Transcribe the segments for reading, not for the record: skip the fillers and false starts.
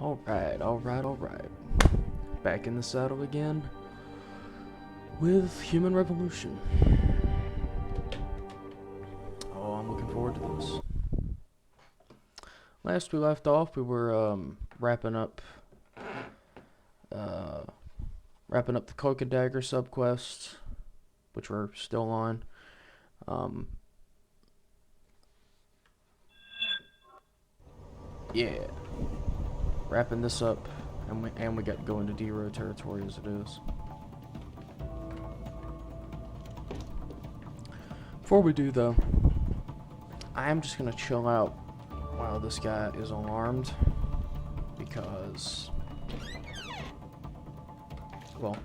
Alright. Back in the saddle again with Human Revolution. Oh, I'm looking forward to this. Last we left off, we were wrapping up the Cloak and Dagger subquest, which we're still on. Yeah, wrapping this up, and we got to go into D-Row territory as it is. Before we do though, I am just gonna chill out while this guy is alarmed, because, well,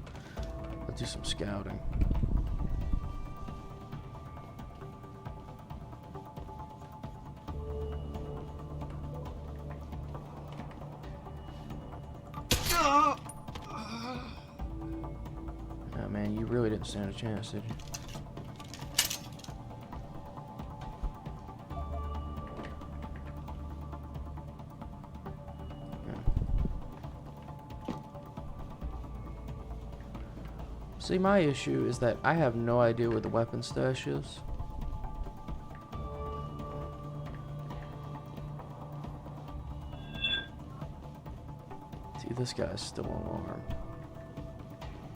let's do some scouting. Oh man, you really didn't stand a chance, did you? See, my issue is that I have no idea where the weapon stash is. See, this guy's still alarmed.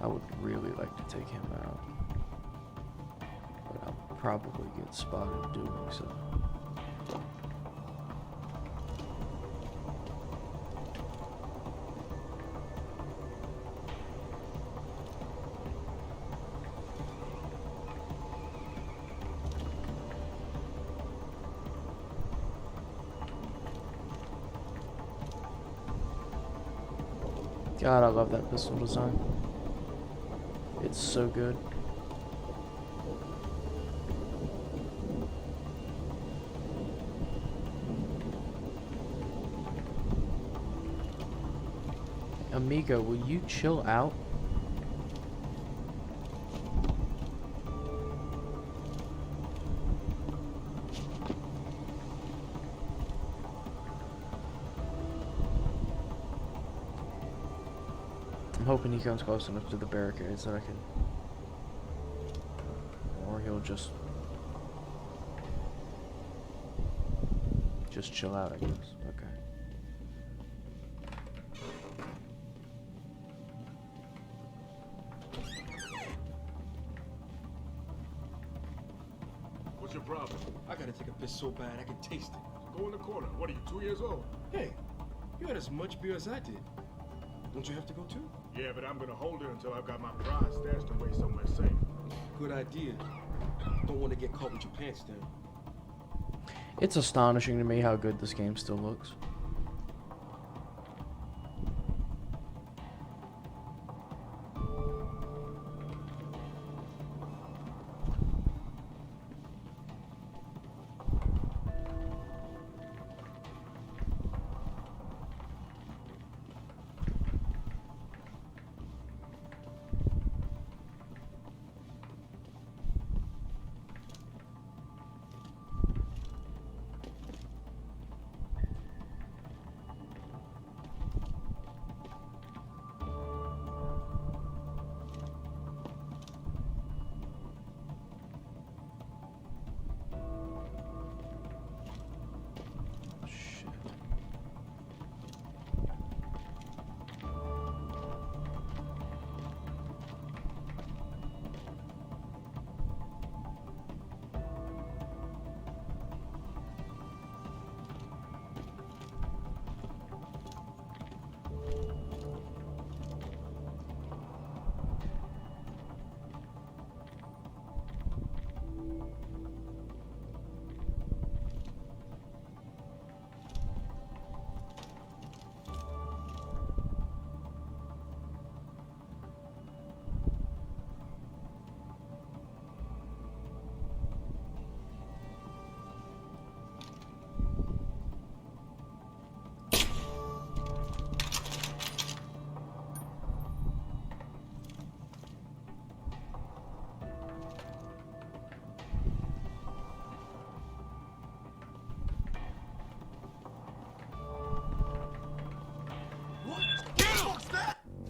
I would really like to take him out, but I'll probably get spotted doing so. God, I love that pistol design. It's so good. Amigo, will you chill out? I'm hoping he comes close enough to the barricades that I can... Or he'll just chill out, I guess. Okay. What's your problem? I gotta take a piss so bad I can taste it. Go in the corner. What are you, 2 years old? Hey, you had as much beer as I did. Don't you have to go too? Yeah, but I'm gonna hold it until I've got my prize stashed away somewhere safe. Good idea. Don't want to get caught with your pants down. It's astonishing to me how good this game still looks.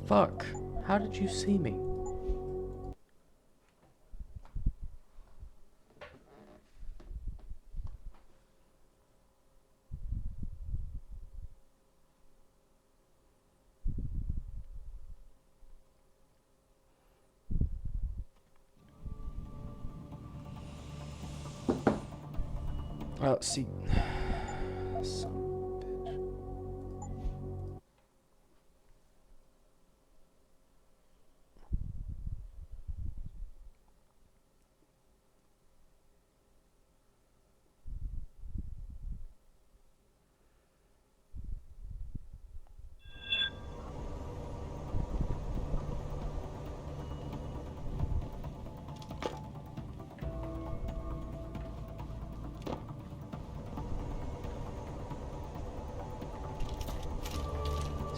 Fuck. How did you see me? See. Son of a bitch.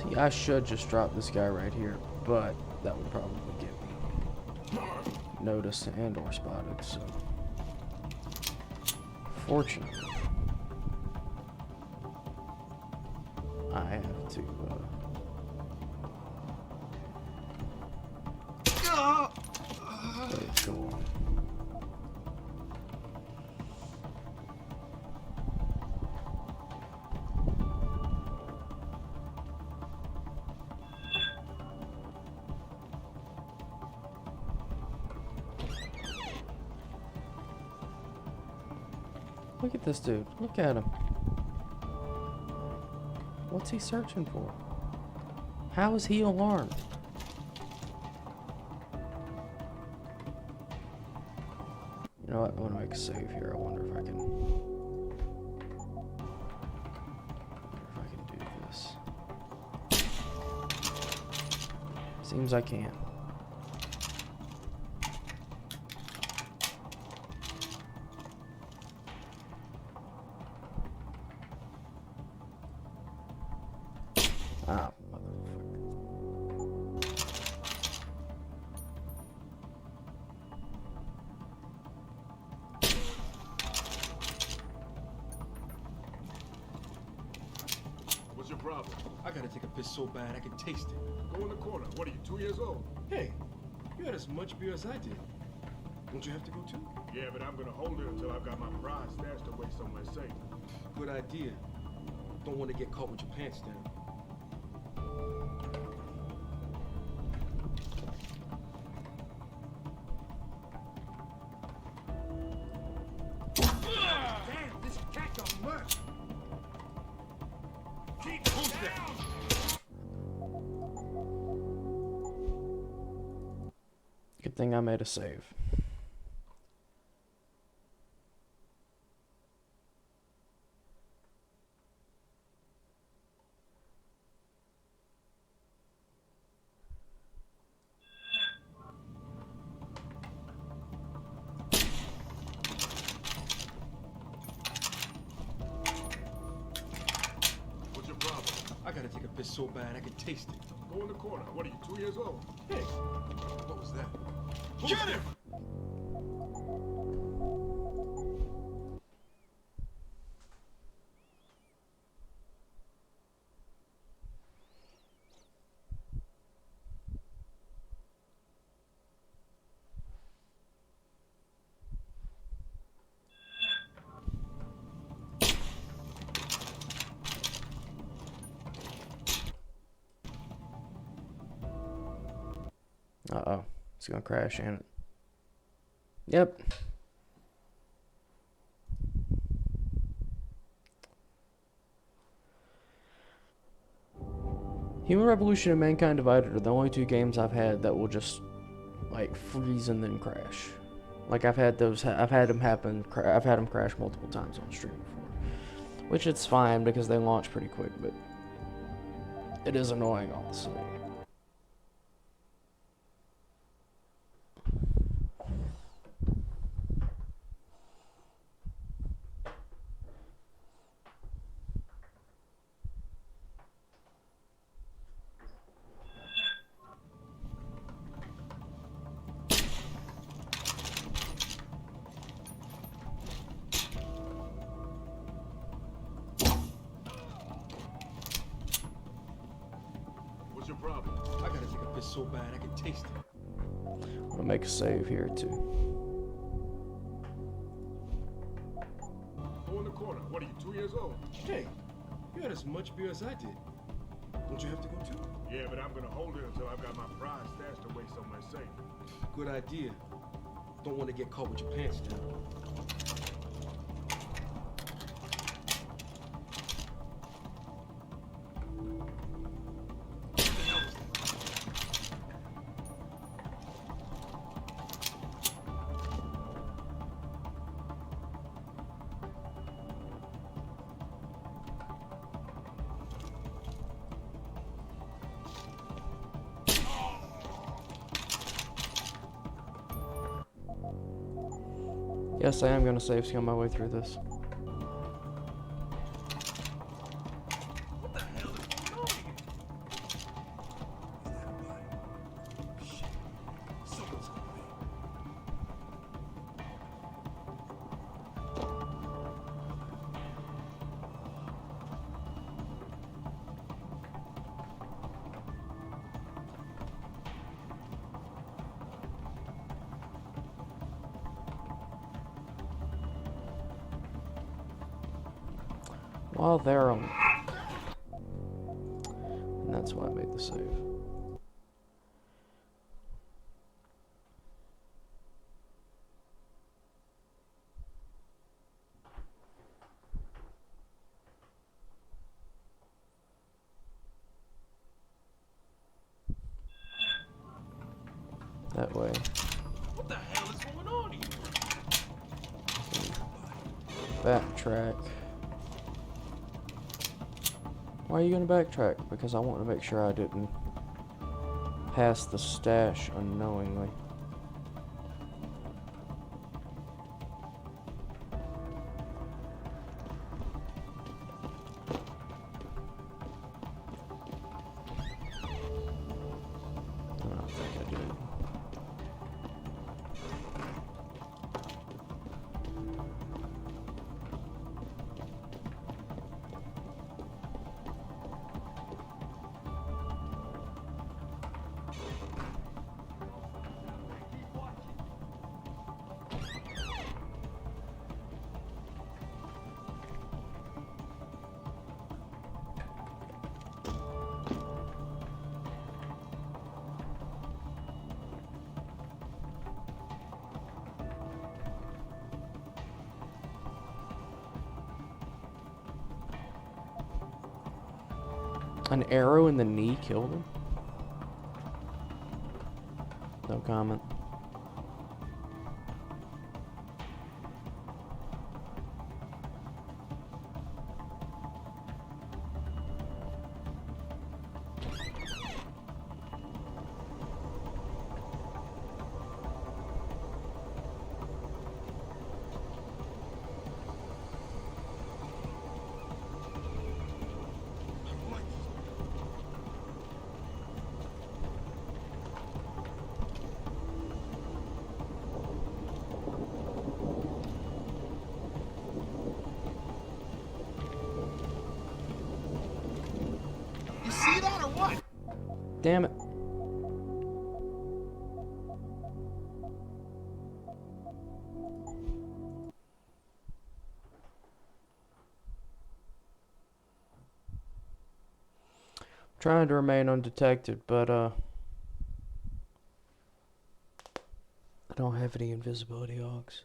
See, I should just drop this guy right here, but that would probably get me noticed and or spotted, so fortunately I have to play it cool. Look at this dude. Look at him. What's he searching for? How is he alarmed? You know what? I want to make a save here. I wonder if I can. Do this. Seems I can. Ah, motherfucker. What's your problem? I gotta take a piss so bad I can taste it. Go in the corner. What are you, 2 years old? Hey, you had as much beer as I did. Don't you have to go too? Yeah, but I'm gonna hold it until I've got my prize stashed away somewhere safe. Good idea. Don't want to get caught with your pants down. Damn, this cat got much. Who's that? Good thing I made a save. What's your problem? I gotta take a piss so bad I can taste it. Go in the corner. What are you, 2 years old? Hey, what was that? Get him! Uh-oh. It's gonna crash, ain't it? Yep. Human Revolution and Mankind Divided are the only two games I've had that will just like freeze and then crash. Like I've had those. I've had them happen. I've had them crash multiple times on stream before, which it's fine because they launch pretty quick, but it is annoying all the same. What's your problem? so bad I can taste it. I'm gonna make a save here too. Go in the corner. What are you, 2 years old? Hey, you had as much beer as I did. Don't you have to go too? Yeah, but I'm gonna hold it until I've got my prize stashed away somewhere safe. Good idea. Don't want to get caught with your pants down. Yes, I am gonna save scan my way through this. What the hell is going on here? Shit. Someone's coming. While there, and that's why I made the save. That way. What the hell is going on here? Backtrack. Why are you gonna backtrack? Because I want to make sure I didn't pass the stash unknowingly. I don't think I did. An arrow in the knee killed him? No comment. You see that or what? Damn it. Trying to remain undetected, but I don't have any invisibility hogs.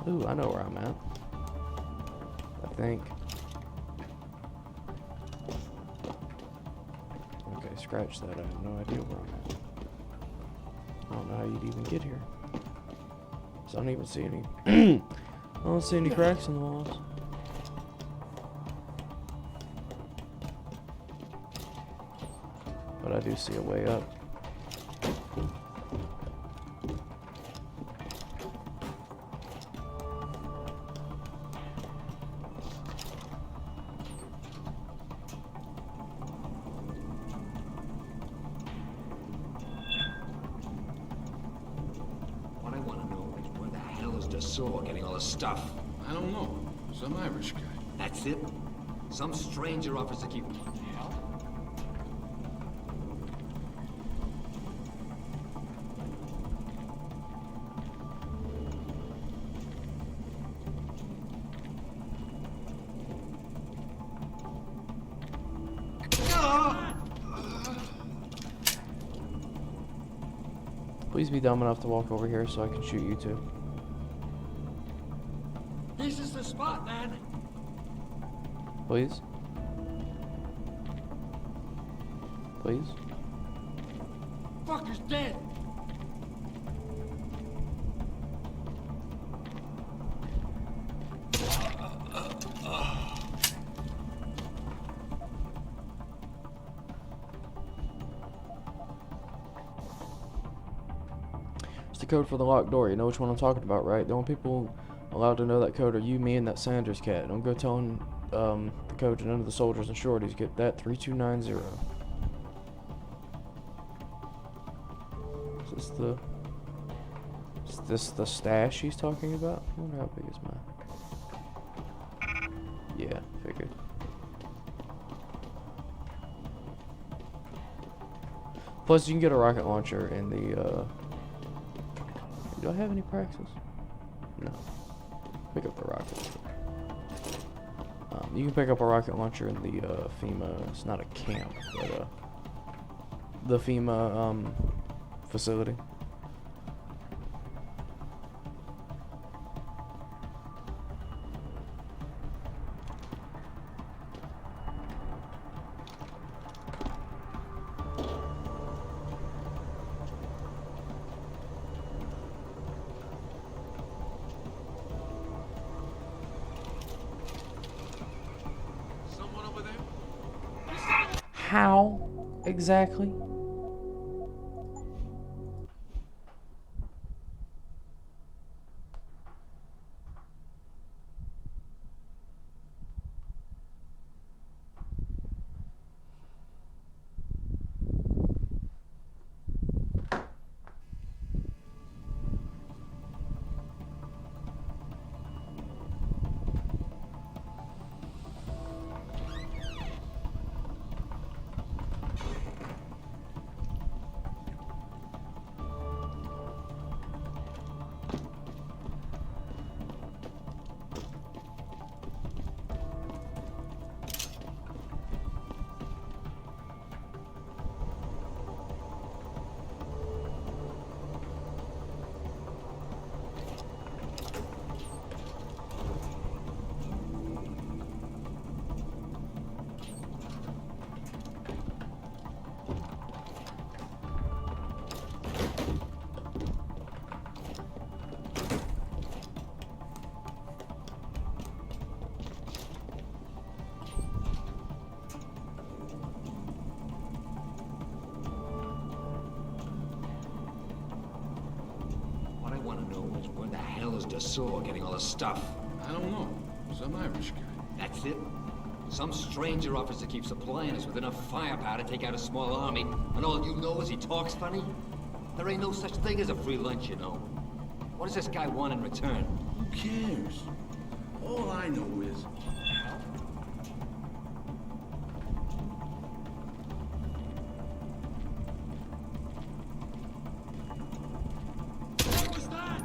Ooh, I know where I'm at. I think. Okay, scratch that. I have no idea where I'm at. I don't know how you'd even get here. So I don't even see any. I don't see any cracks in the walls. But I do see a way up. What I want to know is where the hell is Desaur getting all this stuff? I don't know. Some Irish guy. That's it? Some stranger offers to keep... Please be dumb enough to walk over here so I can shoot you too. This is the spot, man! Please? Please? Fucker's dead! It's the code for the locked door. You know which one I'm talking about, right? The only people allowed to know that code are you, me, and that Sanders cat. Don't go telling the code to none of the soldiers and shorties. Get that 3290. Is this the stash he's talking about? I wonder how big is mine. Yeah, figured. Plus, you can get a rocket launcher in the, do I have any praxis? No. Pick up the rocket. You can pick up a rocket launcher in the FEMA. It's not a camp, but the FEMA facility. How exactly? What I want to know is where the hell is Desaur getting all this stuff? I don't know. Some Irish guy. That's it? Some stranger offers to keep supplying us with enough firepower to take out a small army, and all you know is he talks funny? There ain't no such thing as a free lunch, you know. What does this guy want in return? Who cares? All I know is... What was that?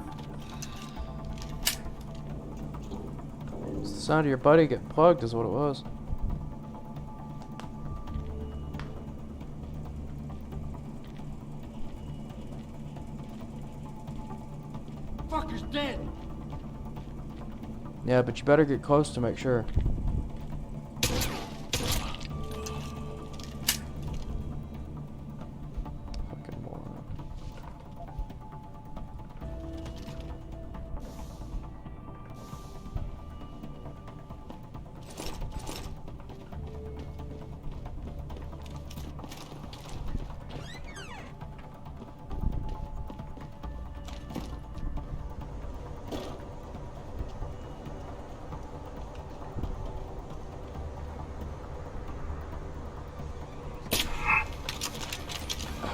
It's the sound of your buddy getting plugged is what it was. Fucker's dead! Yeah, but you better get close to make sure. Fucking moron.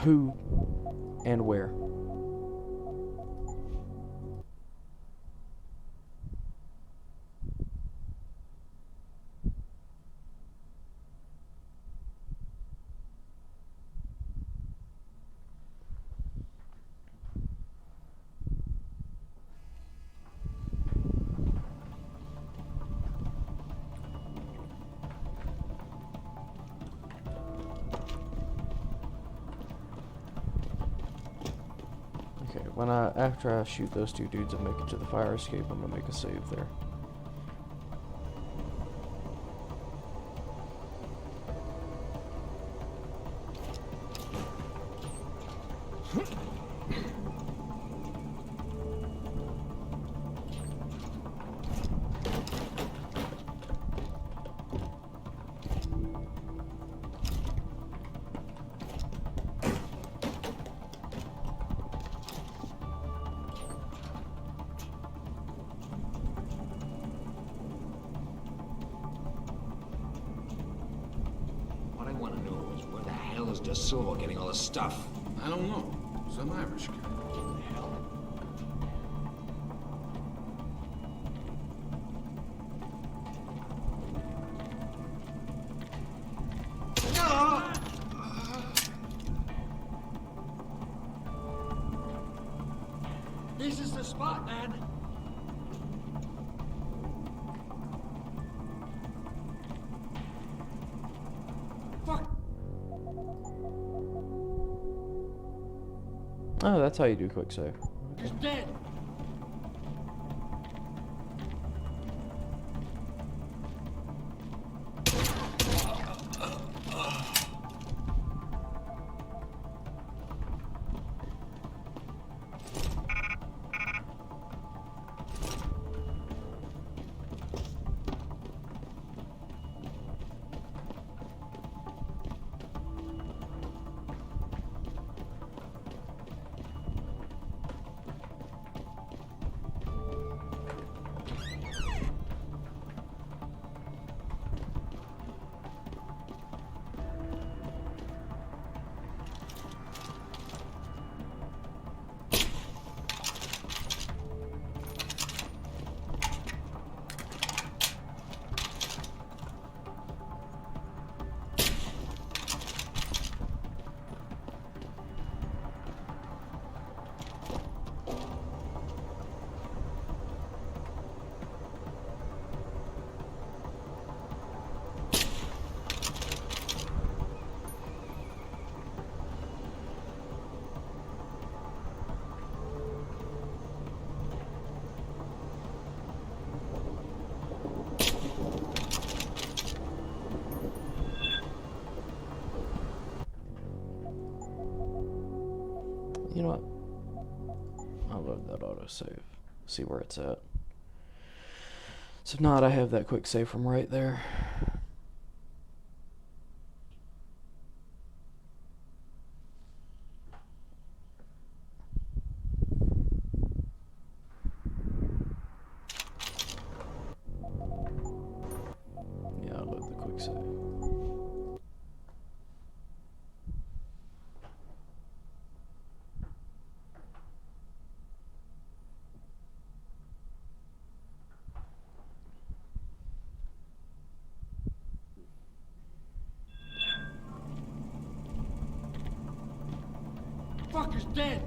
Who and where? Okay, after I shoot those two dudes and make it to the fire escape, I'm gonna make a save there. What I want to know is where the hell is Desaul getting all this stuff? I don't know. Some Irish guy. This is the spot, man. Fuck. Oh, that's how you do quick save. He's dead. You know what? I'll load that autosave. See where it's at. So if not, I have that quick save from right there. Yeah, I'll load the quick save. Fucker's dead.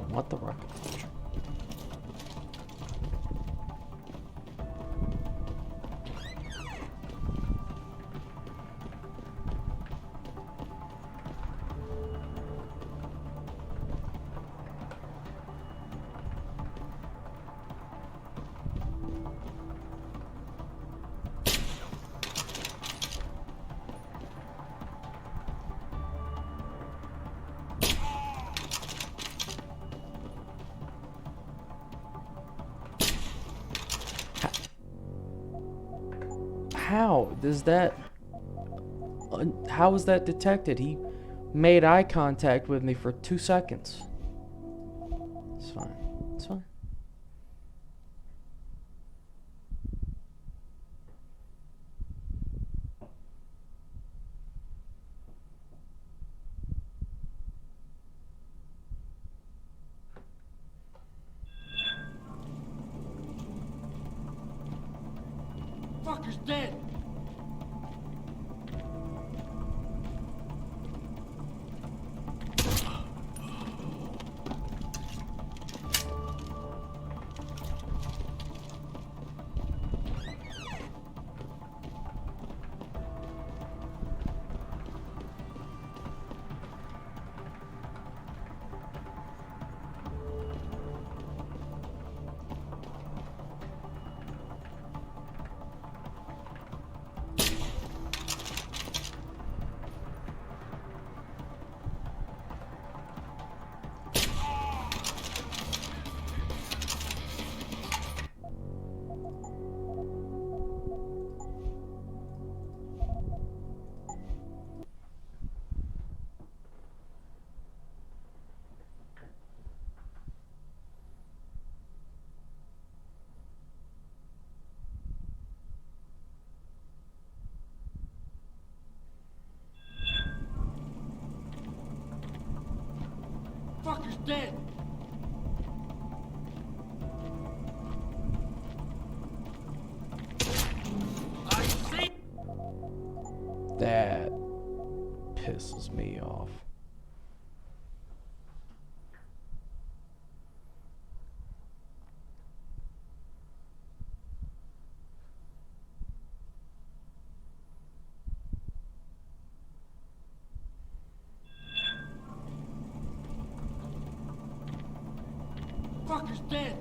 What the rocket launcher? How does that? How was that detected? He made eye contact with me for 2 seconds. It's fine. It's It's fine. Fucker's dead! Fucker's dead! I see! That pisses me off. Fucker's dead!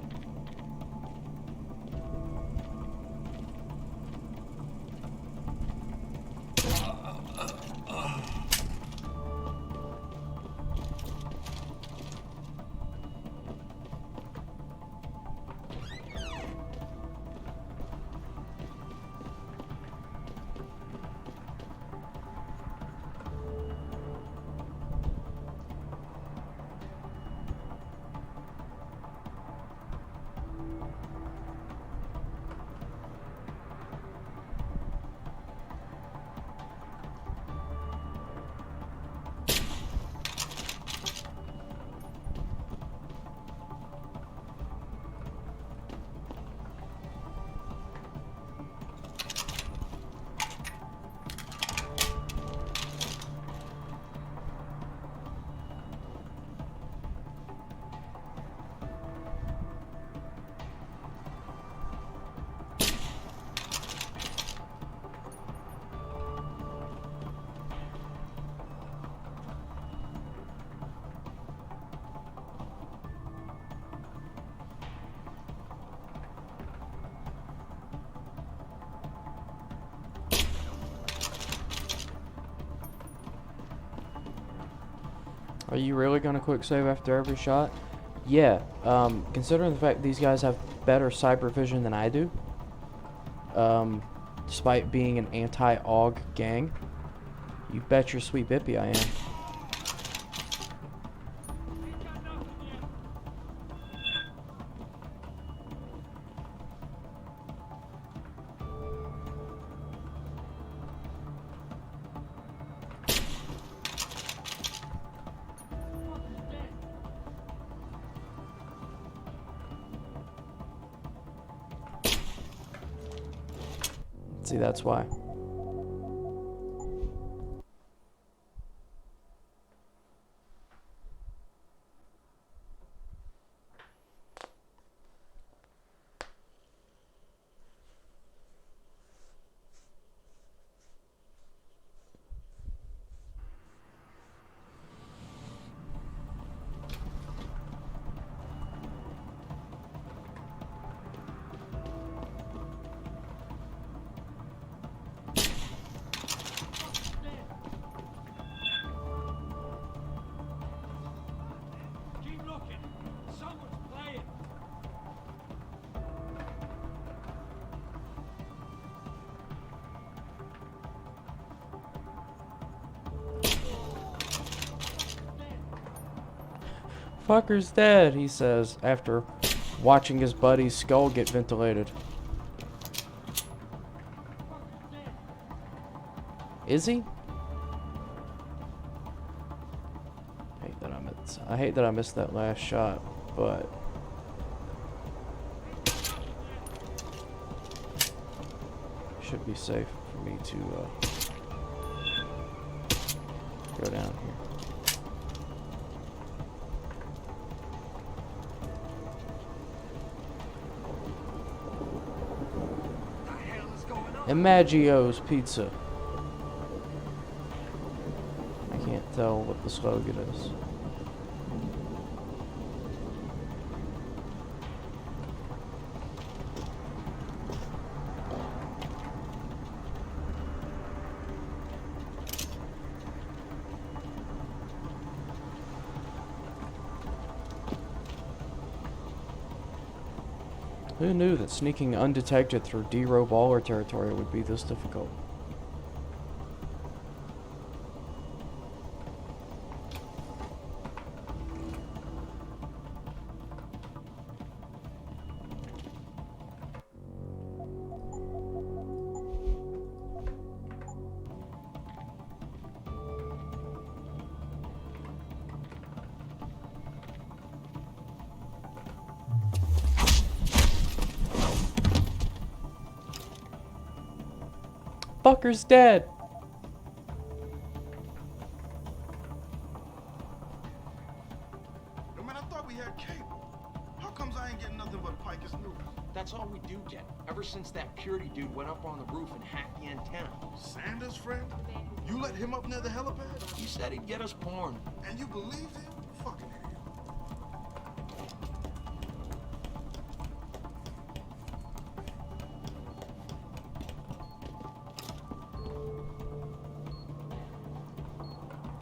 Are you really gonna quick save after every shot? Yeah, considering the fact these guys have better cyber vision than I do, despite being an anti-AUG gang, you bet your sweet bippy I am. See, that's why. Fucker's dead, he says, after watching his buddy's skull get ventilated. Is he? I hate that I missed that last shot, but should be safe for me to go down here. Imaggio's Pizza. I can't tell what the slogan is. Who knew that sneaking undetected through D-row baller territory would be this difficult? Fucker's dead. No man, I thought we had cable. How comes I ain't getting nothing but Pike's news? That's all we do get. Ever since that purity dude went up on the roof and hacked the antenna. Sanders' friend? You let him up near the helipad? He said he'd get us porn. And you believed him? Fucking idiot.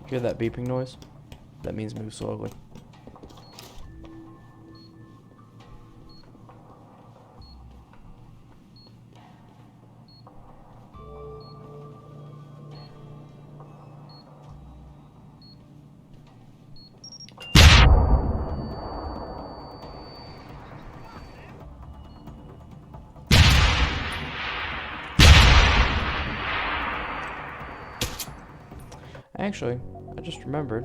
Hear that beeping noise? That means move slowly. Actually, I just remembered.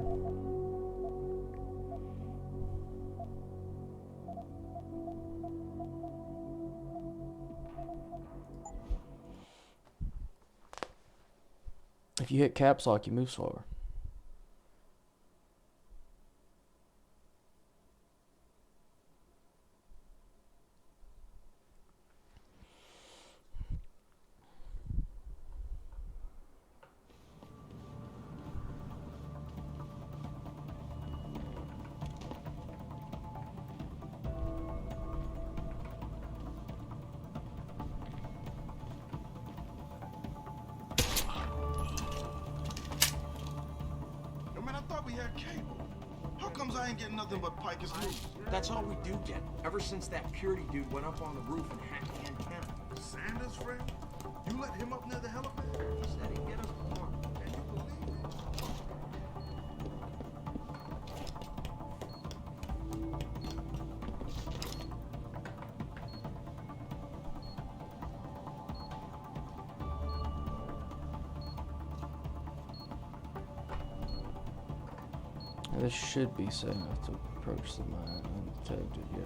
If you hit caps lock, you move slower. We had cable. How comes I ain't getting nothing but Pike's news? That's all we do get. Ever since that purity dude went up on the roof and hacked the antenna. Sanders' friend? You let him up near the helipad? He said he'd get us porn. And you believed him? This should be safe enough to approach the mine undetected, yeah.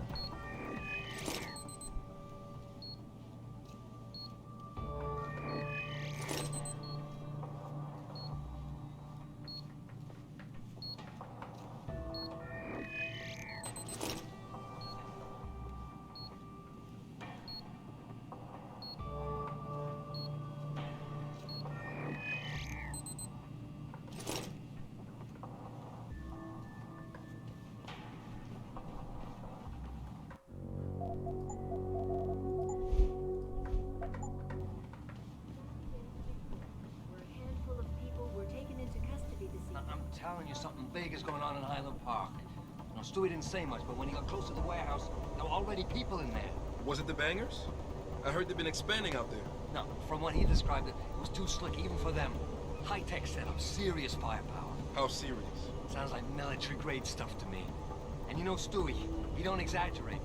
I'm telling you, something big is going on in Highland Park. You know, Stewie didn't say much, but when he got close to the warehouse, there were already people in there. Was it the bangers? I heard they've been expanding out there. No, from what he described, it was too slick even for them. High-tech setup, serious firepower. How serious? Sounds like military-grade stuff to me. And you know Stewie, he don't exaggerate.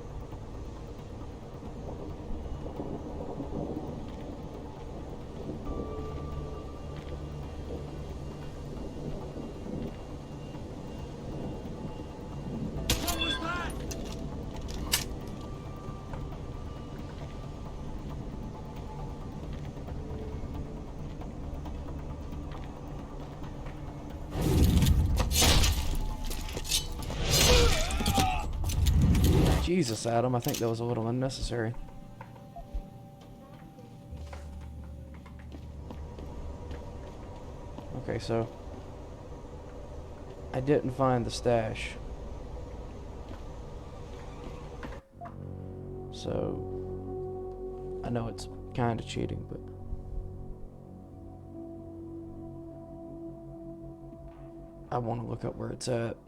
Jesus, Adam, I think that was a little unnecessary. Okay, so I didn't find the stash. So I know it's kind of cheating, but I want to look up where it's at.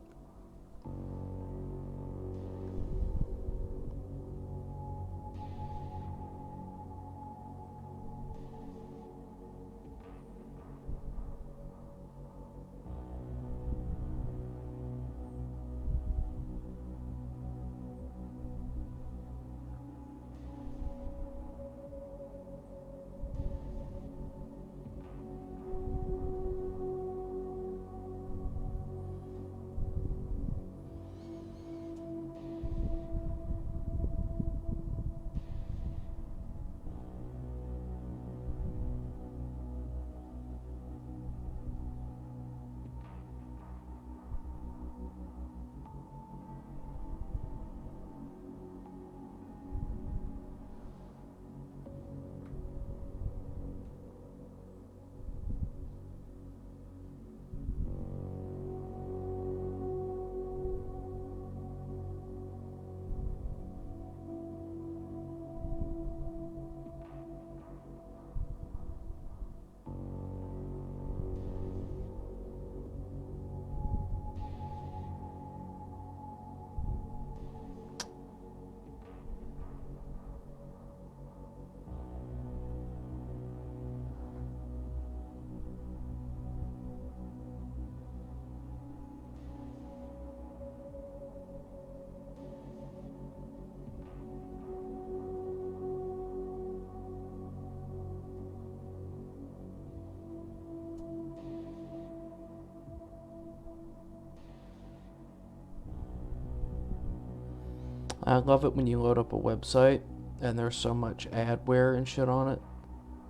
I love it when you load up a website and there's so much adware and shit on it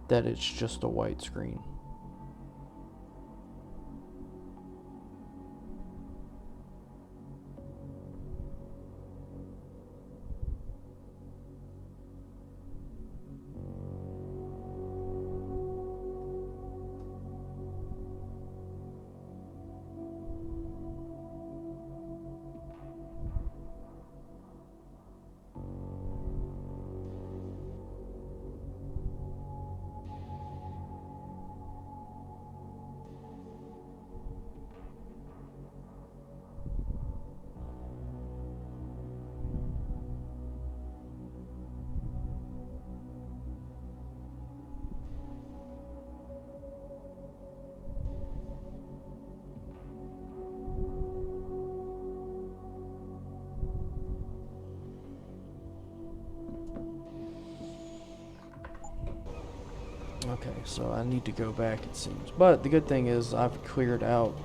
that it's just a white screen. Okay, so I need to go back, it seems. But the good thing is I've cleared out,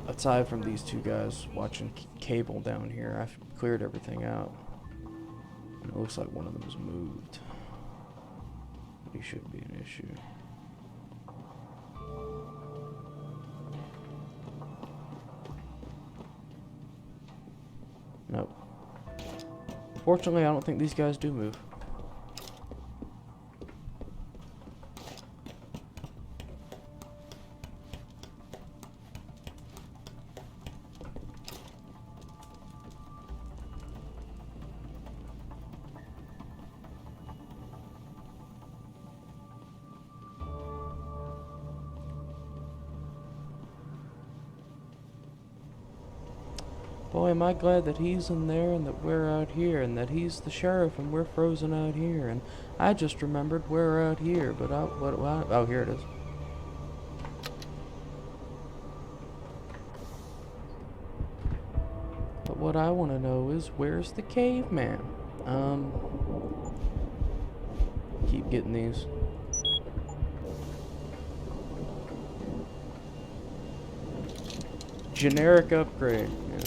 aside from these two guys watching cable down here, I've cleared everything out. And it looks like one of them is moved. He shouldn't be an issue. Nope. Fortunately, I don't think these guys do move. Boy, am I glad that he's in there and that we're out here and that he's the sheriff and we're frozen out here. And I just remembered we're out here, but oh, here it is. But what I want to know is, where's the caveman? Keep getting these. Generic upgrade. Yeah.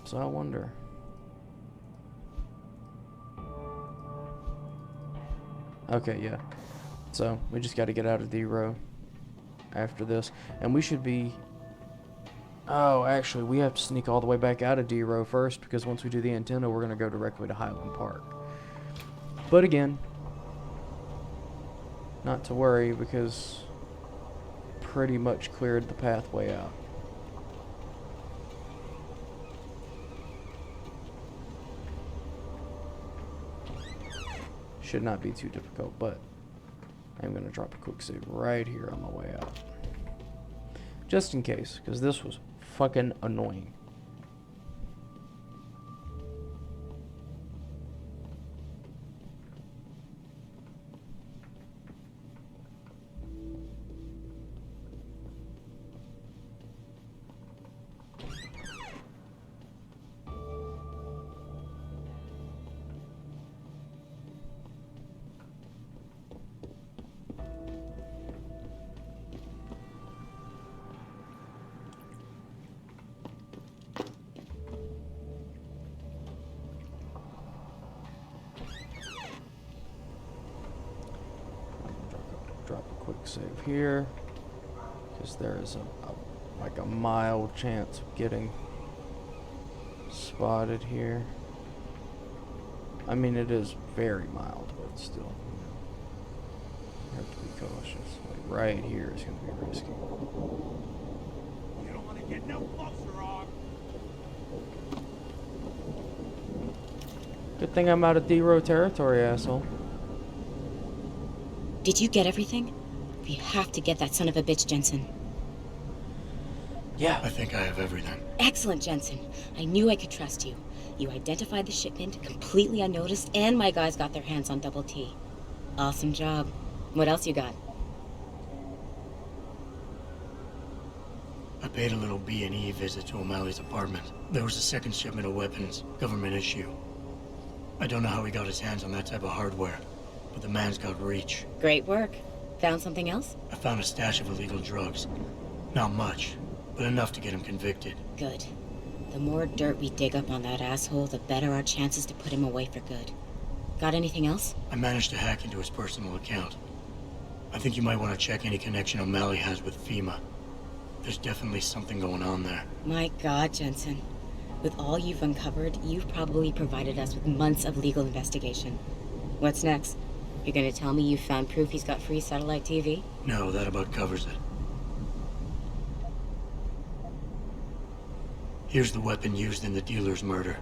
So I wonder. Okay, yeah. So, we just got to get out of D-Row after this. And we should be... Oh, actually, we have to sneak all the way back out of D-Row first, because once we do the antenna, we're going to go directly to Highland Park. But again, not to worry, because pretty much cleared the pathway out. Should not be too difficult, but I'm going to drop a quick save right here on my way out. Just in case, because this was fucking annoying. Drop a quick save here, because there is like a mild chance of getting spotted here. I mean, it is very mild, but still, you have to be cautious. Like right here is going to be risky. You don't want to get no closer, Og. Good thing I'm out of D-Row territory, asshole. Did you get everything? We have to get that son of a bitch, Jensen. Yeah. I think I have everything. Excellent, Jensen. I knew I could trust you. You identified the shipment completely unnoticed, and my guys got their hands on Double T. Awesome job. What else you got? I paid a little B&E visit to O'Malley's apartment. There was a second shipment of weapons, government issue. I don't know how he got his hands on that type of hardware, but the man's got reach. Great work. Found something else? I found a stash of illegal drugs. Not much, but enough to get him convicted. Good. The more dirt we dig up on that asshole, the better our chances to put him away for good. Got anything else? I managed to hack into his personal account. I think you might want to check any connection O'Malley has with FEMA. There's definitely something going on there. My God, Jensen. With all you've uncovered, you've probably provided us with months of legal investigation. What's next? You're gonna tell me you found proof he's got free satellite TV? No, that about covers it. Here's the weapon used in the dealer's murder.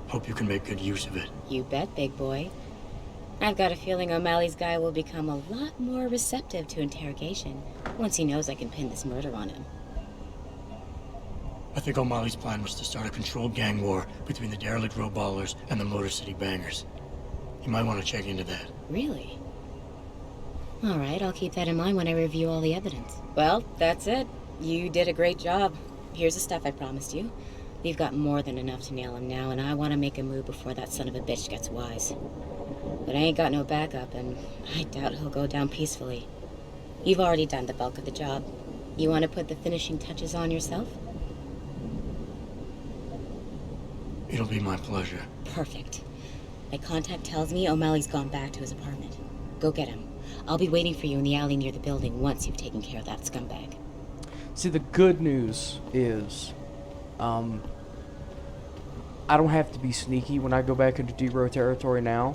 Hope you can make good use of it. You bet, big boy. I've got a feeling O'Malley's guy will become a lot more receptive to interrogation once he knows I can pin this murder on him. I think O'Malley's plan was to start a controlled gang war between the derelict row ballers and the Motor City bangers. You might want to check into that. Really? All right, I'll keep that in mind when I review all the evidence. Well, that's it. You did a great job. Here's the stuff I promised you. We've got more than enough to nail him now, and I want to make a move before that son of a bitch gets wise. But I ain't got no backup, and I doubt he'll go down peacefully. You've already done the bulk of the job. You want to put the finishing touches on yourself? It'll be my pleasure. Perfect. My contact tells me O'Malley's gone back to his apartment. Go get him. I'll be waiting for you in the alley near the building once you've taken care of that scumbag. See, the good news is, I don't have to be sneaky when I go back into D-Row territory now.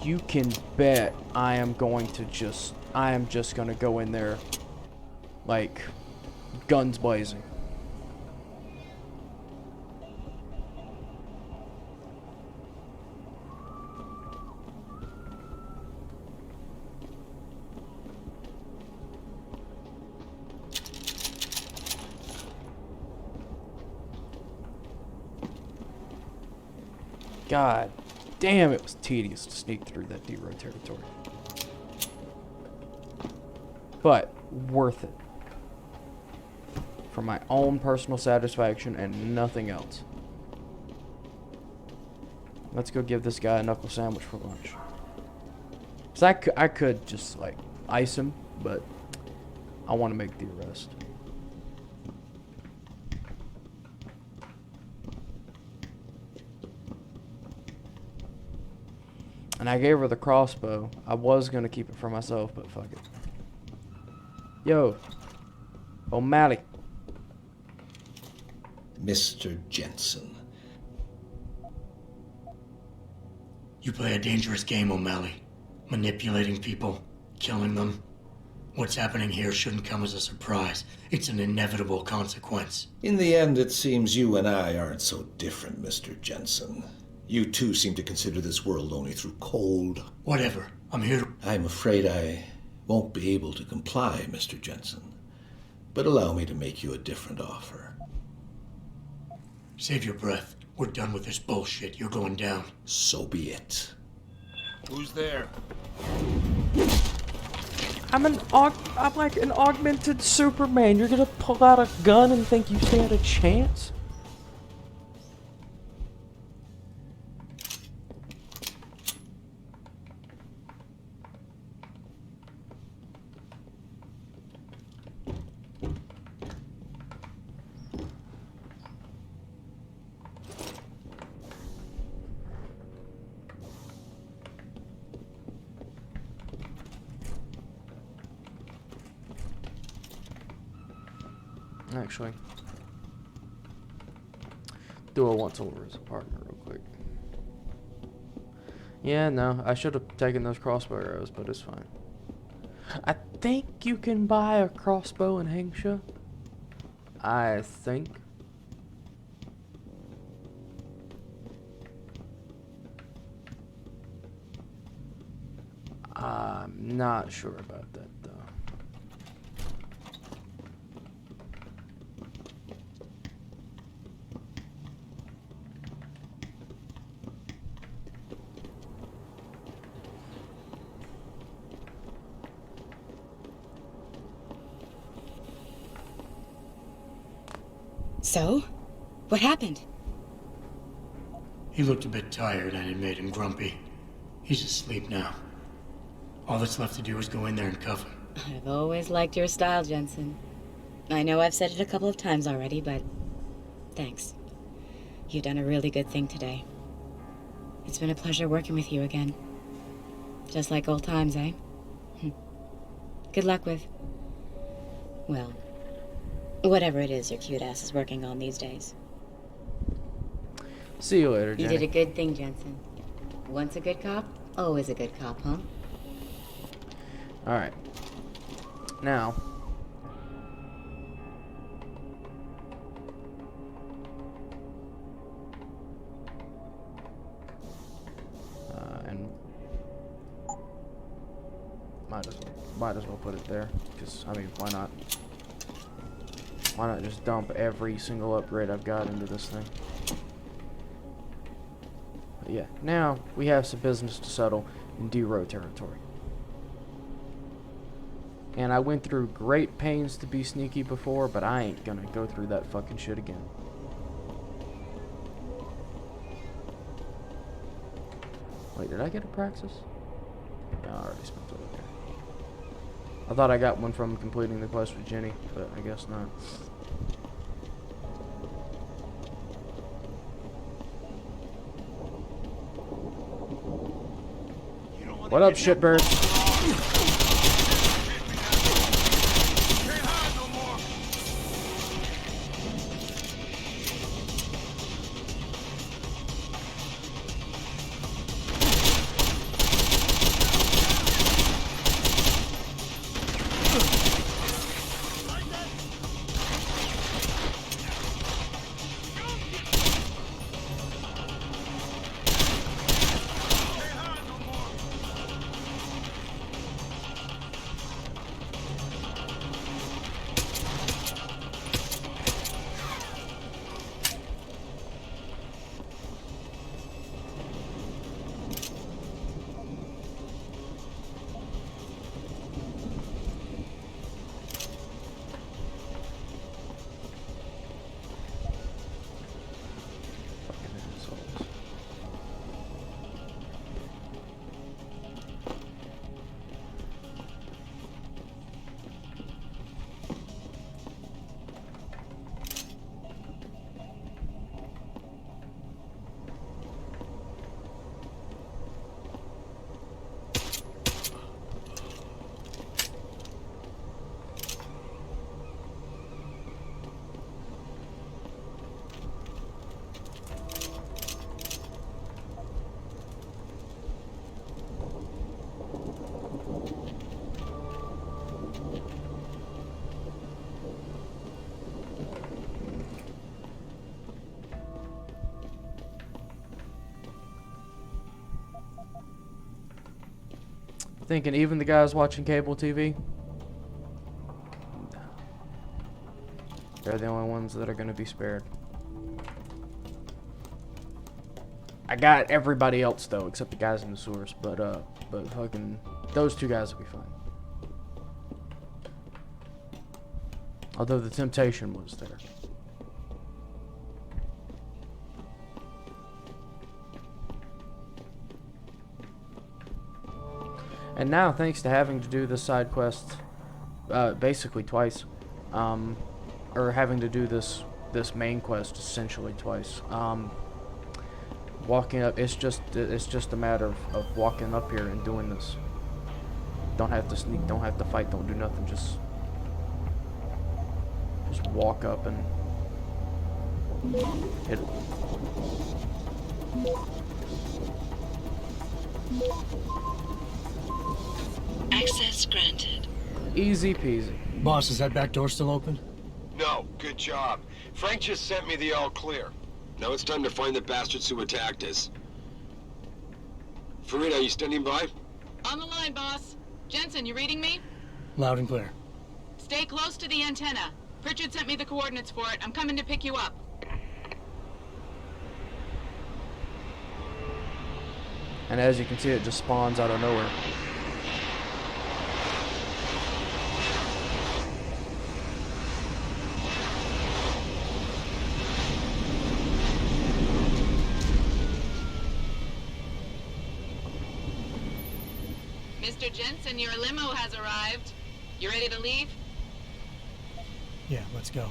You can bet I am just gonna go in there, like, guns blazing. God damn, it was tedious to sneak through that D-Row territory. But worth it. For my own personal satisfaction and nothing else. Let's go give this guy a knuckle sandwich for lunch. So I could just, like, ice him, but I want to make the arrest. And And I gave her the crossbow. I was gonna keep it for myself, but fuck it. Yo. O'Malley. Mr. Jensen. You play a dangerous game, O'Malley. Manipulating people, killing them. What's happening here shouldn't come as a surprise. It's an inevitable consequence. In the end, it seems you and I aren't so different, Mr. Jensen. You too seem to consider this world only through cold. Whatever. I'm here to... I'm afraid I won't be able to comply, Mr. Jensen. But allow me to make you a different offer. Save your breath. We're done with this bullshit. You're going down. So be it. Who's there? I'm like an augmented Superman. You're gonna pull out a gun and think you stand a chance? Actually, do a once over as a partner real quick. Yeah, no, I should have taken those crossbow arrows, but it's fine. I think you can buy a crossbow in Hengsha. I think. I'm not sure about that though. So? What happened? He looked a bit tired and it made him grumpy. He's asleep now. All that's left to do is go in there and cuff him. I've always liked your style, Jensen. I know I've said it a couple of times already, but thanks. You've done a really good thing today. It's been a pleasure working with you again. Just like old times, eh? Good luck with... well, whatever it is your cute ass is working on these days. See you later, You Jenny. did a good thing, Jensen. Once a good cop, always a good cop, huh? Alright. Now. And might as well put it there, because I mean, why not? Why not just dump every single upgrade I've got into this thing? But yeah, now we have some business to settle in D-Row territory. And I went through great pains to be sneaky before, but I ain't gonna go through that fucking shit again. Wait, did I get a praxis? No, I already spent it. Okay. I thought I got one from completing the quest with Jenny, but I guess not. What up, shitbird? Thinking even the guys watching cable TV, they're the only ones that are going to be spared. I got everybody else though, except the guys in the sewers. But fucking those two guys will be fine. Although the temptation was there. And now, thanks to having to do this side quest, basically twice, or having to do this main quest essentially twice, walking up, it's just a matter of walking up here and doing this. Don't have to sneak, don't have to fight, don't do nothing, just walk up and hit it. Access granted. Easy peasy. Boss, is that back door still open? No, good job. Frank just sent me the all clear. Now it's time to find the bastards who attacked us. Farida, are you standing by? On the line, boss. Jensen, you reading me? Loud and clear. Stay close to the antenna. Pritchard sent me the coordinates for it. I'm coming to pick you up. And as you can see, it just spawns out of nowhere. Mr. Jensen, your limo has arrived. You ready to leave? Yeah, let's go.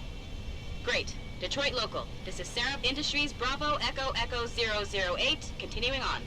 Great. Detroit local. This is Sarah Industries Bravo Echo Echo 008. Continuing on.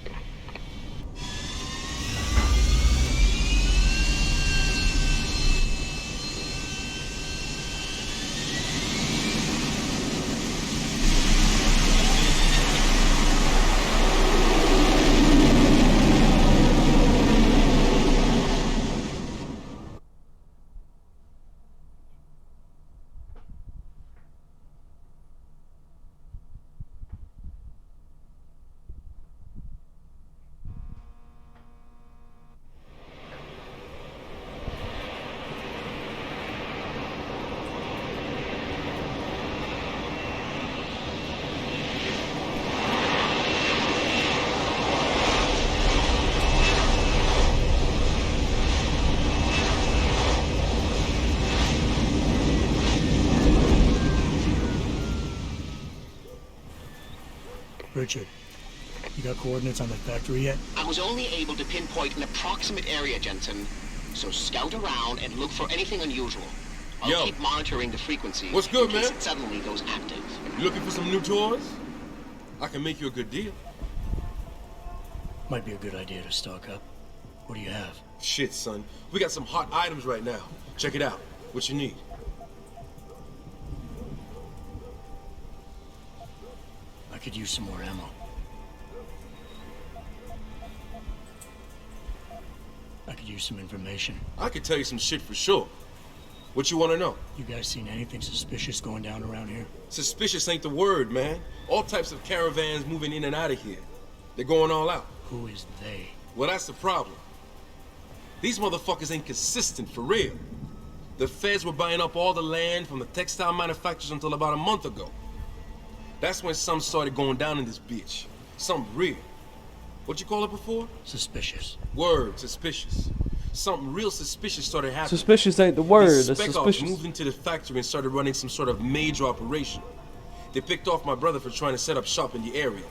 Richard, you got coordinates on the factory yet? I was only able to pinpoint an approximate area, Jensen. So scout around and look for anything unusual. I'll keep monitoring the frequency. What's good, in case man? it suddenly goes active. You looking for some new toys? I can make you a good deal. Might be a good idea to stock up. What do you have? Shit, son. We got some hot items right now. Check it out. What you need? I could use some more ammo. I could use some information. I could tell you some shit for sure. What you want to know? You guys seen anything suspicious going down around here? Suspicious ain't the word, man. All types of caravans moving in and out of here. They're going all out. Who is they? Well, that's the problem. These motherfuckers ain't consistent, for real. The feds were buying up all the land from the textile manufacturers until about a month ago. That's when some started going down in this bitch. Something real. What you call it before? Suspicious. Word, suspicious. Something real suspicious started happening. Suspicious ain't the word. These It's spec ops suspicious. moved into the factory and started running some sort of major operation. They picked off my brother for trying to set up shop in the area.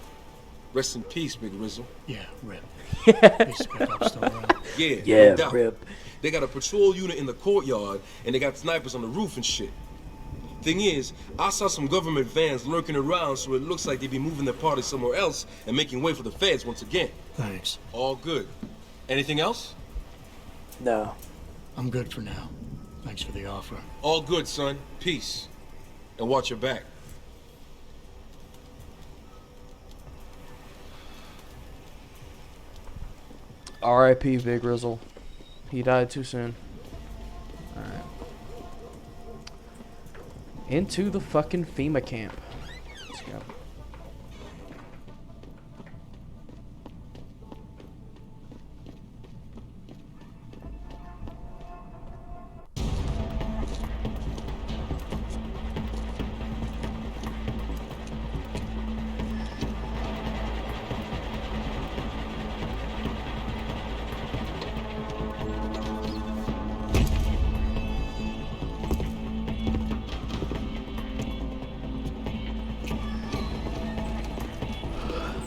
Rest in peace, Big Rizzle. Yeah, rip. They spec ops still around. Yeah, no doubt. rip. They got a patrol unit in the courtyard, and they got snipers on the roof and shit. Thing is, I saw some government vans lurking around, so it looks like they be moving their party somewhere else and making way for the feds once again. Thanks. All good. Anything else? No. I'm good for now. Thanks for the offer. All good, son. Peace. And watch your back. R.I.P. Big Rizzle. He died too soon. Alright. Into the fucking FEMA camp. Let's go.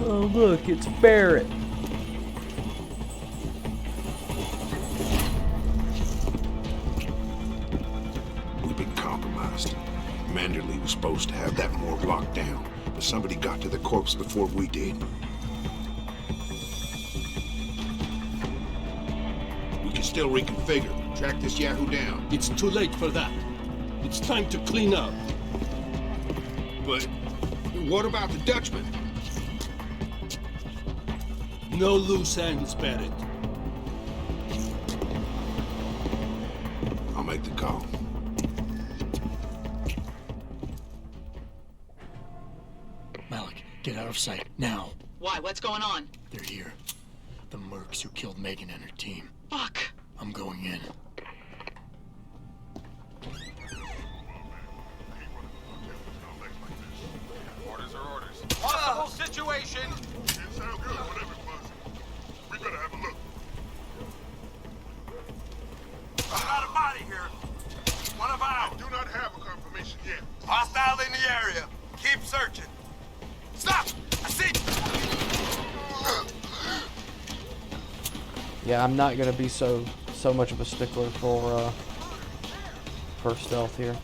Oh look, it's Barrett. We've been compromised. Manderley was supposed to have that morgue locked down, but somebody got to the corpse before we did. We can still reconfigure, track this Yahoo down. It's too late for that. It's time to clean up. But what about the Dutchman? No loose ends, Barrett. I'll make the call. Malik, get out of sight, now. Why? What's going on? They're here. The mercs who killed Megan and her team. Fuck. I'm going in. Orders are orders. What's the whole situation? Didn't sound good, whatever it was. We better have a look. I got a body here. What I about? do not have a confirmation yet. Hostile in the area. Keep searching. Stop! I see. Yeah, I'm not gonna be so much of a stickler for stealth here.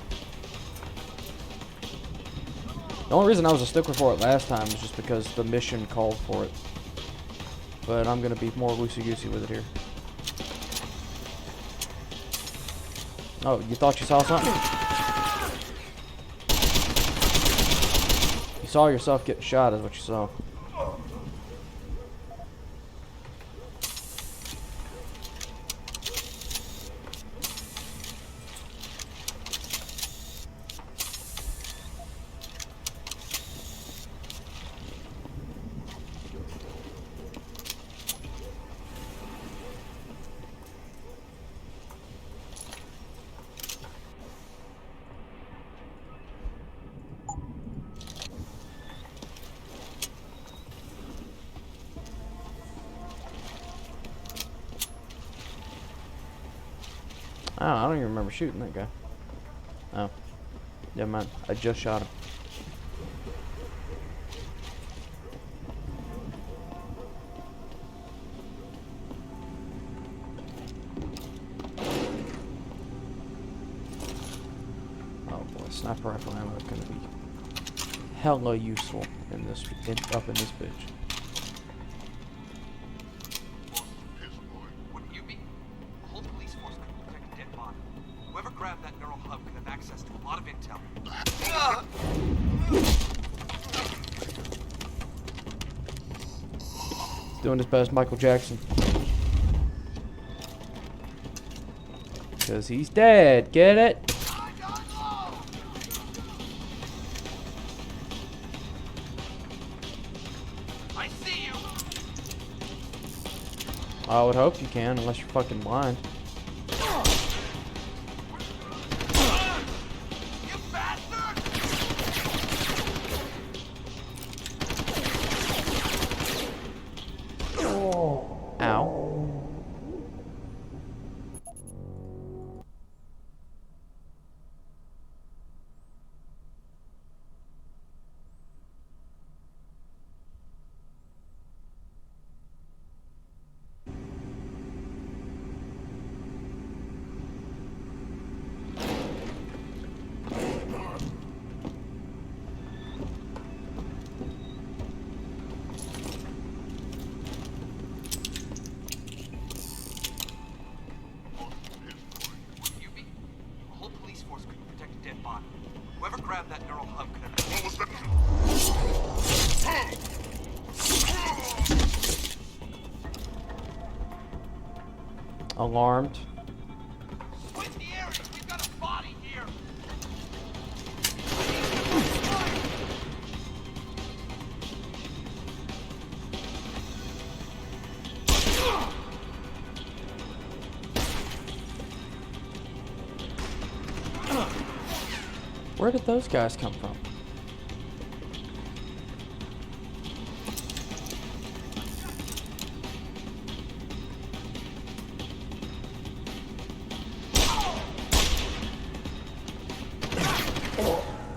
The only reason I was a stickler for it last time was just because the mission called for it. But I'm gonna be more loosey-goosey with it here. Oh, you thought you saw something? You saw yourself get shot is what you saw. I don't even remember shooting that guy. Oh. Never mind. I just shot him. Oh boy, sniper rifle ammo is gonna be hella useful in this up in this bitch. Wouldn't you be? The whole police force couldn't protect a dead body. Whoever grabbed that neural hub could have access to a lot of intel. Doing his best Michael Jackson. Because he's dead. Get it? I see you. I would hope you can, unless you're fucking blind. You bastard! Ow. Wouldn't you be? The whole police force couldn't protect a dead body. Whoever grabbed that neural hub could have... What was that? Alarmed. Split the area! We've got a body here! Where did those guys come from?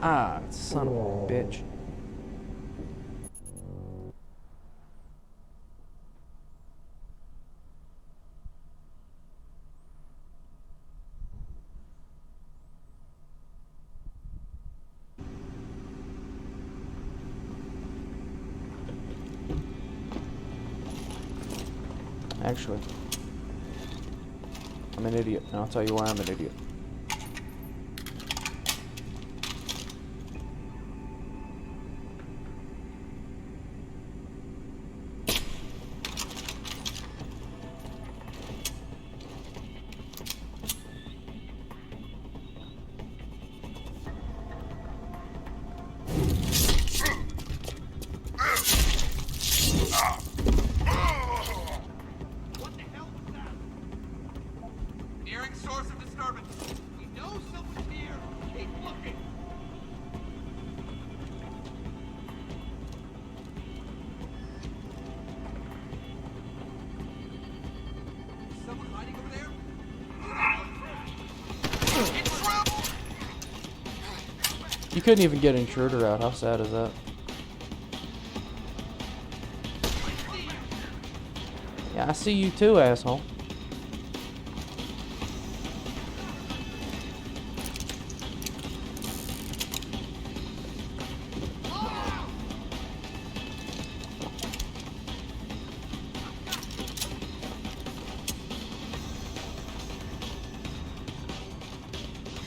Ah, son of a bitch. actually. I'm an idiot, and I'll tell you why I'm an idiot. What the hell was that? Nearing source of disturbance. We know someone's here. Keep looking. Is someone hiding over there? It's trouble! You couldn't even get intruder out. How sad is that? Yeah, I see you too, asshole.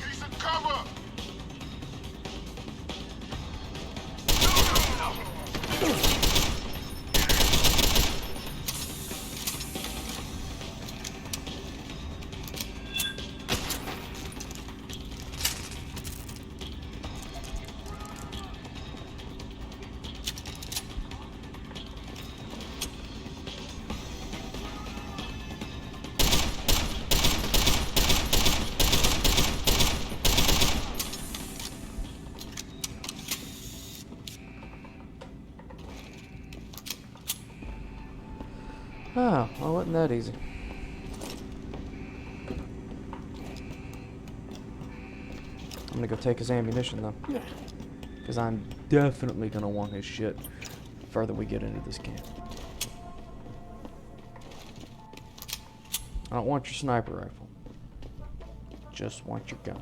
Need some cover! Oh, well, wasn't that easy. I'm gonna go take his ammunition though. Because I'm definitely gonna want his shit the further we get into this camp. I don't want your sniper rifle. Just want your gun.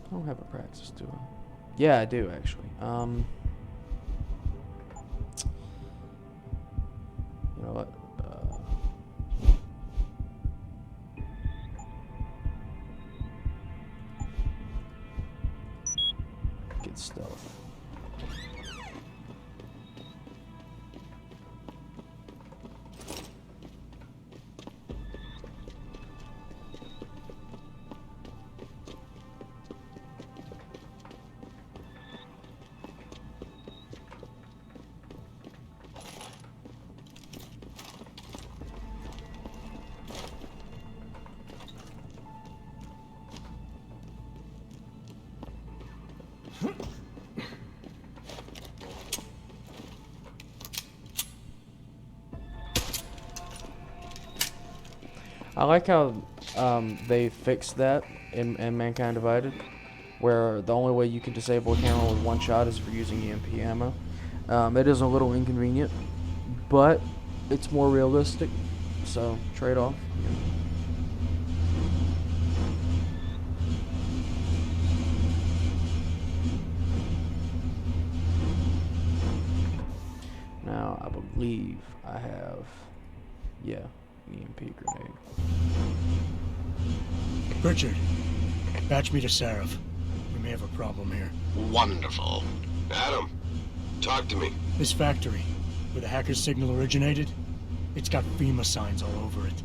I don't have a practice, do I? Yeah, I do actually. You know what? Get stealth. I like how they fixed that in Mankind Divided, where the only way you can disable a camera with one shot is for using EMP ammo. It is a little inconvenient, but it's more realistic, so trade-off. Now, I believe I have, yeah, EMP grenade. Richard, batch me to Sarif. We may have a problem here. Wonderful. Adam, talk to me. This factory, where the hacker's signal originated, it's got FEMA signs all over it.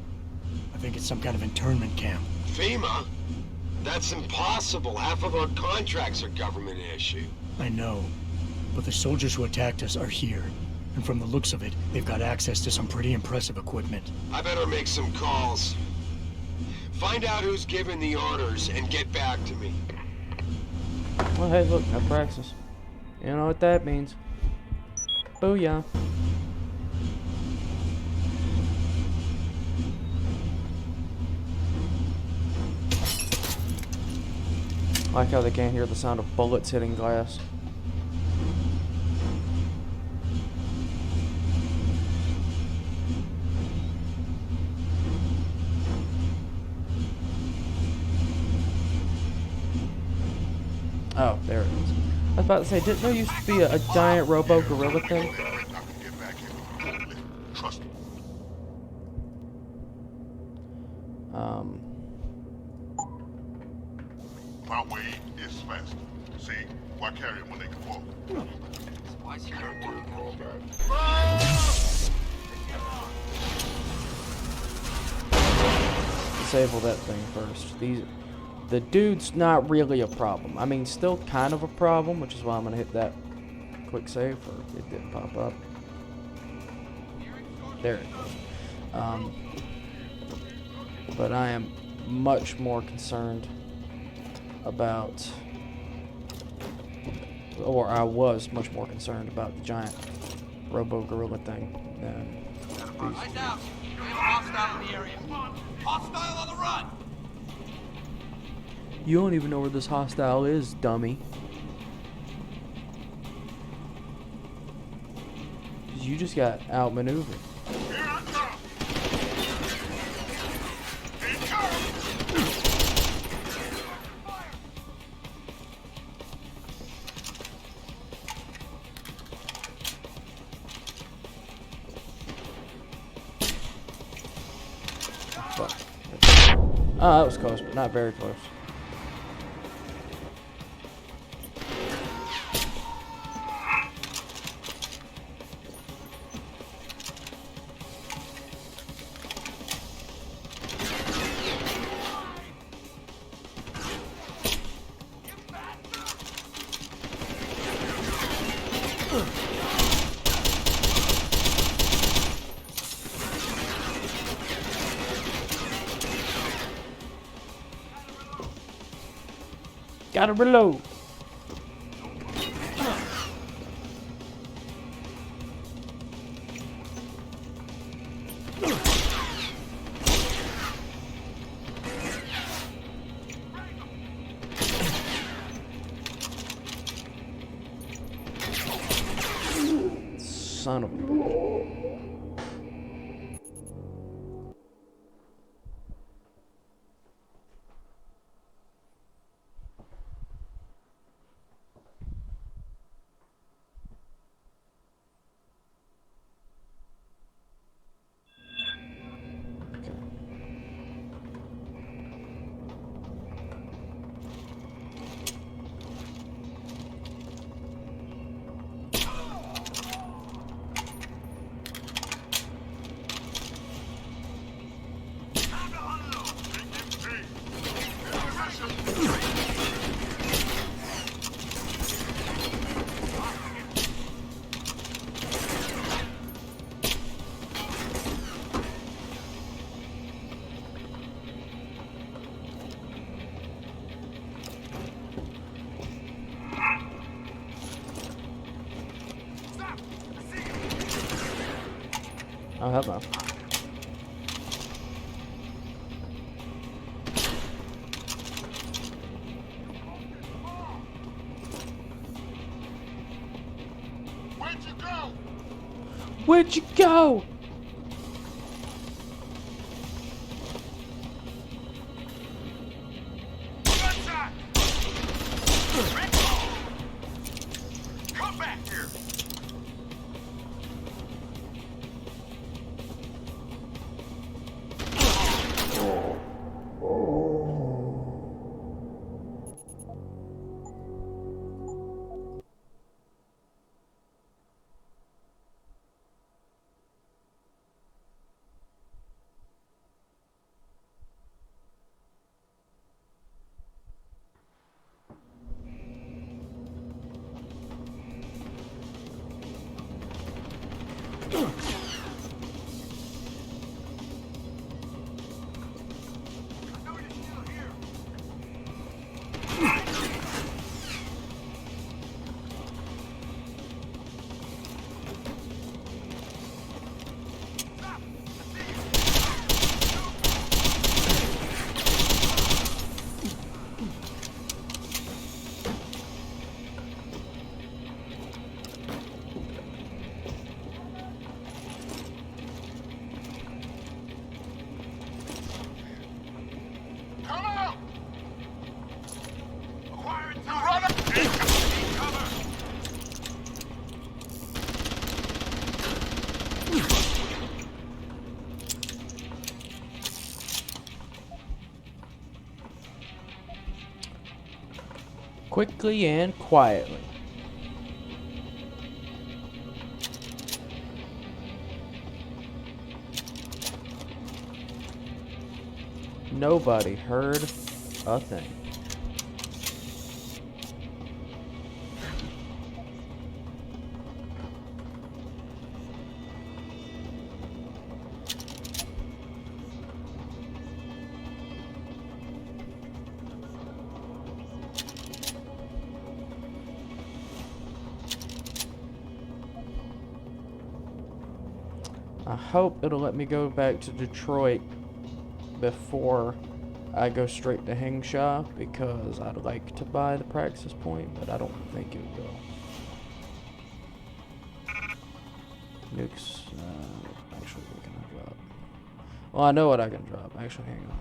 I think it's some kind of internment camp. FEMA? That's impossible. Half of our contracts are government issue. I know, but the soldiers who attacked us are here. And from the looks of it, they've got access to some pretty impressive equipment. I better make some calls. Find out who's giving the orders and get back to me. Well, hey, look, I practice. You know what that means. Booyah. I like how they can't hear the sound of bullets hitting glass. Oh, there it is. I was about to say, didn't there used to be a giant robo gorilla thing? Trust me. My way is faster. See, why carry them when they can walk? Why is he hurt? Disable that thing first. The dude's not really a problem. I mean, still kind of a problem, which is why I'm gonna hit that quick save, or it didn't pop up. There it goes. But I am much more concerned about, or I was much more concerned about the giant robo gorilla thing than these. Eyes out. We have a hostile in the area. Hostile on the run. You don't even know where this hostile is, dummy. You just got outmaneuvered. Oh, that was close, but not very close. Gotta reload. Son of a bitch. Oh, hello. Where'd you go? Where'd you go? Come back here. Quickly and quietly. Nobody heard a thing. I hope it'll let me go back to Detroit before I go straight to Hengsha, because I'd like to buy the Praxis point, but I don't think it will. Nukes, actually, what can I drop? Well, I know what I can drop. Actually, hang on.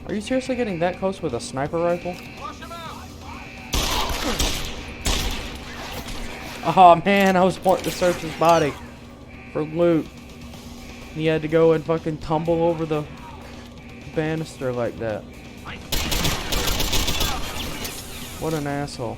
Are you seriously getting that close with a sniper rifle? Oh man, I was wanting to search his body for loot. And he had to go and fucking tumble over the banister like that. What an asshole.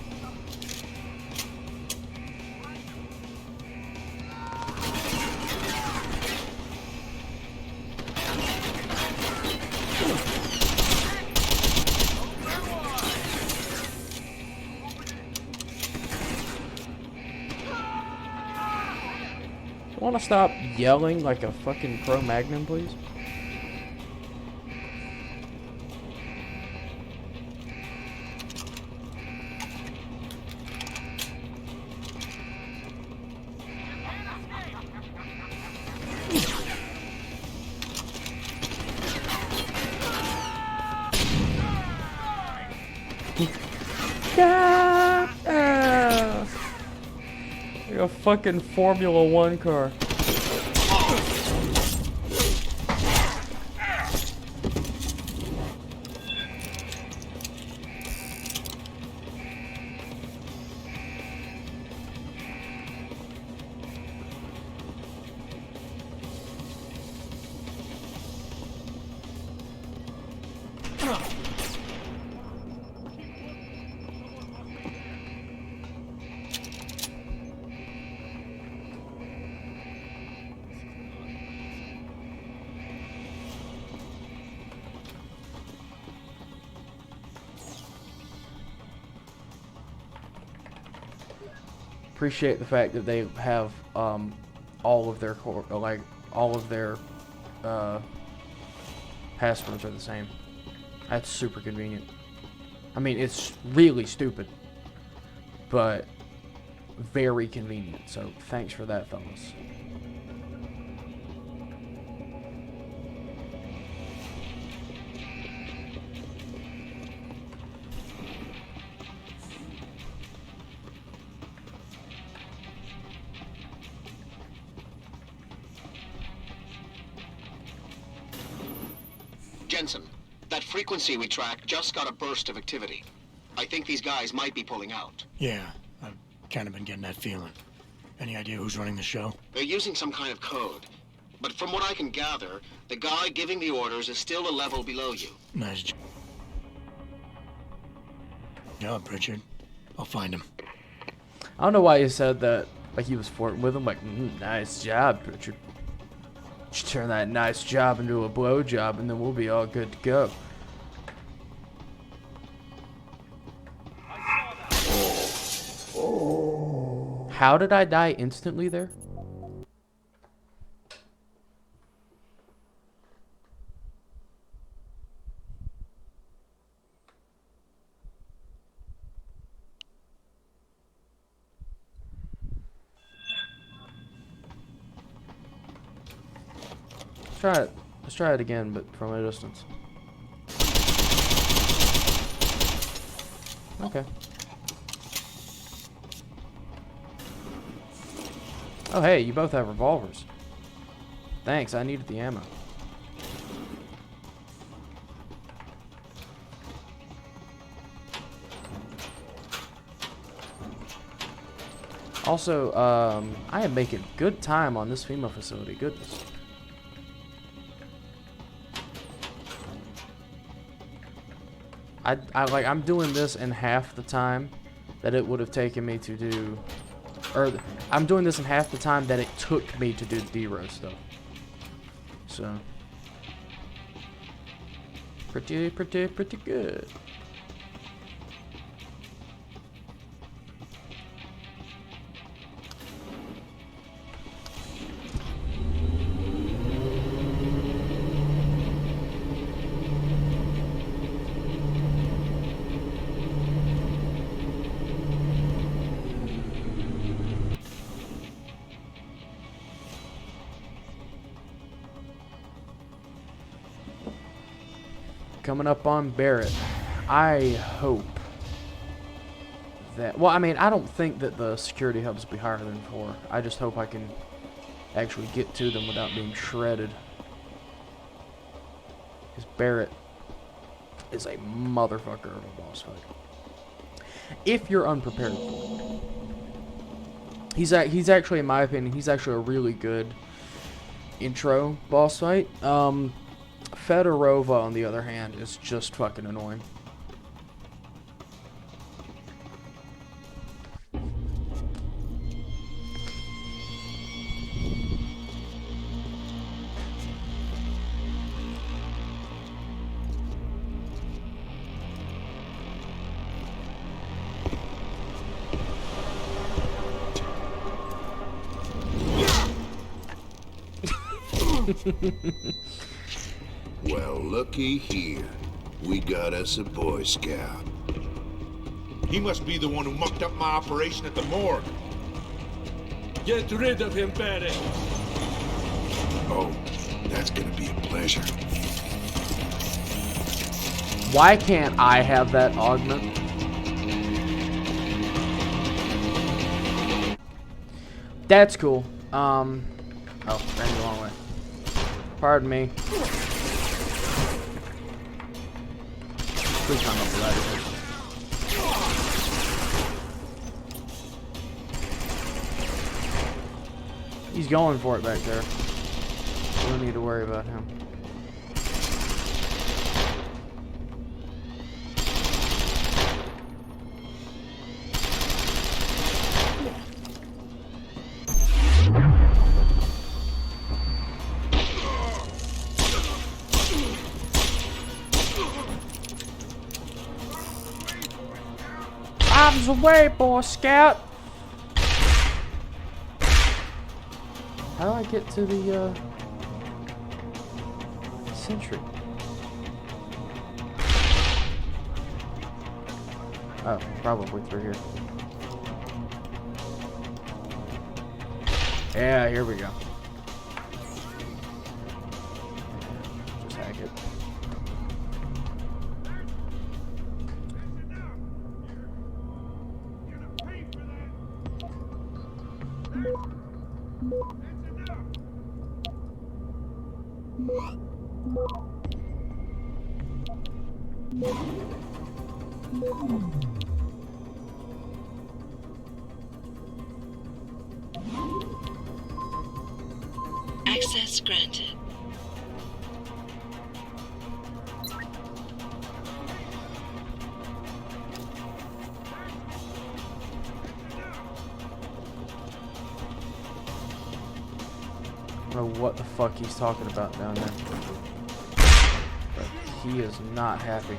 Want to stop yelling like a fucking Cro-Magnon, please? Like a fucking Formula 1 car. Appreciate the fact that they have all of their passwords are the same. That's super convenient. I mean, it's really stupid, but very convenient. So thanks for that, fellas. Jensen, that frequency we tracked just got a burst of activity. I think these guys might be pulling out. Yeah, I've kind of been getting that feeling. Any idea who's running the show? They're using some kind of code. But from what I can gather, the guy giving the orders is still a level below you. Nice job, Richard. I'll find him. I don't know why he said that. Like he was flirting with him. Like, nice job, Richard. Just turn that nice job into a blow job, and then we'll be all good to go. How did I die instantly there? Let's try it. Let's try it again, but from a distance. Okay. Oh, hey, you both have revolvers. Thanks, I needed the ammo. Also, I am making good time on this FEMA facility. Goodness. I'm doing this in half the time that it would have taken me to do, or I'm doing this in half the time that it took me to do the D-Row stuff. So, pretty good. Coming up on Barrett. I hope that... Well, I mean, I don't think that the security hubs will be higher than 4. I just hope I can actually get to them without being shredded. Because Barrett is a motherfucker of a boss fight. If you're unprepared for it. He's actually, in my opinion, he's actually a really good intro boss fight. Fedorova, on the other hand, is just fucking annoying. Well, looky here. We got us a Boy Scout. He must be the one who mucked up my operation at the morgue. Get rid of him, Barrett. Oh, that's gonna be a pleasure. Why can't I have that augment? That's cool. Oh, ran the wrong way. Pardon me. Please climb up the ladder. He's going for it back there. We don't need to worry about him. Arms away, Boy Scout! How do I get to the, sentry? Oh, probably through here. Yeah, here we go. Just hack it. Access granted. don't know what the fuck he's talking about down there. But he is not happy.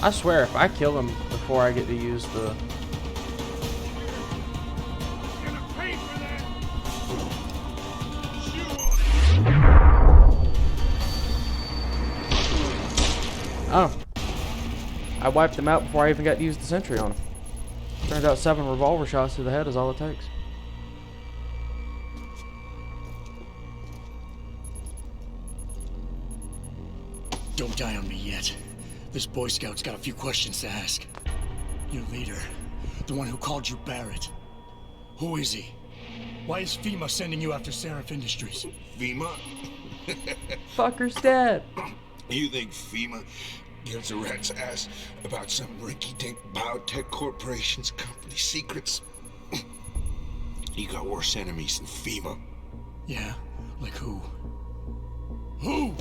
I swear, if I kill him before I get to use the... Oh. I wiped him out before I even got to use the sentry on him. Turns out 7 revolver shots to the head is all it takes. Don't die on me yet. This Boy Scout's got a few questions to ask. Your leader, the one who called you Barrett. Who is he? Why is FEMA sending you after Seraph Industries? FEMA? Fucker's dead. You think FEMA gives a rat's ass about some rinky-dink biotech corporation's company secrets? You got worse enemies than FEMA. Yeah? Like who? Who?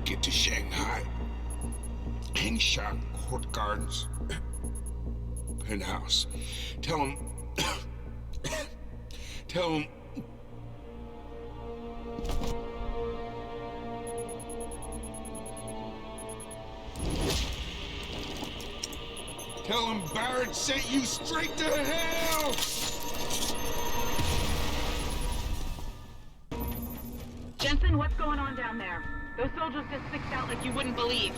Get to Shanghai. Hengsha Court Gardens. Penthouse. Tell him... Tell him... Tell him Barrett sent you straight to hell! Jensen, what's going on down there? Those soldiers just fixed out like you wouldn't believe.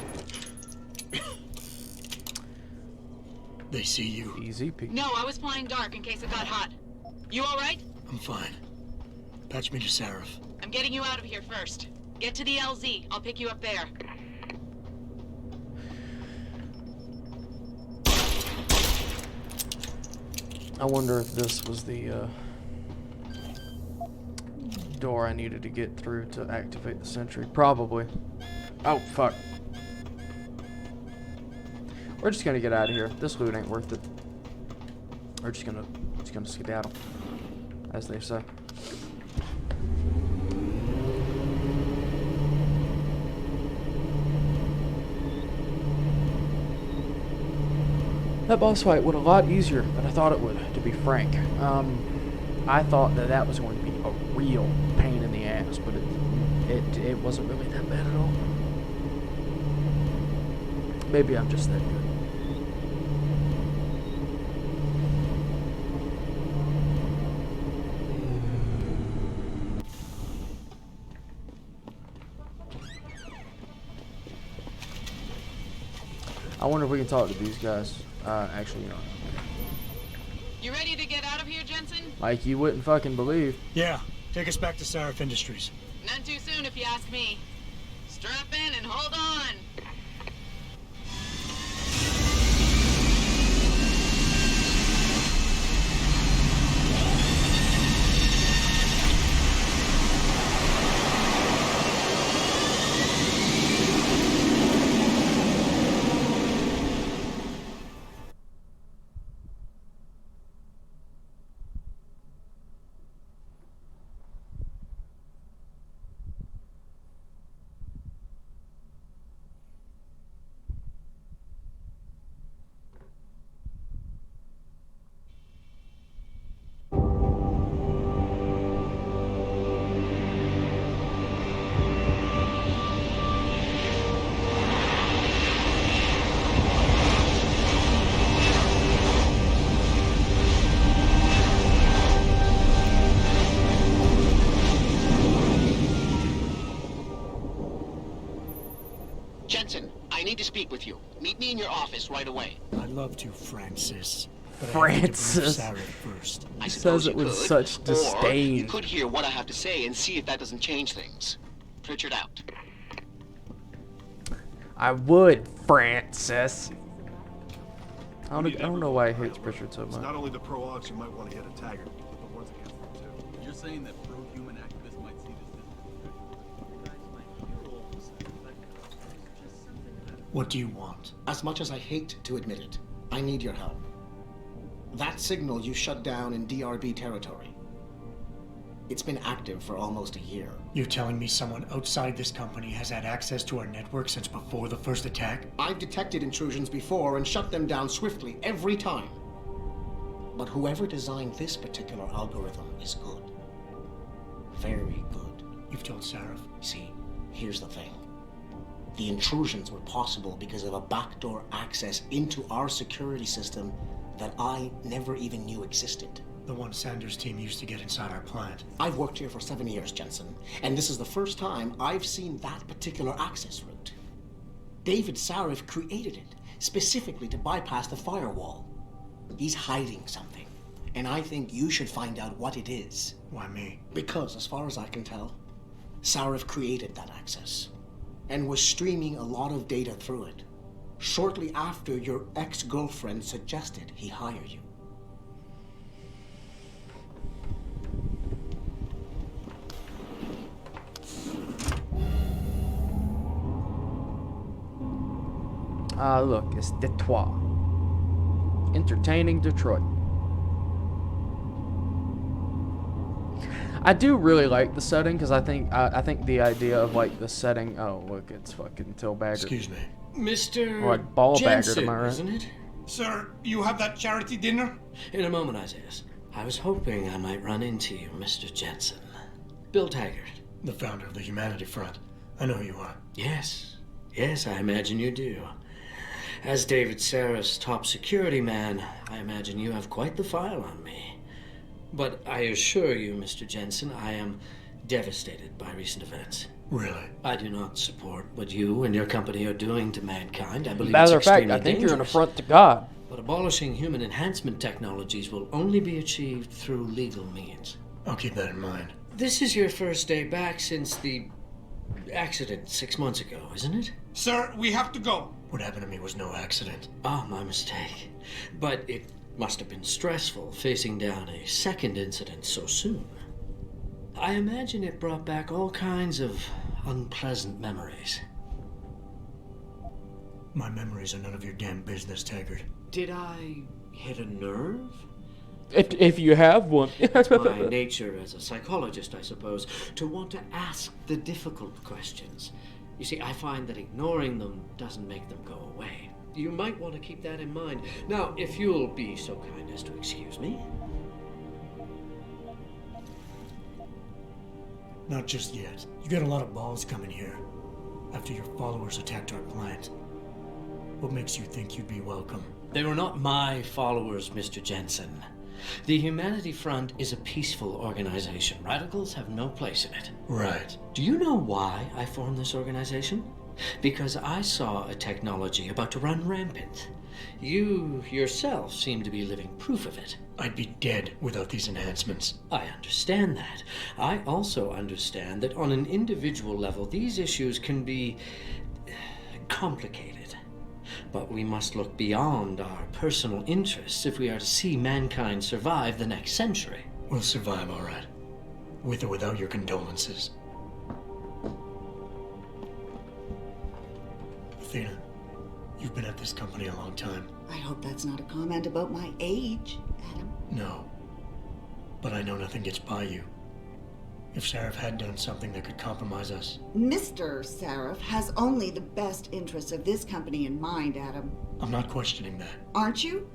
They see you. Easy peasy. No, I was flying dark in case it got hot. You alright? I'm fine. Patch me to Seraph. I'm getting you out of here first. Get to the LZ. I'll pick you up there. I wonder if this was the door I needed to get through to activate the sentry. Probably. Oh, fuck. We're just gonna get out of here. This loot ain't worth it. We're just gonna skedaddle, as they say. That boss fight went a lot easier than I thought it would, to be frank. I thought that was going to be a real pain in the ass, but it wasn't really that bad at all. Maybe I'm just that good. I wonder if we can talk to these guys. Actually, you know. You ready to get out of here, Jensen? Like you wouldn't fucking believe. Yeah, take us back to Seraph Industries. None too soon, if you ask me. Strap in and hold on. Jensen, I need to speak with you. Meet me in your office right away. I'd love to, Francis. But Francis. I have to brief Sarah first. I He suppose says it you with could, such or disdain. you could hear what I have to say and see if that doesn't change things. Pritchard out. I would, Francis. I don't know why he hates Pritchard so It's much. not only the pro-ox you might want to get a Taggart, but the ones against them too. You're saying that pro-human activists might see this as... What do you want? As much as I hate to admit it, I need your help. That signal you shut down in DRB territory. It's been active for almost a year. You're telling me someone outside this company has had access to our network since before the first attack? I've detected intrusions before and shut them down swiftly every time. But whoever designed this particular algorithm is good. Very good. You've told Sarif? See, here's the thing. The intrusions were possible because of a backdoor access into our security system that I never even knew existed. The one Sanders' team used to get inside our plant. I've worked here for 7 years, Jensen, and this is the first time I've seen that particular access route. David Sarif created it, specifically to bypass the firewall. He's hiding something, and I think you should find out what it is. Why me? Because, as far as I can tell, Sarif created that access, and was streaming a lot of data through it, shortly after your ex-girlfriend suggested he hire you. Look, it's Detroit. Entertaining Detroit. I do really like the setting because I think the idea of like the setting. Oh, look, it's fucking Till Baggert. Excuse me, Mr. Or like Ball Jensen, Baggert, am I right? Isn't it? Sir, you have that charity dinner? In a moment, Isaias. I was hoping I might run into you, Mr. Jensen. Bill Taggart. The founder of the Humanity Front. I know who you are. Yes, I imagine you do. As David Sarif's top security man, I imagine you have quite the file on me. But I assure you, Mr. Jensen, I am devastated by recent events. Really? I do not support what you and your company are doing to mankind. I believe Matter it's of fact, extremely I think you're an dangerous. affront to God. But abolishing human enhancement technologies will only be achieved through legal means. I'll keep that in mind. This is your first day back since the accident 6 months ago, isn't it? Sir, we have to go. What happened to me was no accident. Oh, my mistake. But it must have been stressful facing down a second incident so soon. I imagine it brought back all kinds of unpleasant memories. My memories are none of your damn business, Taggart. Did I hit a nerve? If you have one. It's my nature as a psychologist, I suppose, to want to ask the difficult questions. You see, I find that ignoring them doesn't make them go away. You might want to keep that in mind. Now, if you'll be so kind as to excuse me. Not just yet. You got a lot of balls coming here. After your followers attacked our plant. What makes you think you'd be welcome? They were not my followers, Mr. Jensen. The Humanity Front is a peaceful organization. Radicals have no place in it. Right. Do you know why I formed this organization? Because I saw a technology about to run rampant. You yourself seem to be living proof of it. I'd be dead without these enhancements. I understand that. I also understand that on an individual level, these issues can be complicated. But we must look beyond our personal interests if we are to see mankind survive the next century. We'll survive, all right. With or without your condolences. Athena, you've been at this company a long time. I hope that's not a comment about my age, Adam. No. But I know nothing gets by you. If Sarif had done something that could compromise us. Mr. Sarif has only the best interests of this company in mind, Adam. I'm not questioning that. Aren't you?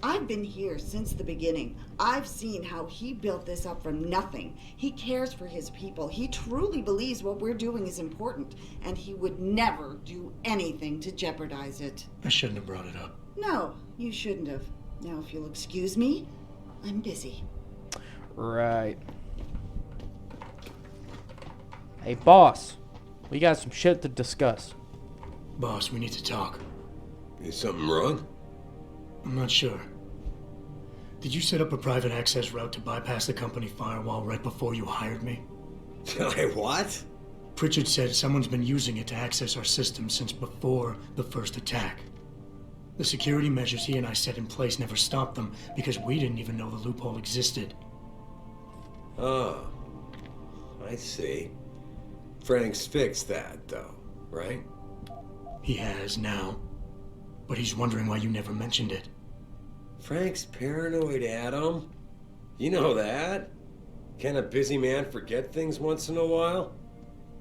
I've been here since the beginning. I've seen how he built this up from nothing. He cares for his people. He truly believes what we're doing is important, and he would never do anything to jeopardize it. I shouldn't have brought it up. No, you shouldn't have. Now, if you'll excuse me, I'm busy. Right. Hey, boss. We got some shit to discuss. Boss, we need to talk. Is something wrong? I'm not sure. Did you set up a private access route to bypass the company firewall right before you hired me? What? Pritchard said someone's been using it to access our system since before the first attack. The security measures he and I set in place never stopped them because we didn't even know the loophole existed. Oh, I see. Frank's fixed that, though, right? He has now. But he's wondering why you never mentioned it. Frank's paranoid, Adam. You know that. Can a busy man forget things once in a while?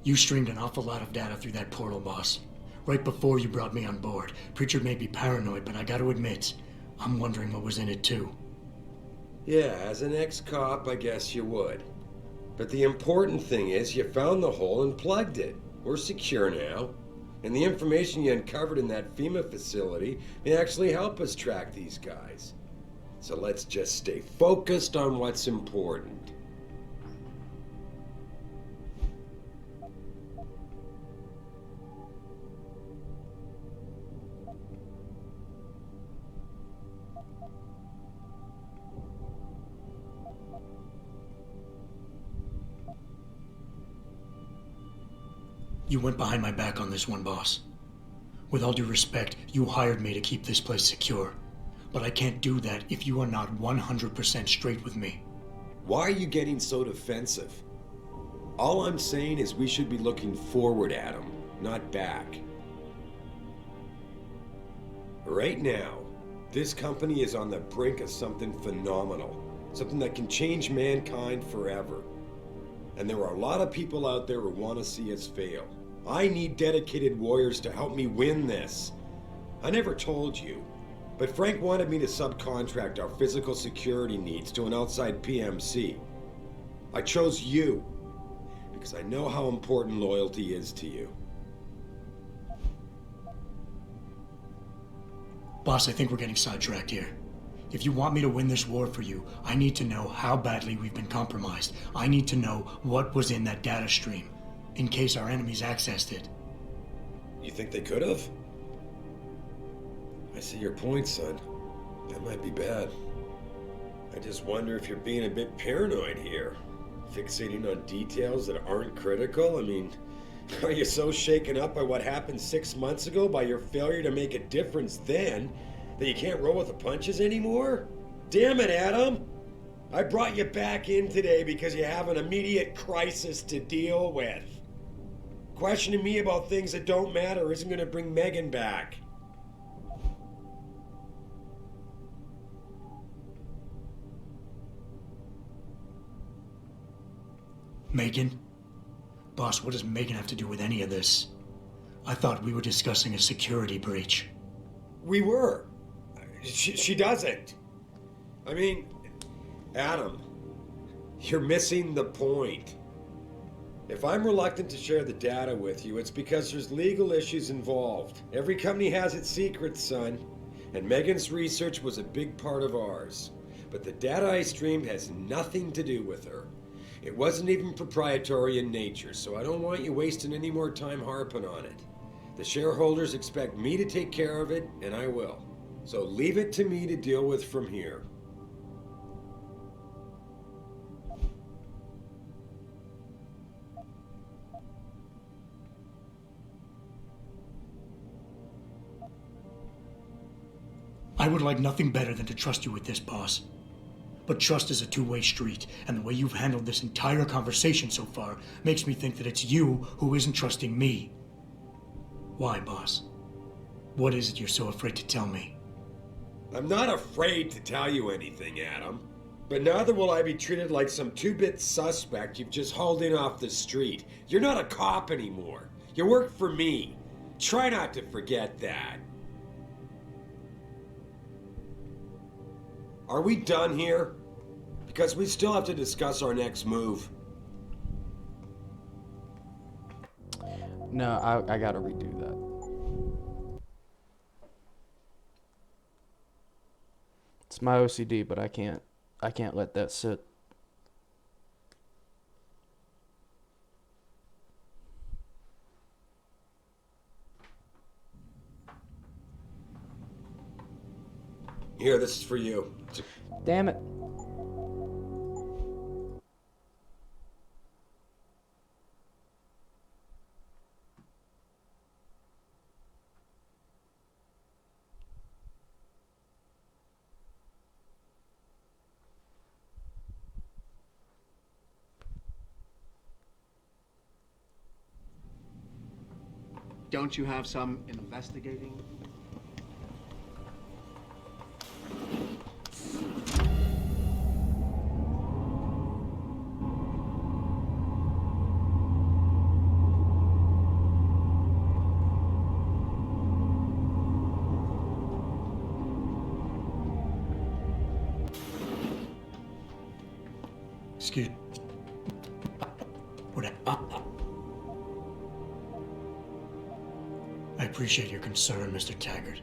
You streamed an awful lot of data through that portal, boss. Right before you brought me on board. Preacher may be paranoid, but I gotta admit, I'm wondering what was in it too. Yeah, as an ex-cop, I guess you would. But the important thing is you found the hole and plugged it. We're secure now. And the information you uncovered in that FEMA facility may actually help us track these guys. So let's just stay focused on what's important. You went behind my back on this one, boss. With all due respect, you hired me to keep this place secure. But I can't do that if you are not 100% straight with me. Why are you getting so defensive? All I'm saying is we should be looking forward at him, not back. Right now, this company is on the brink of something phenomenal. Something that can change mankind forever. And there are a lot of people out there who want to see us fail. I need dedicated warriors to help me win this. I never told you, but Frank wanted me to subcontract our physical security needs to an outside PMC. I chose you because I know how important loyalty is to you. Boss, I think we're getting sidetracked here. If you want me to win this war for you, I need to know how badly we've been compromised. I need to know what was in that data stream, in case our enemies accessed it. You think they could have? I see your point, son. That might be bad. I just wonder if you're being a bit paranoid here. Fixating on details that aren't critical? I mean, are you so shaken up by what happened 6 months ago, by your failure to make a difference then, that you can't roll with the punches anymore? Damn it, Adam! I brought you back in today because you have an immediate crisis to deal with. Questioning me about things that don't matter isn't going to bring Megan back. Megan? Boss, what does Megan have to do with any of this? I thought we were discussing a security breach. We were. She doesn't. I mean, Adam, you're missing the point. If I'm reluctant to share the data with you, it's because there's legal issues involved. Every company has its secrets, son. And Megan's research was a big part of ours. But the data I streamed has nothing to do with her. It wasn't even proprietary in nature, so I don't want you wasting any more time harping on it. The shareholders expect me to take care of it, and I will. So leave it to me to deal with from here. I would like nothing better than to trust you with this, boss. But trust is a two-way street, and the way you've handled this entire conversation so far makes me think that it's you who isn't trusting me. Why, boss? What is it you're so afraid to tell me? I'm not afraid to tell you anything, Adam. But neither will I be treated like some two-bit suspect you've just hauled in off the street. You're not a cop anymore. You work for me. Try not to forget that. Are we done here? Because we still have to discuss our next move. No, I gotta redo that. It's my OCD, but I can't let that sit. Here, this is for you. Damn it. Don't you have some investigating? Excuse... What? I appreciate your concern, Mr. Taggart,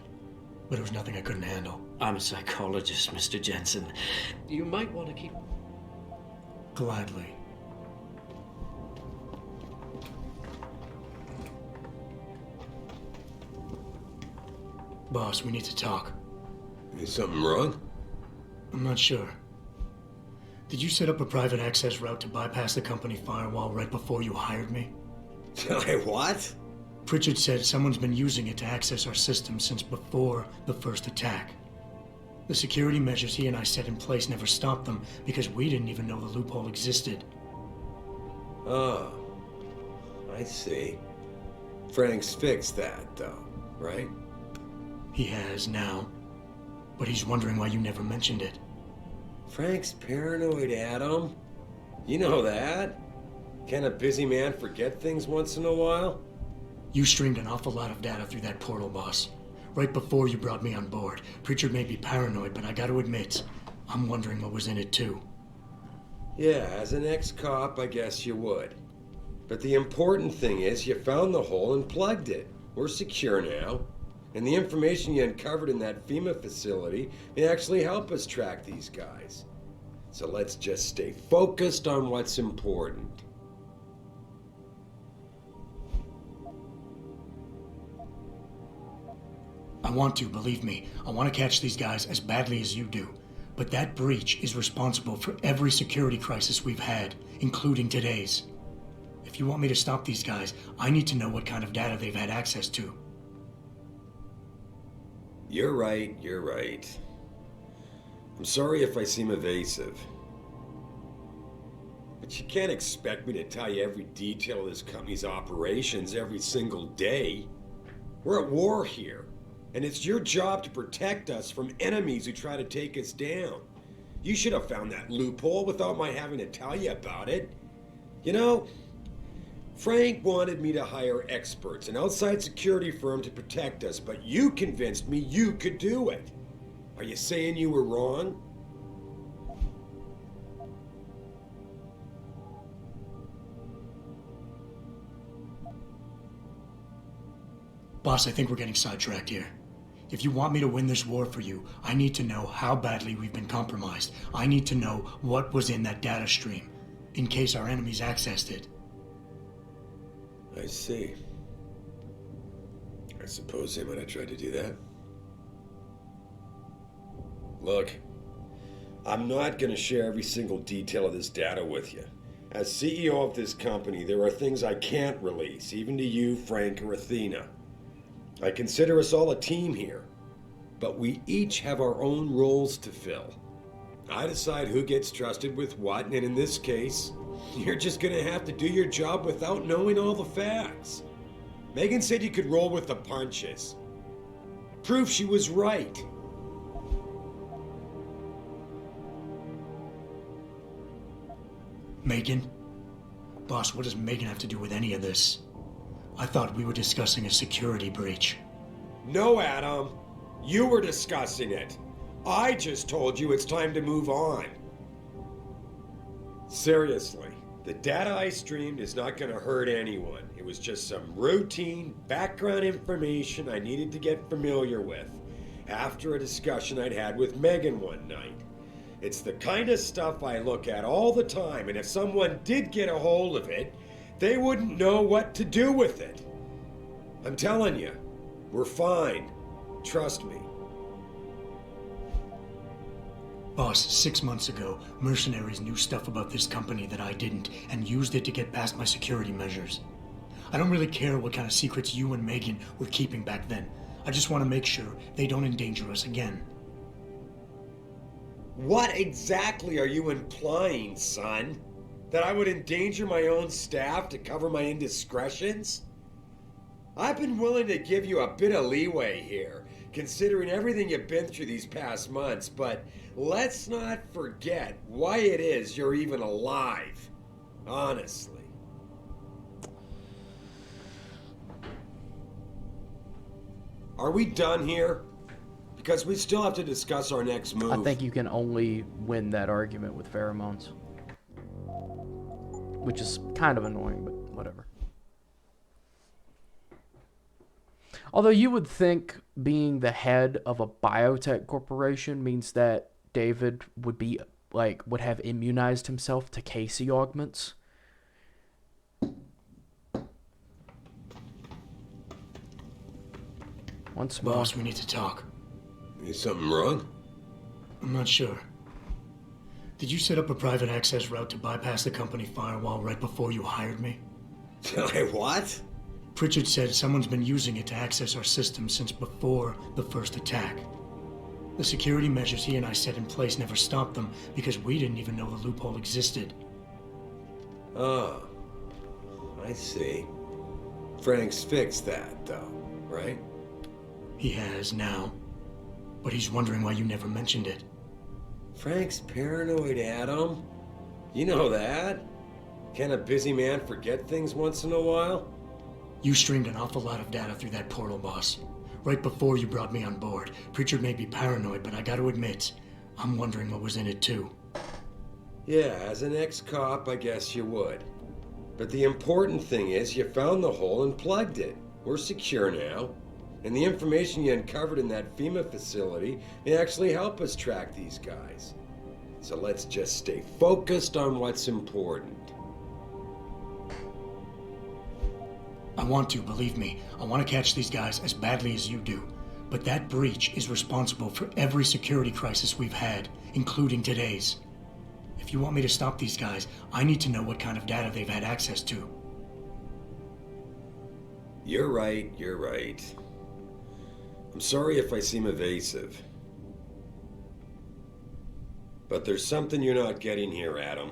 but it was nothing I couldn't handle. I'm a psychologist, Mr. Jensen. You might want to keep... Gladly. Boss, we need to talk. Is something wrong? I'm not sure. Did you set up a private access route to bypass the company firewall right before you hired me? What? Pritchard said someone's been using it to access our system since before the first attack. The security measures he and I set in place never stopped them because we didn't even know the loophole existed. Oh, I see. Frank's fixed that, though, right? He has now, but he's wondering why you never mentioned it. Frank's paranoid, Adam. You know that. Can a busy man forget things once in a while? You streamed an awful lot of data through that portal, boss. Right before you brought me on board. Pritchard may be paranoid, but I gotta admit, I'm wondering what was in it too. Yeah, as an ex-cop, I guess you would. But the important thing is you found the hole and plugged it. We're secure now. And the information you uncovered in that FEMA facility may actually help us track these guys. So let's just stay focused on what's important. I want to, believe me. I want to catch these guys as badly as you do. But that breach is responsible for every security crisis we've had, including today's. If you want me to stop these guys, I need to know what kind of data they've had access to. You're right, you're right. I'm sorry if I seem evasive. But you can't expect me to tell you every detail of this company's operations every single day. We're at war here. And it's your job to protect us from enemies who try to take us down. You should have found that loophole without my having to tell you about it. You know, Frank wanted me to hire experts, an outside security firm to protect us, but you convinced me you could do it. Are you saying you were wrong? Boss, I think we're getting sidetracked here. If you want me to win this war for you, I need to know how badly we've been compromised. I need to know what was in that data stream, in case our enemies accessed it. I see. I suppose they might have tried to do that. Look, I'm not going to share every single detail of this data with you. As CEO of this company, there are things I can't release, even to you, Frank, or Athena. I consider us all a team here, but we each have our own roles to fill. I decide who gets trusted with what, and in this case, you're just gonna have to do your job without knowing all the facts. Megan said you could roll with the punches. Proof she was right. Megan? Boss, what does Megan have to do with any of this? I thought we were discussing a security breach. No, Adam. You were discussing it. I just told you it's time to move on. Seriously, the data I streamed is not going to hurt anyone. It was just some routine background information I needed to get familiar with after a discussion I'd had with Megan one night. It's the kind of stuff I look at all the time, and if someone did get a hold of it, they wouldn't know what to do with it. I'm telling you, we're fine. Trust me. Boss, 6 months ago, mercenaries knew stuff about this company that I didn't, and used it to get past my security measures. I don't really care what kind of secrets you and Megan were keeping back then. I just want to make sure they don't endanger us again. What exactly are you implying, son? That I would endanger my own staff to cover my indiscretions? I've been willing to give you a bit of leeway here, considering everything you've been through these past months, but let's not forget why it is you're even alive. Honestly. Are we done here? Because we still have to discuss our next move. I think you can only win that argument with pheromones. which is kind of annoying, but whatever. Although you would think being the head of a biotech corporation means that David would have immunized himself to Casey augments. Once more. Boss, we need to talk. Is something wrong? I'm not sure. Did you set up a private access route to bypass the company firewall right before you hired me? What? Pritchard said someone's been using it to access our system since before the first attack. The security measures he and I set in place never stopped them because we didn't even know the loophole existed. Oh, I see. Frank's fixed that, though, right? He has now, but he's wondering why you never mentioned it. Frank's paranoid, Adam. You know that. Can a busy man forget things once in a while? You streamed an awful lot of data through that portal, boss. Right before you brought me on board. Pritchard may be paranoid, but I gotta admit, I'm wondering what was in it too. Yeah, as an ex-cop, I guess you would. But the important thing is you found the hole and plugged it. We're secure now. And the information you uncovered in that FEMA facility may actually help us track these guys. So let's just stay focused on what's important. I want to, believe me. I want to catch these guys as badly as you do. But that breach is responsible for every security crisis we've had, including today's. If you want me to stop these guys, I need to know what kind of data they've had access to. You're right, you're right. I'm sorry if I seem evasive. But there's something you're not getting here, Adam.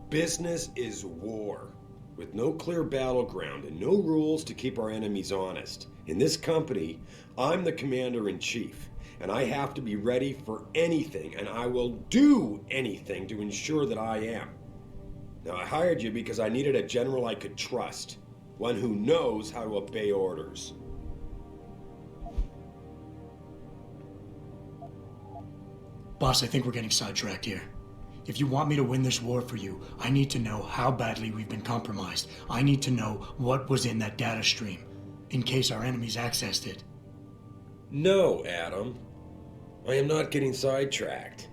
Business is war, with no clear battleground and no rules to keep our enemies honest. In this company, I'm the commander-in-chief, and I have to be ready for anything, and I will do anything to ensure that I am. Now, I hired you because I needed a general I could trust, one who knows how to obey orders. Boss, I think we're getting sidetracked here. If you want me to win this war for you, I need to know how badly we've been compromised. I need to know what was in that data stream, in case our enemies accessed it. No, Adam. I am not getting sidetracked.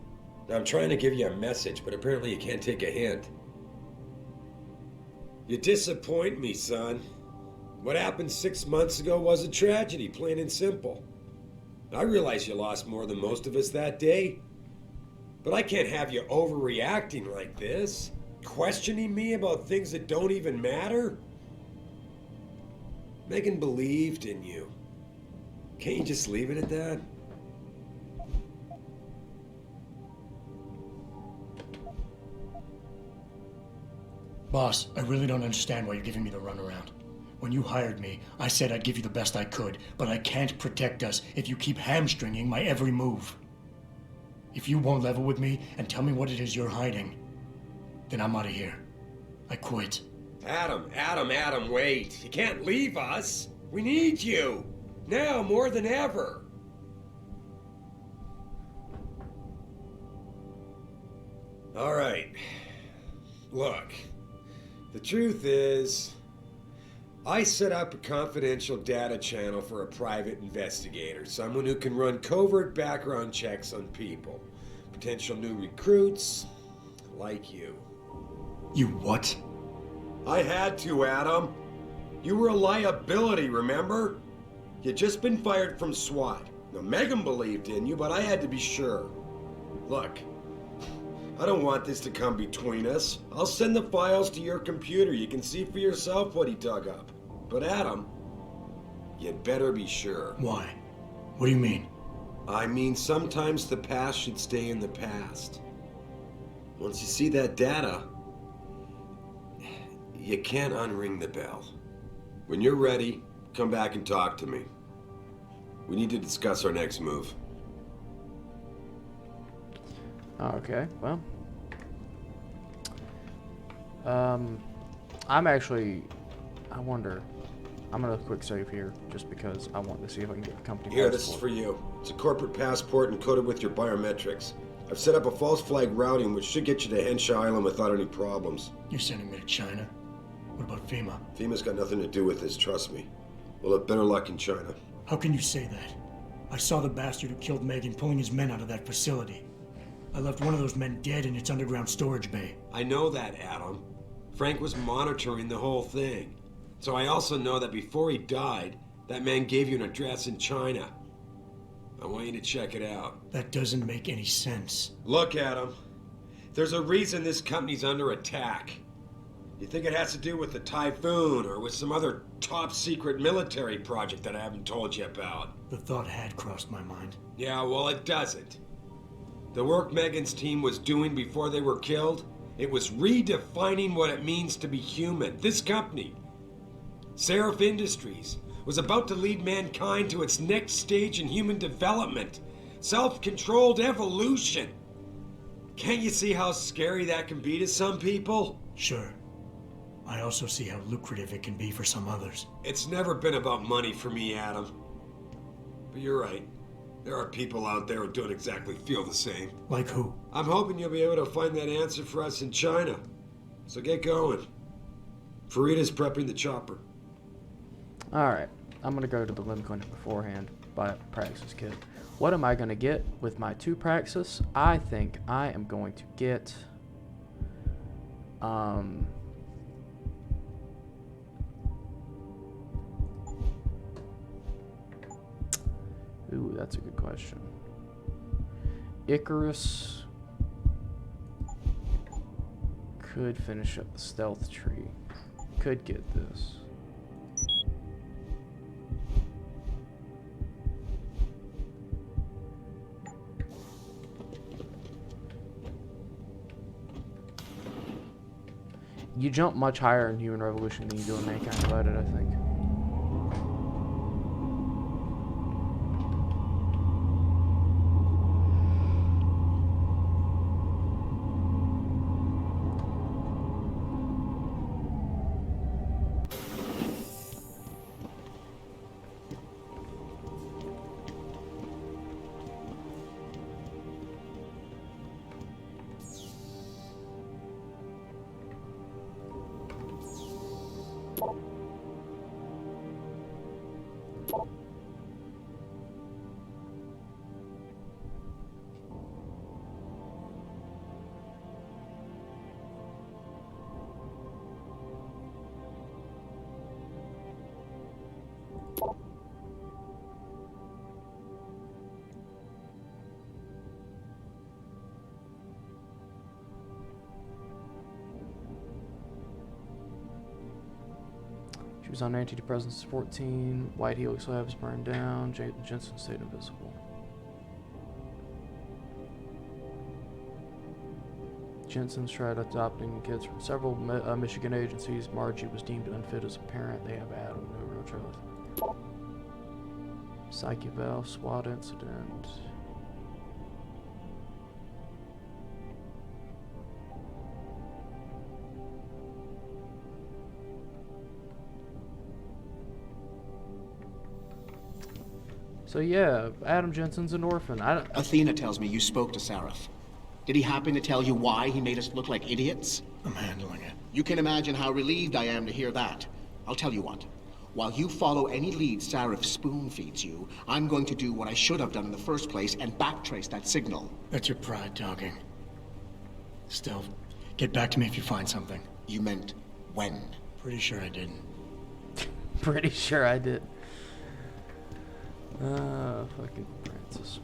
I'm trying to give you a message, but apparently you can't take a hint. You disappoint me, son. What happened 6 months ago was a tragedy, plain and simple. I realize you lost more than most of us that day. But I can't have you overreacting like this, questioning me about things that don't even matter. Megan believed in you. Can't you just leave it at that? Boss, I really don't understand why you're giving me the runaround. When you hired me, I said I'd give you the best I could, but I can't protect us if you keep hamstringing my every move. If you won't level with me and tell me what it is you're hiding, then I'm out of here. I quit. Adam, wait. You can't leave us. We need you. Now more than ever. All right. Look, the truth is, I set up a confidential data channel for a private investigator, someone who can run covert background checks on people, potential new recruits, like you. You what? I had to, Adam. You were a liability, remember? You'd just been fired from SWAT. Now, Megan believed in you, but I had to be sure. Look, I don't want this to come between us. I'll send the files to your computer. You can see for yourself what he dug up. But Adam, you'd better be sure. Why? What do you mean? I mean, sometimes the past should stay in the past. Once you see that data, you can't unring the bell. When you're ready, come back and talk to me. We need to discuss our next move. Okay, well. I wonder. I'm gonna quick save here just because I want to see if I can get the company Here, passport. this is for you. It's a corporate passport encoded with your biometrics. I've set up a false flag routing which should get you to Henshaw Island without any problems. You're sending me to China? What about FEMA? FEMA's got nothing to do with this, trust me. We'll have better luck in China. How can you say that? I saw the bastard who killed Megan pulling his men out of that facility. I left one of those men dead in its underground storage bay. I know that, Adam. Frank was monitoring the whole thing. So I also know that before he died, that man gave you an address in China. I want you to check it out. That doesn't make any sense. Look, Adam. There's a reason this company's under attack. You think it has to do with the Typhoon or with some other top-secret military project that I haven't told you about? The thought had crossed my mind. Yeah, well, it doesn't. The work Megan's team was doing before they were killed, it was redefining what it means to be human. This company, Seraph Industries, was about to lead mankind to its next stage in human development. Self-controlled evolution. Can't you see how scary that can be to some people? Sure. I also see how lucrative it can be for some others. It's never been about money for me, Adam. But you're right. There are people out there who don't exactly feel the same. Like who? I'm hoping you'll be able to find that answer for us in China. So get going. Farida's prepping the chopper. Alright, I'm going to go to the limb clinic beforehand, buy a Praxis kit. What am I going to get with my 2 Praxis? I think I am going to get... Ooh, that's a good question. Icarus could finish up the stealth tree. Could get this. You jump much higher in Human Revolution than you do in Mankind Divided, I think. She was on antidepressants 14. White Helix Labs burned down. Jensen stayed invisible. Jensen's tried adopting kids from several Michigan agencies. Margie was deemed unfit as a parent. They have Adam, no real trailer. Psyche Valve, SWAT incident. So yeah, Adam Jensen's an orphan. Athena tells me you spoke to Seraph. Did he happen to tell you why he made us look like idiots? I'm handling it. You can imagine how relieved I am to hear that. I'll tell you what. While you follow any lead Seraph spoon feeds you, I'm going to do what I should have done in the first place and backtrace that signal. That's your pride talking. Still, get back to me if you find something. You meant when? Pretty sure I didn't. Pretty sure I did. Fucking Francis.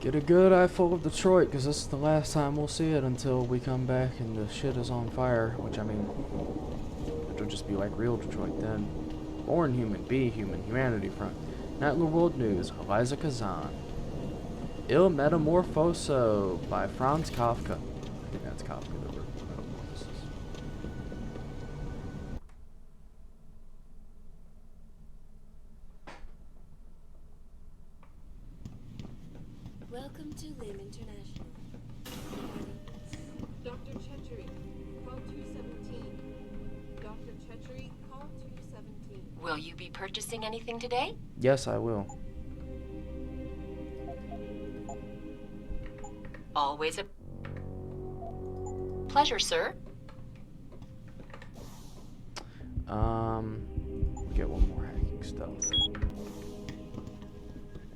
Get a good eye full of Detroit, because this is the last time we'll see it until we come back and the shit is on fire. Which, I mean, it'll just be like real Detroit then. Born Human, Be Human, Humanity Front. Nightly World News, Eliza Kazan. Il Metamorfoso by Franz Kafka. I think that's Kafka that wrote Metamorphosis. Welcome to Lim International. Dr. Chechery, call 217. Dr. Chechery, call 217. Will you be purchasing anything today? Yes, I will. Always a pleasure, sir. We get one more hacking stuff.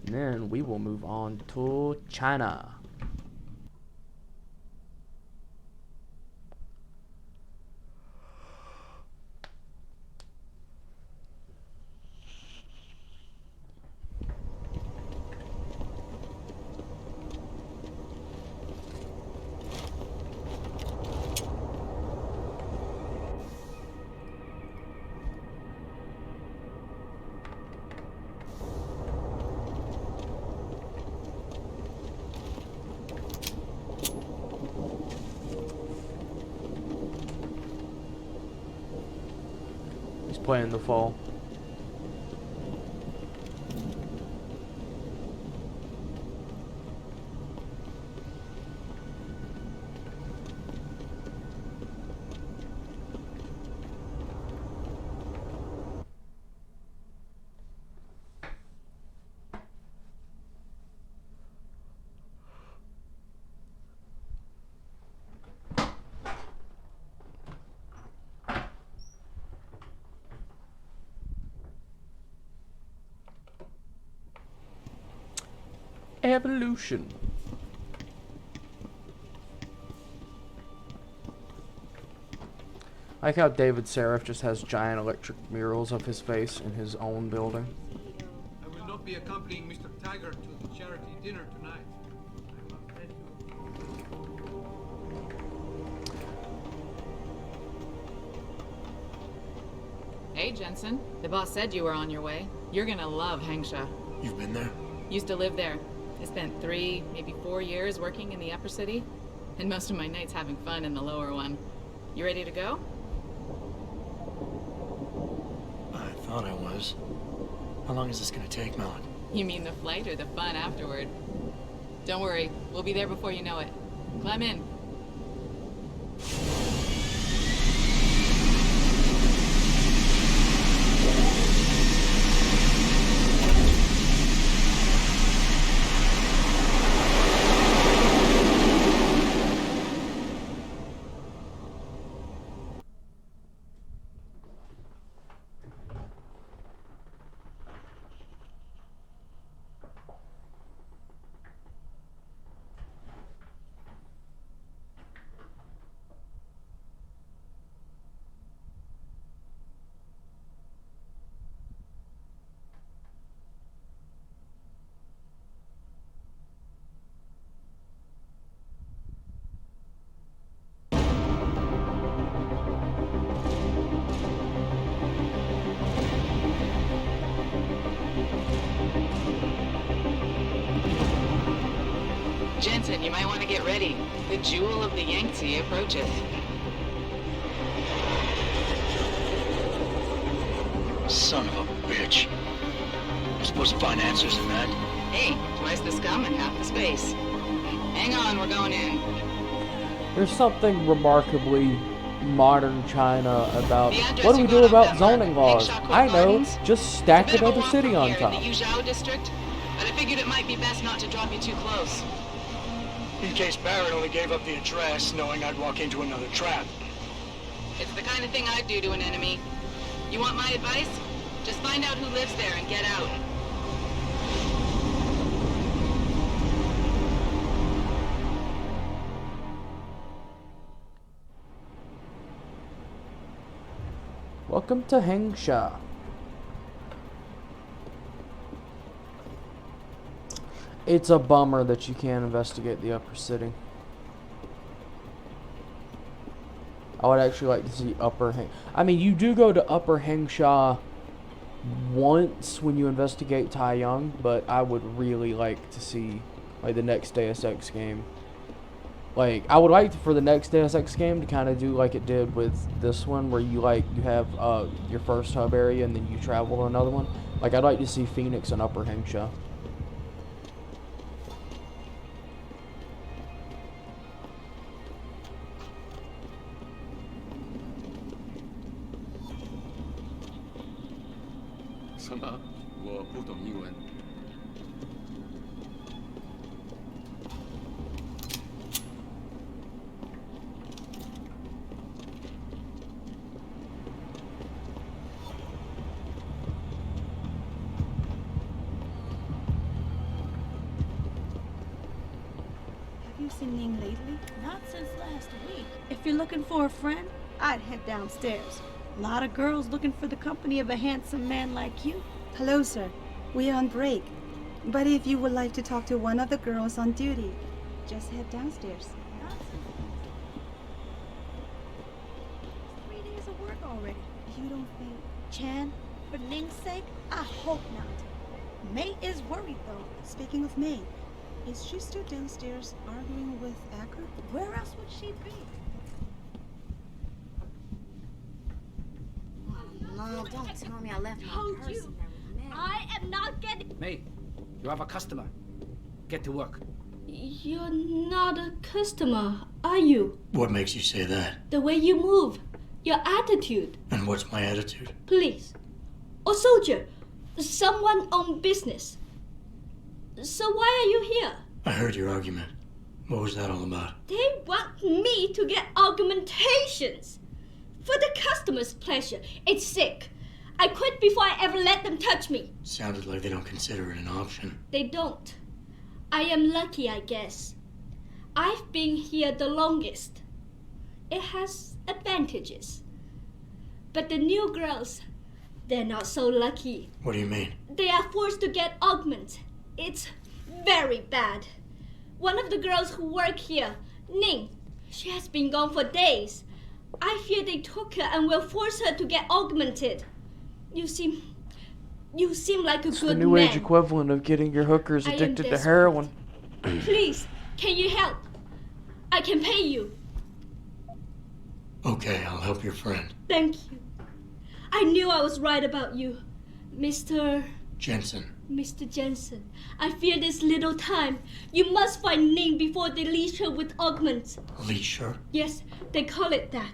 And then we will move on to China. Playing the fall. Evolution. I like how David Seraph just has giant electric murals of his face in his own building. I will not be accompanying Mr. Taggart to the charity dinner tonight. I must head to... Hey, Jensen. The boss said you were on your way. You're gonna love Hangsha. You've been there? Used to live there. I spent 3, maybe 4 years working in the upper city, and most of my nights having fun in the lower one. You ready to go? I thought I was. How long is this gonna take, Malak? You mean the flight or the fun afterward? Don't worry, we'll be there before you know it. Climb in. Jensen, you might want to get ready. The Jewel of the Yangtze approaches. Son of a bitch. I'm supposed to find answers in that. Hey, twice the scum and half the space. Hang on, we're going in. There's something remarkably modern China about what do we do about zoning laws? I know, just stack another city on top. In the Yuzhou district, but I figured it might be best not to drop you too close. In case Barrett only gave up the address, knowing I'd walk into another trap. It's the kind of thing I'd do to an enemy. You want my advice? Just find out who lives there and get out. Welcome to Hangsha. It's a bummer that you can't investigate the upper city. I would actually like to see Upper Hang... I mean, you do go to Upper Hangsha once when you investigate Tai Young, but I would really like to see, like, the next Deus Ex game. Like, I would like for the next Deus Ex game to kind of do like it did with this one, where you have your first hub area and then you travel to another one. Like, I'd like to see Phoenix and Upper Hangsha. Have you seen Ning lately? Not since last week. If you're looking for a friend, I'd head downstairs. A lot of girls looking for the company of a handsome man like you. Hello, sir. We are on break. But if you would like to talk to one of the girls on duty, just head downstairs. 3 days of work already. You don't think, Chan, for Ning's sake? I hope not. May is worried, though. Speaking of May, is she still downstairs arguing with Acker? Where else would she be? Mom, don't tell me I left my purse in there with Meg. I am not getting... May, you have a customer. Get to work. You're not a customer, are you? What makes you say that? The way you move, your attitude. And what's my attitude? Police. Or soldier. Someone on business. So why are you here? I heard your argument. What was that all about? They want me to get augmentations. For the customer's pleasure. It's sick. I quit before I ever let them touch me. Sounded like they don't consider it an option. They don't. I am lucky, I guess. I've been here the longest. It has advantages. But the new girls, they're not so lucky. What do you mean? They are forced to get augments. It's very bad. One of the girls who work here, Ning, she has been gone for days. I fear they took her and will force her to get augmented. You seem like a It's good the new man. age equivalent of getting your hookers I am addicted to desperate. heroin. Please, can you help? I can pay you. Okay, I'll help your friend. Thank you. I knew I was right about you, Mr. Jensen. Mr. Jensen. I fear there's little time. You must find Ning before they leash her with augments. Leash her? Yes, they call it that.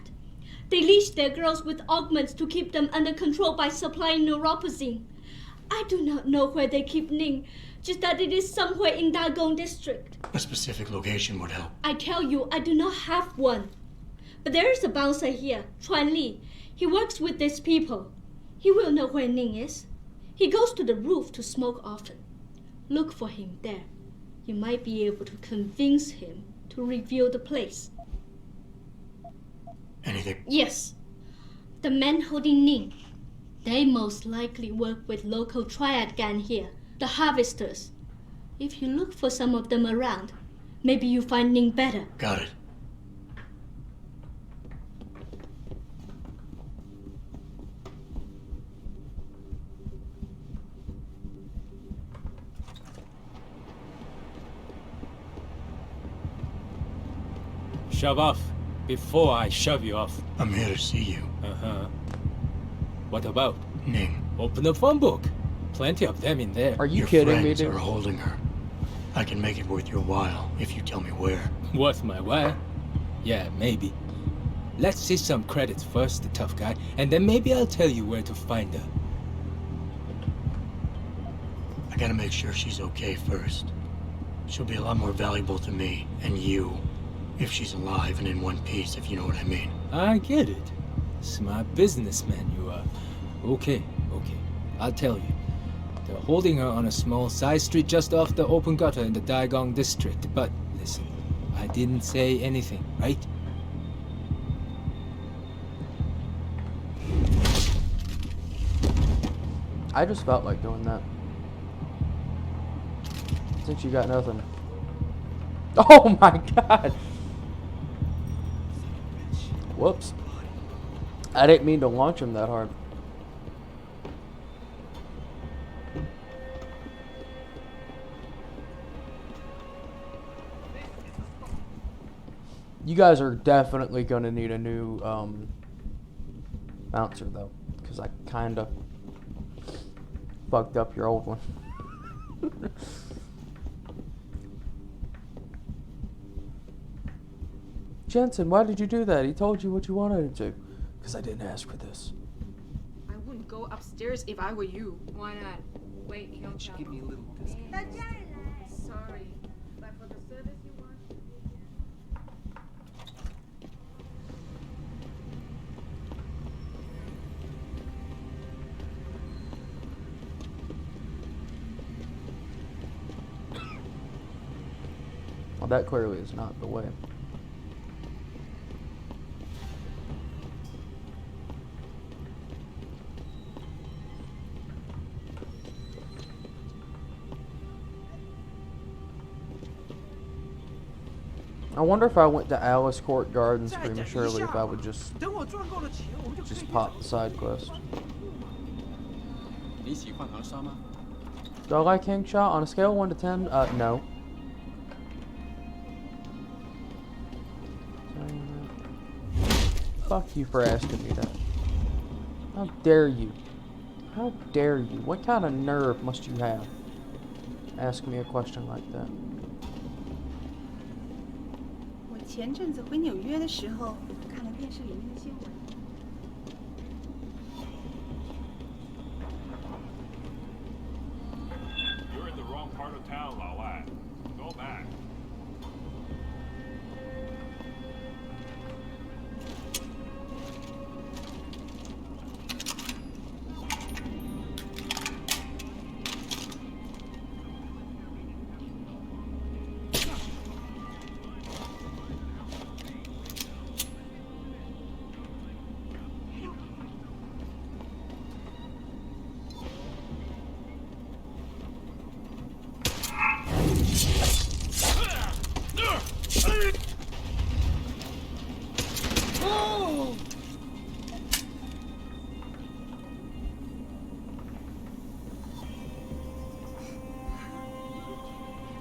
They leash their girls with augments to keep them under control by supplying neuropazine. I do not know where they keep Ning, just that it is somewhere in Dagong district. A specific location would help. I tell you, I do not have one. But there is a bouncer here, Chuan Li. He works with these people. He will know where Ning is. He goes to the roof to smoke often. Look for him there. You might be able to convince him to reveal the place. Anything? Yes. The men holding Ning. They most likely work with local triad gang here, the harvesters. If you look for some of them around, maybe you find Ning better. Got it. Shove off before I shove you off. I'm here to see you. Uh-huh. What about? Ning. Open the phone book. Plenty of them in there. Are you Your kidding me, friends dude? are holding her. I can make it worth your while if you tell me where. Worth my while? Yeah, maybe. Let's see some credits first, the tough guy, and then maybe I'll tell you where to find her. I gotta make sure she's okay first. She'll be a lot more valuable to me and you if she's alive and in one piece, if you know what I mean. I get it. Smart businessman you are. Okay. I'll tell you. They're holding her on a small side street just off the open gutter in the Daigong district. But listen, I didn't say anything, right? I just felt like doing that. Since you got nothing. Oh my god! Whoops. I didn't mean to launch him that hard. You guys are definitely gonna need a new bouncer though, because I kinda fucked up your old one. Jensen, why did you do that? He told you what you wanted him to. Because I didn't ask for this. I wouldn't go upstairs if I were you. Why not? Wait, you don't give me a little discount. Sorry, but for the service you want. Well, that clearly is not the way. I wonder if I went to Alice Court Gardens prematurely if I would just pop the side quest. Do I like King Shot? On a scale of 1 to 10? No. Fuck you for asking me that. How dare you? How dare you? What kind of nerve must you have? Ask me a question like that. 我前阵子回纽约的时候，看了电视里面的新闻。 You're in the wrong part of town, 老外. Go back.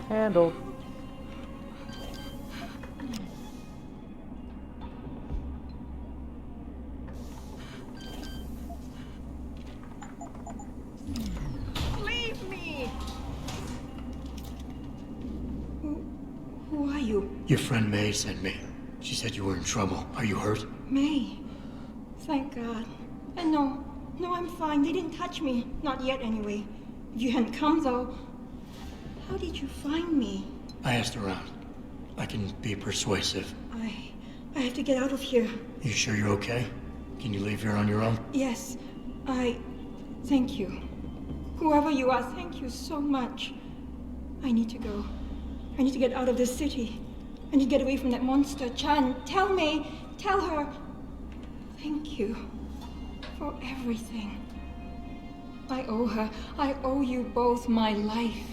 Handled. Leave me! Who are you? Your friend May sent me. She said you were in trouble. Are you hurt? May. Thank God. And no, I'm fine. They didn't touch me. Not yet, anyway. If you hadn't come, though, how did you find me? I asked around. I can be persuasive. I have to get out of here. You sure you're okay? Can you leave here on your own? Yes, thank you. Whoever you are, thank you so much. I need to go. I need to get out of this city. I need to get away from that monster, Chan. Tell May, tell her. Thank you for everything. I owe her. I owe you both my life.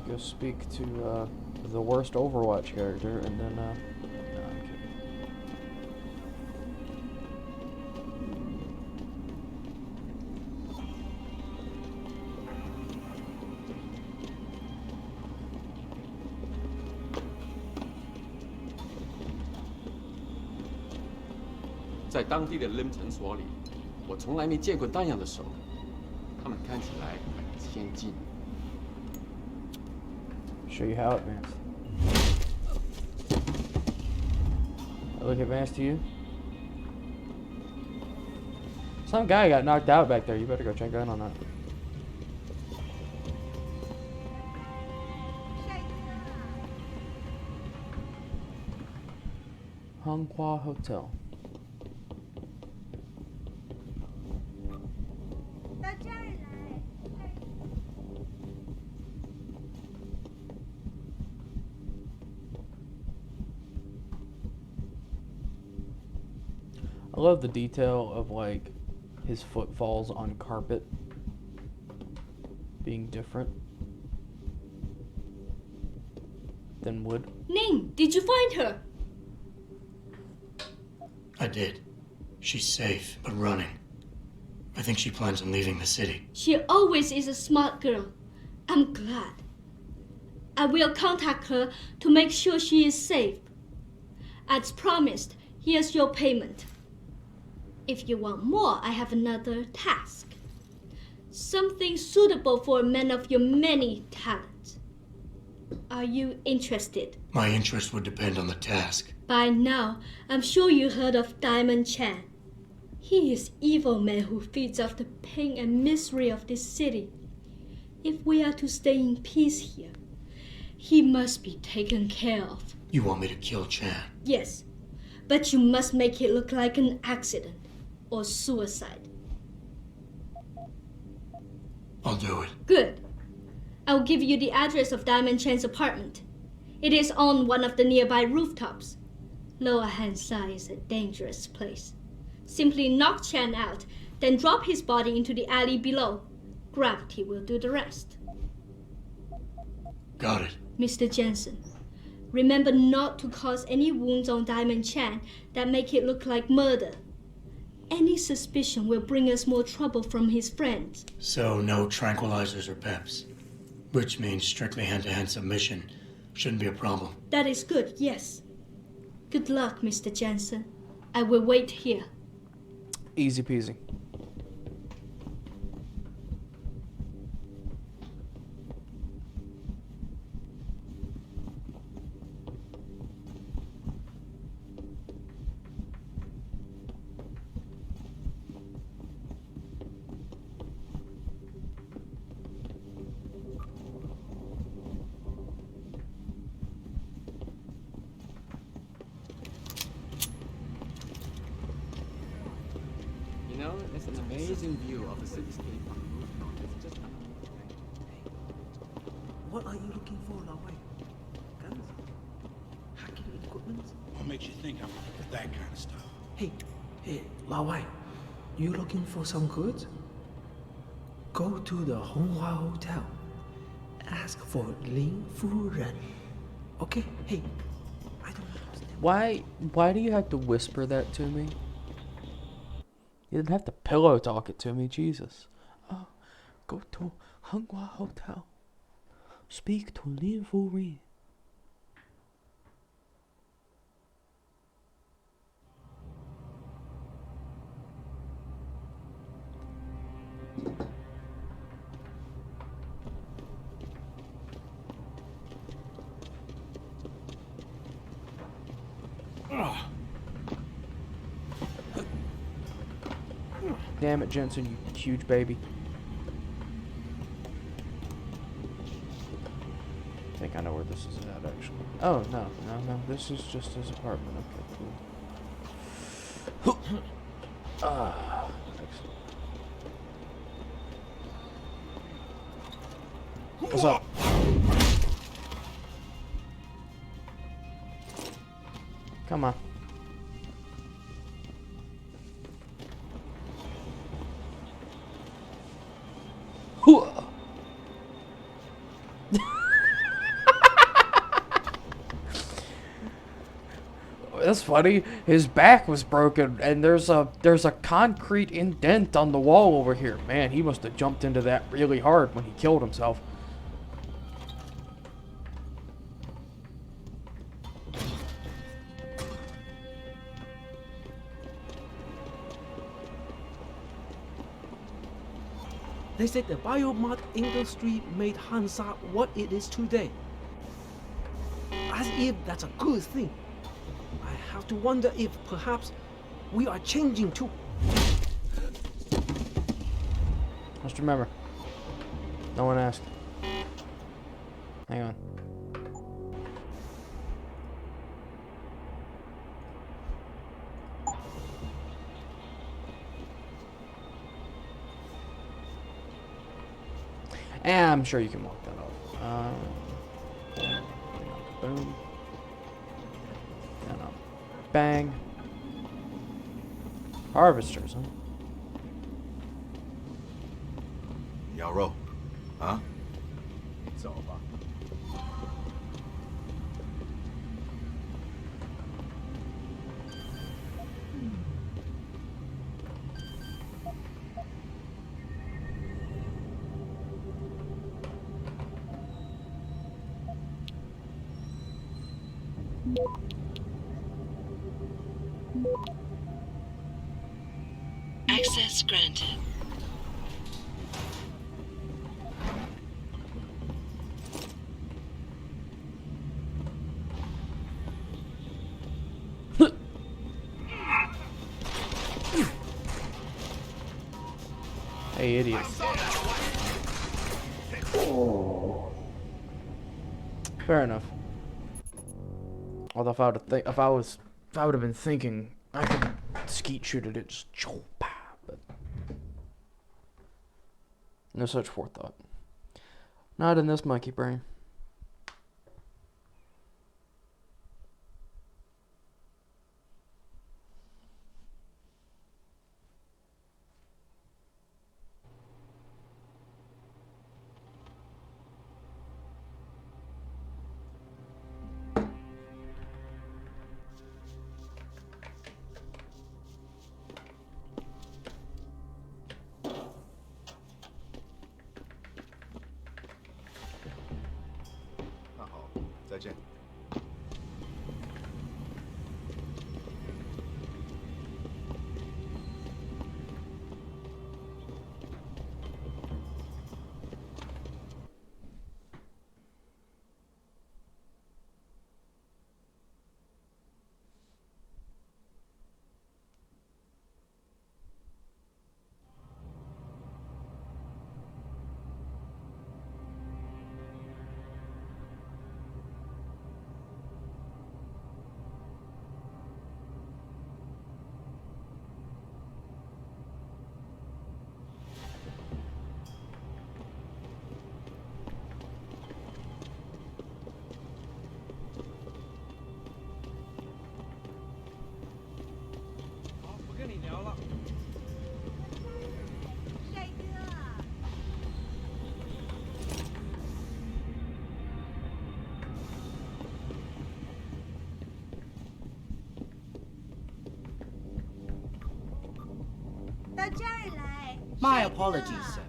Go speak to the worst Overwatch character, and then no, I'm kidding. 在当地的 LIM 诊所里，我从来没见过那样的手，他们看起来很先进。 Show you how advanced. I look advanced to you. Some guy got knocked out back there. You better go check in on that. Honghua Hotel. love the detail of like his footfalls on carpet being different than wood. Ning, did you find her? I did. She's safe, but running. I think she plans on leaving the city. She always is a smart girl. I'm glad. I will contact her to make sure she is safe. As promised, here's your payment. If you want more, I have another task. Something suitable for a man of your many talents. Are you interested? My interest would depend on the task. By now, I'm sure you heard of Diamond Chan. He is evil man who feeds off the pain and misery of this city. If we are to stay in peace here, he must be taken care of. You want me to kill Chan? Yes, but you must make it look like an accident or suicide. I'll do it. Good. I'll give you the address of Diamond Chan's apartment. It is on one of the nearby rooftops. Lower Hansai is a dangerous place. Simply knock Chan out, then drop his body into the alley below. Gravity will do the rest. Got it. Mr. Jensen, remember not to cause any wounds on Diamond Chan that make it look like murder. Any suspicion will bring us more trouble from his friends. So no tranquilizers or peps. Which means strictly hand-to-hand submission. Shouldn't be a problem. That is good, yes. Good luck, Mr. Jensen. I will wait here. Easy peasy. You know, it's an amazing view of the cityscape on the rooftop. It's just... What are you looking for, Lao Wei? Guns? Hacking equipment? What makes you think I'm looking for that kind of stuff? Hey, Lao Wei, you looking for some goods? Go to the Honghua Hotel. Ask for Lin Fu Ren. Okay? Hey, I don't understand. Why do you have to whisper that to me? You didn't have to pillow talk it to me, Jesus. Oh, go to Honghua Hotel. Speak to Lin Fu Ren. Damn it, Jensen, you huge baby. I think I know where this is at, actually. Oh, no. This is just his apartment. Okay, cool. Excellent. What's up? Come on. That's funny. His back was broken, and there's a concrete indent on the wall over here. Man, he must have jumped into that really hard when he killed himself. They said the biomud industry made Hansa what it is today. As if that's a good thing. I have to wonder if perhaps we are changing too. Just remember, no one asked. Hang on. And I'm sure you can walk that off. Boom. And up. Bang. Harvesters, huh? 羊肉，啊？走吧。Access granted. Hey, idiot. Fair enough. Although if I would have been thinking, I could skeet shoot at it, just but no such forethought. Not in this monkey brain. My apologies, sir.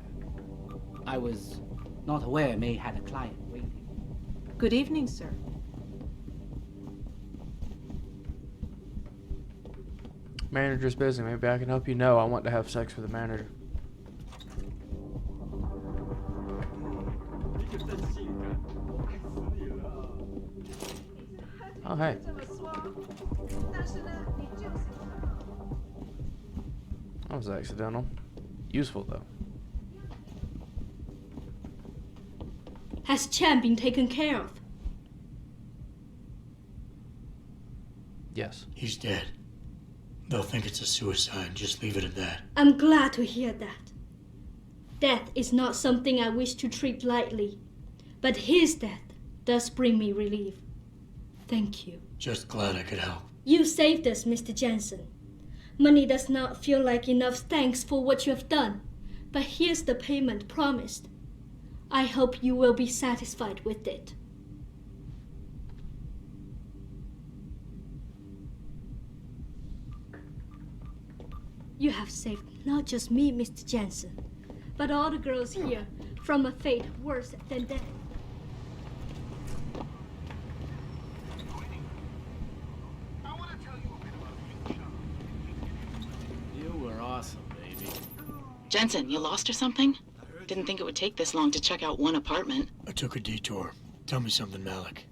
I was not aware May had a client waiting. Good evening, sir. Manager's busy. Maybe I can help you know I want to have sex with the manager. Oh, hey. That was accidental. Useful, though. Has Chan been taken care of? Yes. He's dead. They'll think it's a suicide. Just leave it at that. I'm glad to hear that. Death is not something I wish to treat lightly, but his death does bring me relief. Thank you. Just glad I could help. You saved us, Mr. Jensen. Money does not feel like enough thanks for what you have done, but here's the payment promised. I hope you will be satisfied with it. You have saved not just me, Mr. Jensen, but all the girls here from a fate worse than death. You were awesome, baby. Jensen, you lost or something? Didn't think it would take this long to check out one apartment. I took a detour. Tell me something, Malik.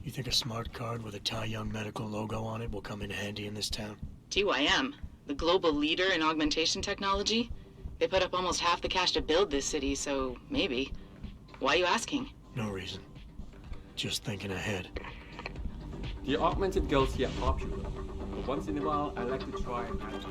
You think a smart card with a Tai Young Medical logo on it will come in handy in this town? TYM, the global leader in augmentation technology. They put up almost half the cash to build this city, so maybe. Why are you asking? No reason. Just thinking ahead. The augmented girls here are popular, but once in a while I like to try and act.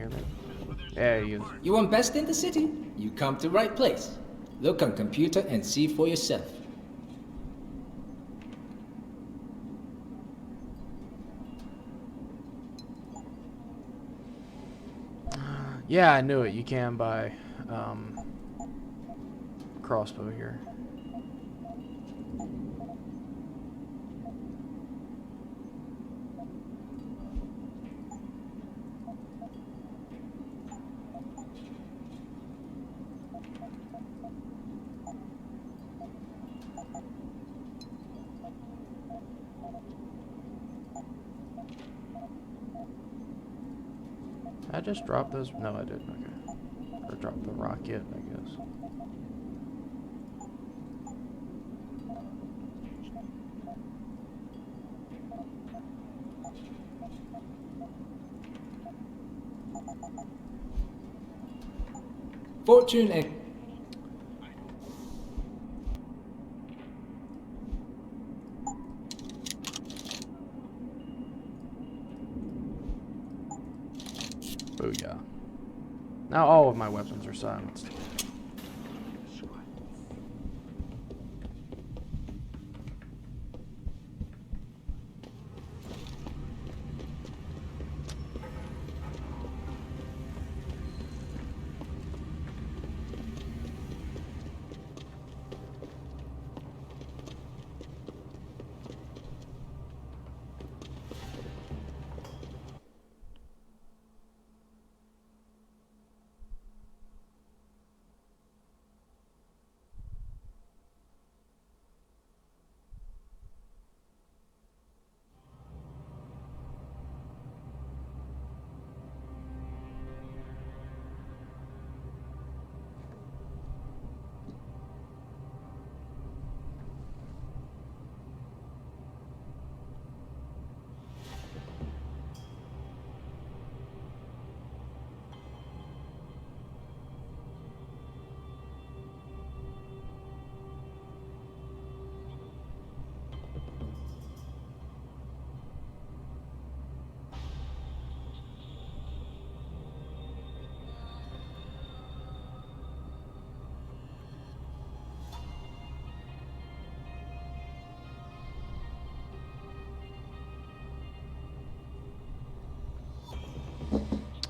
hear me? Yeah, you. You want best in the city? You come to right place. Look on computer and see for yourself. Yeah, I knew it. You can buy crossbow here. I just dropped those. No, I didn't. Okay. Or dropped the rocket, I guess. Fortune and Booyah. Now all of my weapons are silenced.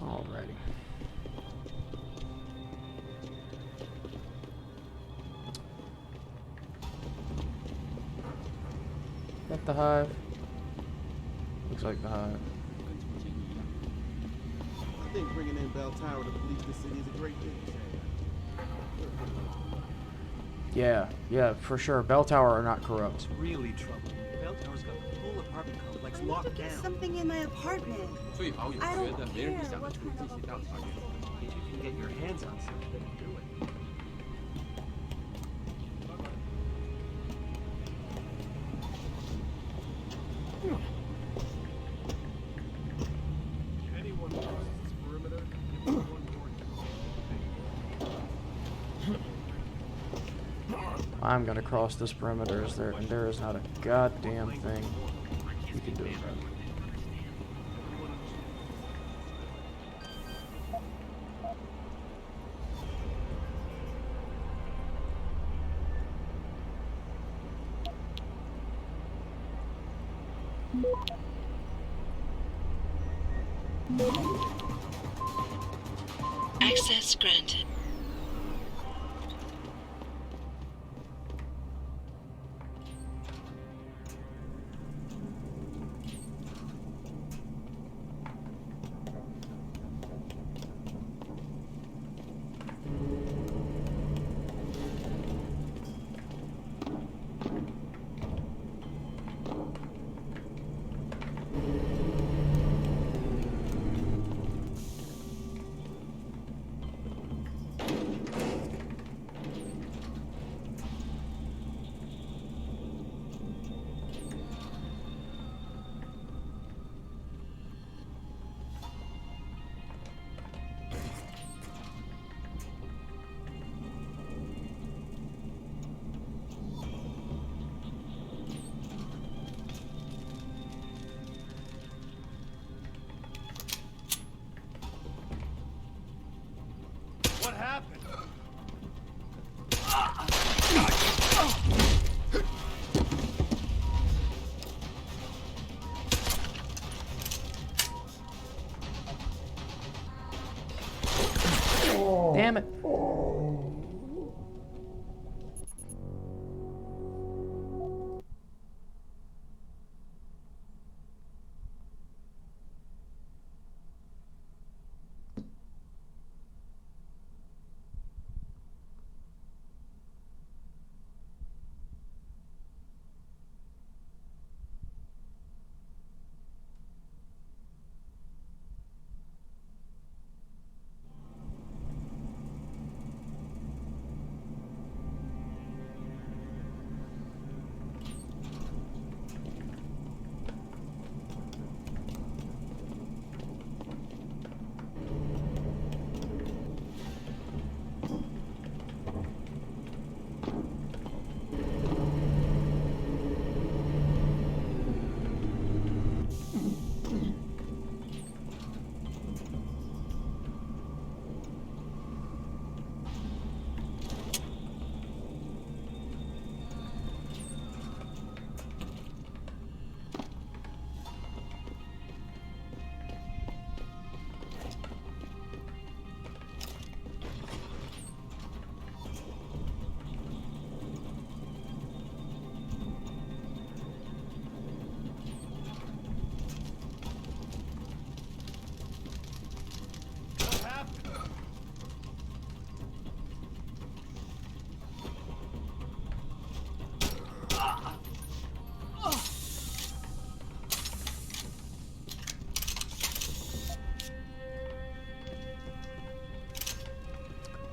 Alrighty. Got the hive. Looks like the hive. I think bringing in Bell Tower to police the city is a great thing. Yeah, for sure. Bell Tower are not corrupt. It's really trouble. Bell Tower's got the whole apartment complex locked down. Something in my apartment. I don't care what kind of If you can get your hands on something, do it. Anyone who crosses this perimeter, give them one more. I'm gonna cross this perimeter, and there is not a goddamn thing you can do about it. Access granted. Damn it.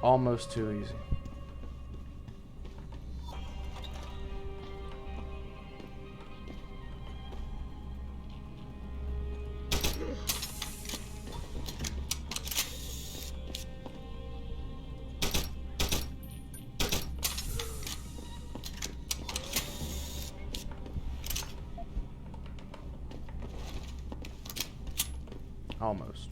Almost too easy. Almost.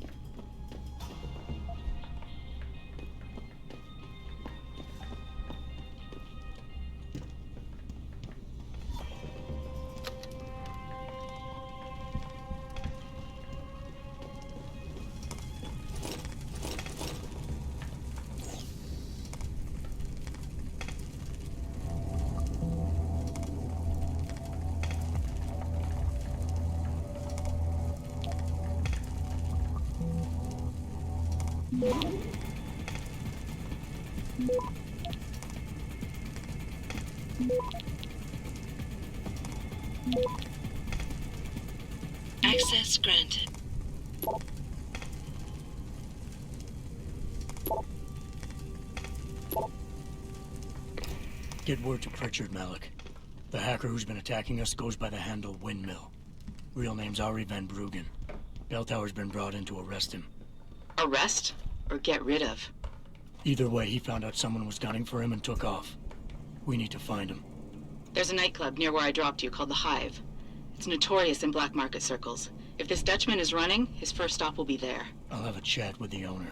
Access granted. Get word to Pritchard, Malik. The hacker who's been attacking us goes by the handle Windmill. Real name's Ari Van Bruggen. Bell Tower's been brought in to arrest him. Arrest or get rid of? Either way, he found out someone was gunning for him and took off. We need to find him. There's a nightclub near where I dropped you called the Hive. It's notorious in black market circles. If this Dutchman is running, his first stop will be there. I'll have a chat with the owner.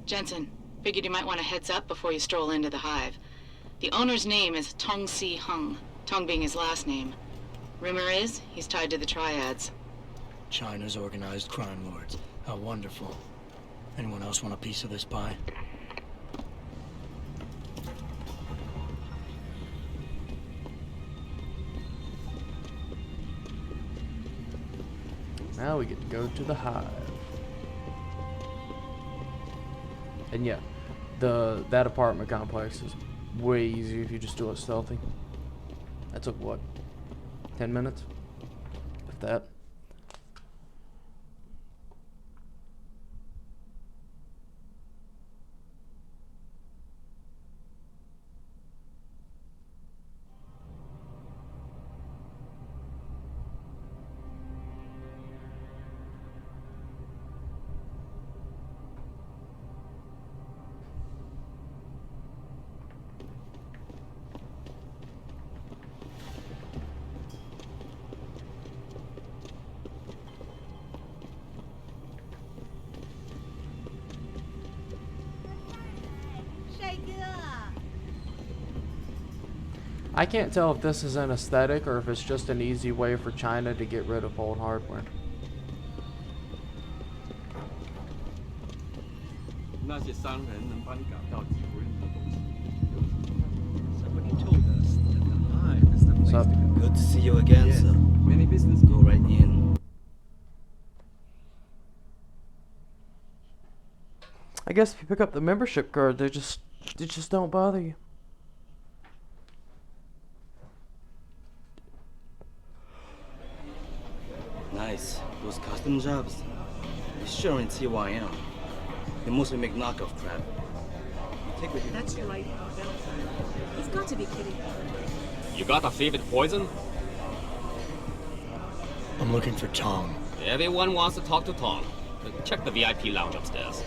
Jensen, figured you might want a heads up before you stroll into the Hive. The owner's name is Tong Si Hung, Tong being his last name. Rumor is, he's tied to the Triads. China's organized crime lords. How wonderful. Anyone else want a piece of this pie? Now we get to go to the Hive. And yeah, that apartment complex is way easier if you just do it stealthy. That took what? 10 minutes? If that. I can't tell if this is an aesthetic or if it's just an easy way for China to get rid of old hardware. 那些商人能帮你搞到几不认的东西。 Somebody told us that the Hive is the place What's up? to go. Good to see you again, Yes. sir. Many business Go right in. I guess if you pick up the membership card, they just don't bother you. Nice. Those custom jobs. They sure ain't TYM. They mostly make knockoff crap. You take what you That's can get. right. He's got to be kidding. You got a favorite poison? I'm looking for Tong. Everyone wants to talk to Tong. Check the VIP lounge upstairs.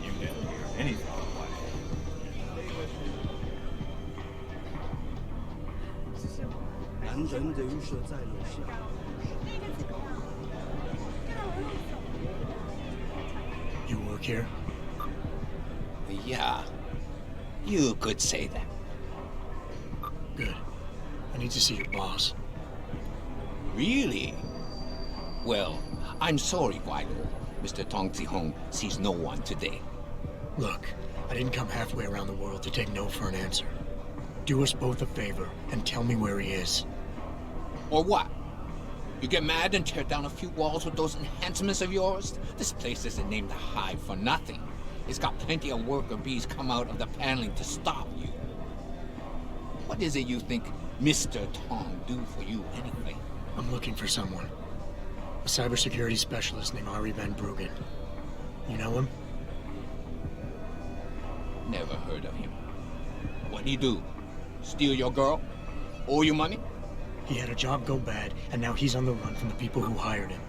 You didn't hear anything. You work here? Yeah. You could say that. Good. I need to see your boss. Really? Well, I'm sorry, Guido. Mr. Tong Zihong sees no one today. Look, I didn't come halfway around the world to take no for an answer. Do us both a favor and tell me where he is. Or what? You get mad and tear down a few walls with those enhancements of yours? This place isn't named the Hive for nothing. It's got plenty of worker bees come out of the paneling to stop you. What is it you think Mr. Tong do for you anyway? I'm looking for someone. A cybersecurity specialist named Ari Van Bruggen. You know him? Never heard of him. What'd he do? Steal your girl? Owe you money? He had a job go bad, and now he's on the run from the people who hired him.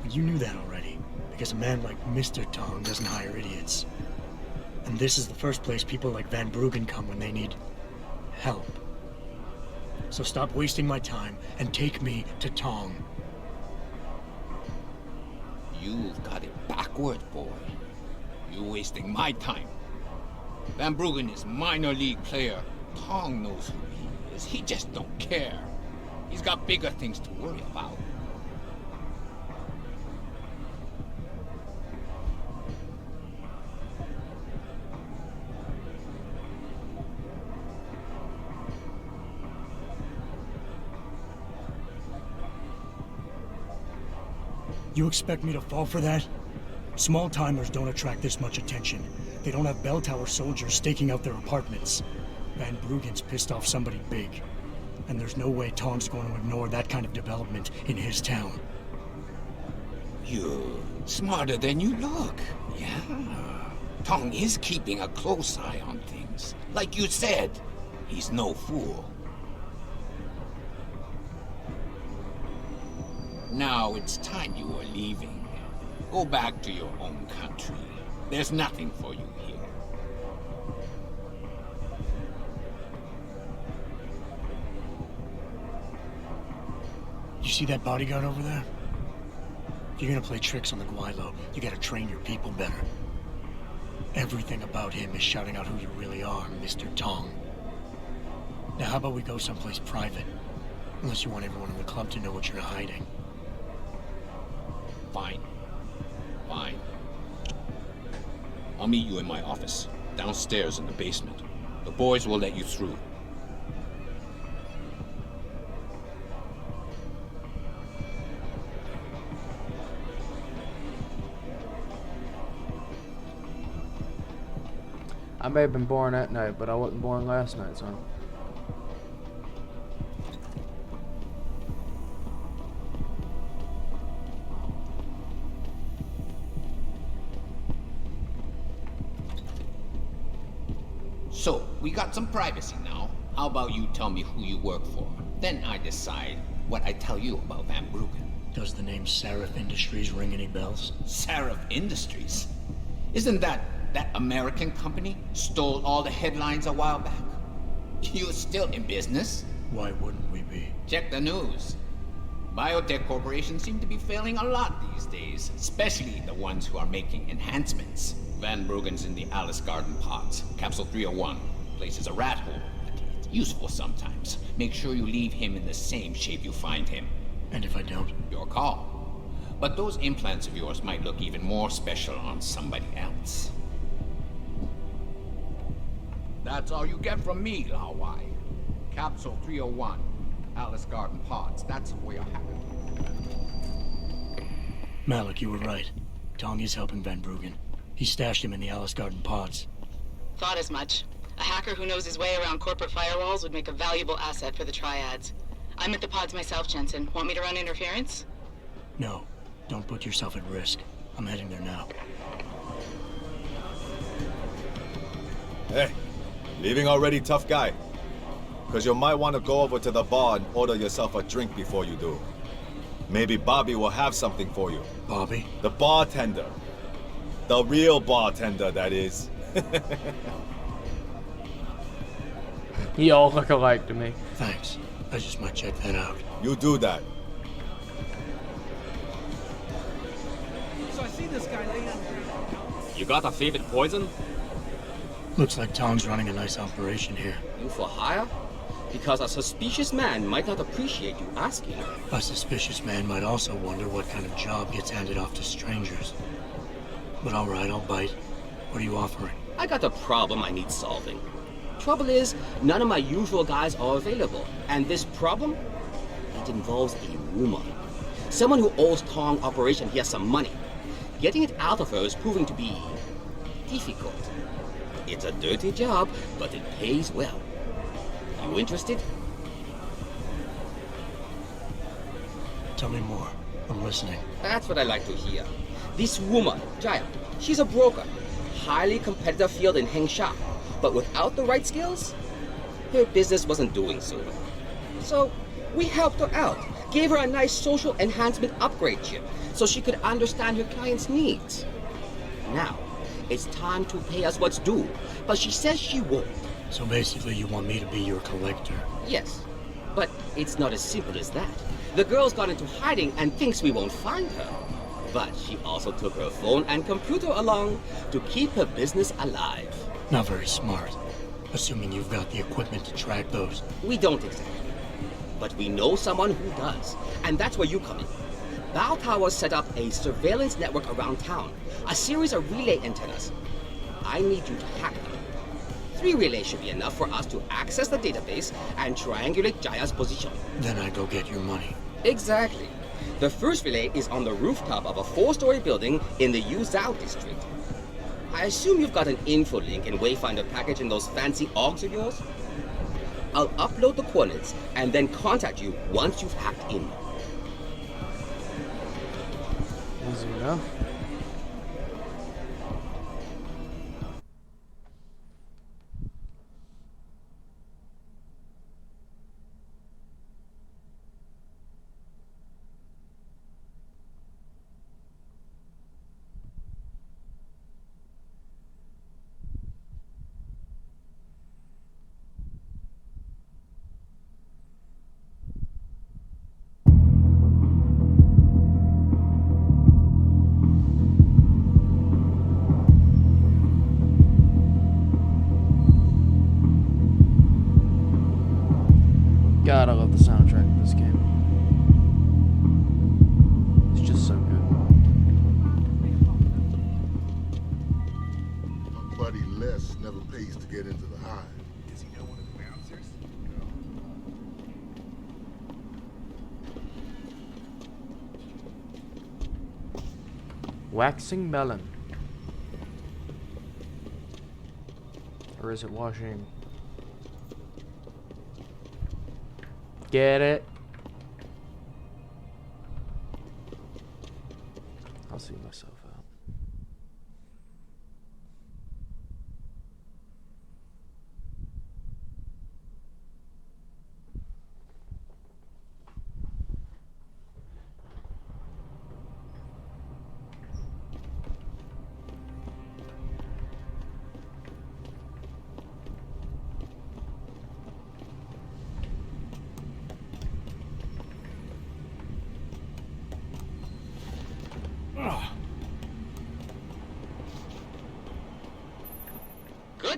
But you knew that already, because a man like Mr. Tong doesn't hire idiots. And this is the first place people like Van Bruggen come when they need help. So stop wasting my time and take me to Tong. You've got it backward, boy. You're wasting my time. Van Bruggen is minor league player. Tong knows who he is. He just don't care. He's got bigger things to worry about. You expect me to fall for that? Small-timers don't attract this much attention. They don't have bell tower soldiers staking out their apartments. Van Bruggen's pissed off somebody big. And there's no way Tong's going to ignore that kind of development in his town. You're smarter than you look, yeah? Tong is keeping a close eye on things. Like you said, he's no fool. Now it's time you were leaving. Go back to your own country. There's nothing for you here. You see that bodyguard over there? If you're gonna play tricks on the Guaylo, you gotta train your people better. Everything about him is shouting out who you really are, Mr. Tong. Now how about we go someplace private? Unless you want everyone in the club to know what you're hiding. Fine. Fine. I'll meet you in my office, downstairs in the basement. The boys will let you through. I may have been born that night, but I wasn't born last night, son. So, we got some privacy now. How about you tell me who you work for? Then I decide what I tell you about Van Bruggen. Does the name Seraph Industries ring any bells? Seraph Industries? Isn't that American company stole all the headlines a while back? You're still in business? Why wouldn't we be? Check the news. Biotech corporations seem to be failing a lot these days, especially the ones who are making enhancements. Van Bruggen's in the Alice Garden pods. Capsule 301. Place is a rat hole. It's useful sometimes. Make sure you leave him in the same shape you find him. And if I don't? Your call. But those implants of yours might look even more special on somebody else. That's all you get from me, Lao Wai. Capsule 301. Alice Garden pods. That's where you're happy. Malik, you were right. Tong is helping Van Bruggen. He stashed him in the Alice Garden pods. Thought as much. A hacker who knows his way around corporate firewalls would make a valuable asset for the triads. I'm at the pods myself, Jensen. Want me to run interference? No. Don't put yourself at risk. I'm heading there now. Hey, leaving already, tough guy? Because you might want to go over to the bar and order yourself a drink before you do. Maybe Bobby will have something for you. Bobby? The bartender. The real bartender, that is. You all look alike to me. Thanks. I just might check that out. You do that. So I see this guy laying on the ground. You got a favorite poison? Looks like Tong's running a nice operation here. You for hire? Because a suspicious man might not appreciate you asking. A suspicious man might also wonder what kind of job gets handed off to strangers. But all right, I'll bite. What are you offering? I got a problem I need solving. Trouble is, none of my usual guys are available. And this problem? It involves a woman. Someone who owes Tong Operation here some money. Getting it out of her is proving to be difficult. It's a dirty job, but it pays well. You interested? Tell me more. I'm listening. That's what I like to hear. This woman, Jaya, she's a broker. Highly competitive field in Hengsha. But without the right skills, her business wasn't doing so well. So we helped her out. Gave her a nice social enhancement upgrade chip so she could understand her clients' needs. Now, it's time to pay us what's due, but she says she won't. So basically you want me to be your collector? Yes, but it's not as simple as that. The girl's gone into hiding and thinks we won't find her. But she also took her phone and computer along to keep her business alive. Not very smart. Assuming you've got the equipment to track those. We don't exactly. But we know someone who does. And that's where you come in. Bao Tower set up a surveillance network around town. A series of relay antennas. I need you to hack them. 3 relays should be enough for us to access the database and triangulate Jaya's position. Then I go get your money. Exactly. The first relay is on the rooftop of a 4-story building in the Yuzhou district. I assume you've got an info link and Wayfinder package in those fancy AUGs of yours? I'll upload the coordinates and then contact you once you've hacked in. Easy enough. God, I love the soundtrack of this game. It's just so good. My buddy Les never pays to get into the hive. Does he know one of the bouncers? Waxing melon. Or is it washing? Get it? I'll see myself out.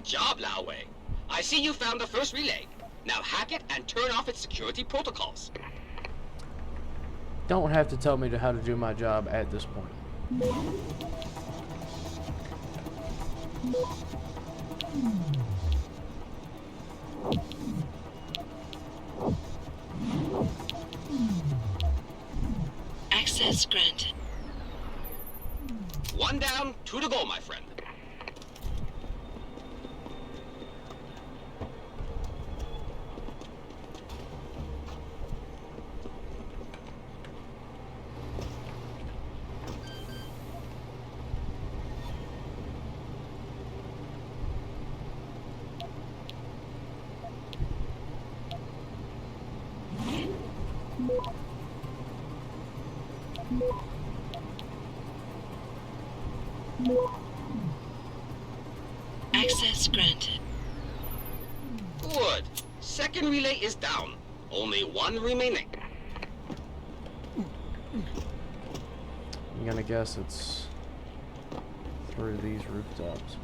job, Lao Wei. I see you found the first relay. Now hack it and turn off its security protocols. Don't have to tell me how to do my job at this point. Access granted. 1 down, 2 to go, my friend. Access granted. Good. Second relay is down. Only 1 remaining. I'm gonna guess it's through these rooftops.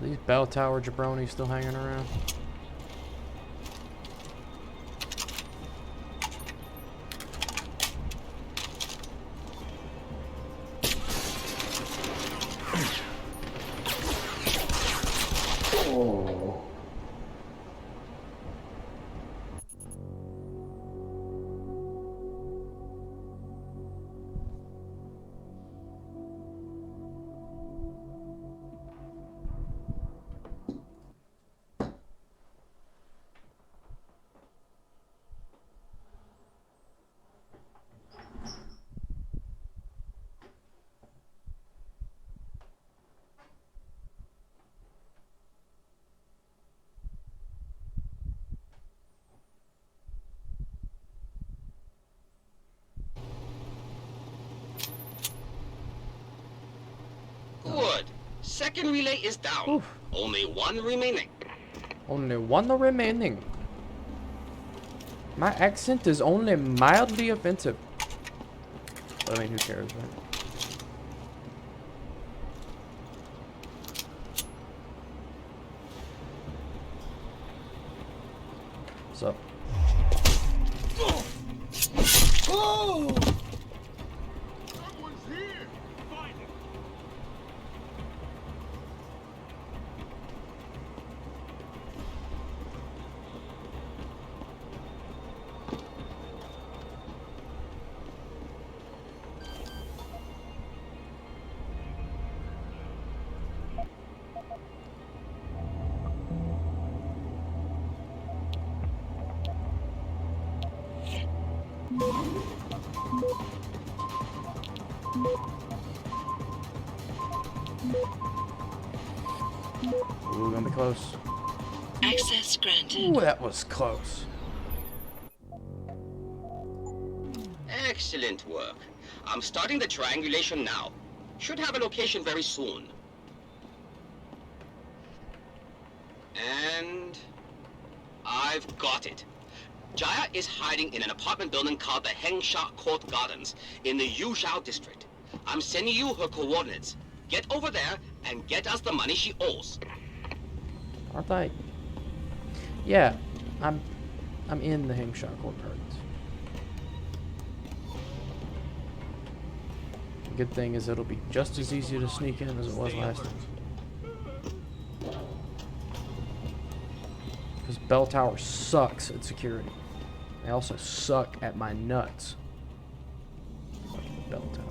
Are these bell tower jabronis still hanging around? Oh. Good. Second relay is down. Oof. Only 1 remaining. Only 1 remaining. My accent is only mildly offensive. I mean, who cares, right? So. Oh! Ooh, gonna be close. Access granted. Ooh, that was close. Excellent work. I'm starting the triangulation now. Should have a location very soon. And I've got it. Jaya is hiding in an apartment building called the Hengsha Court Gardens in the Yuzhou district. I'm sending you her coordinates. Get over there and get us the money she owes. Aren't they? Yeah, I'm in the Hengsha Court Gardens. The good thing is it'll be just as easy to sneak in as it was last time. Because Bell Tower sucks at security. They also suck at my nuts. Fucking Bell Tower.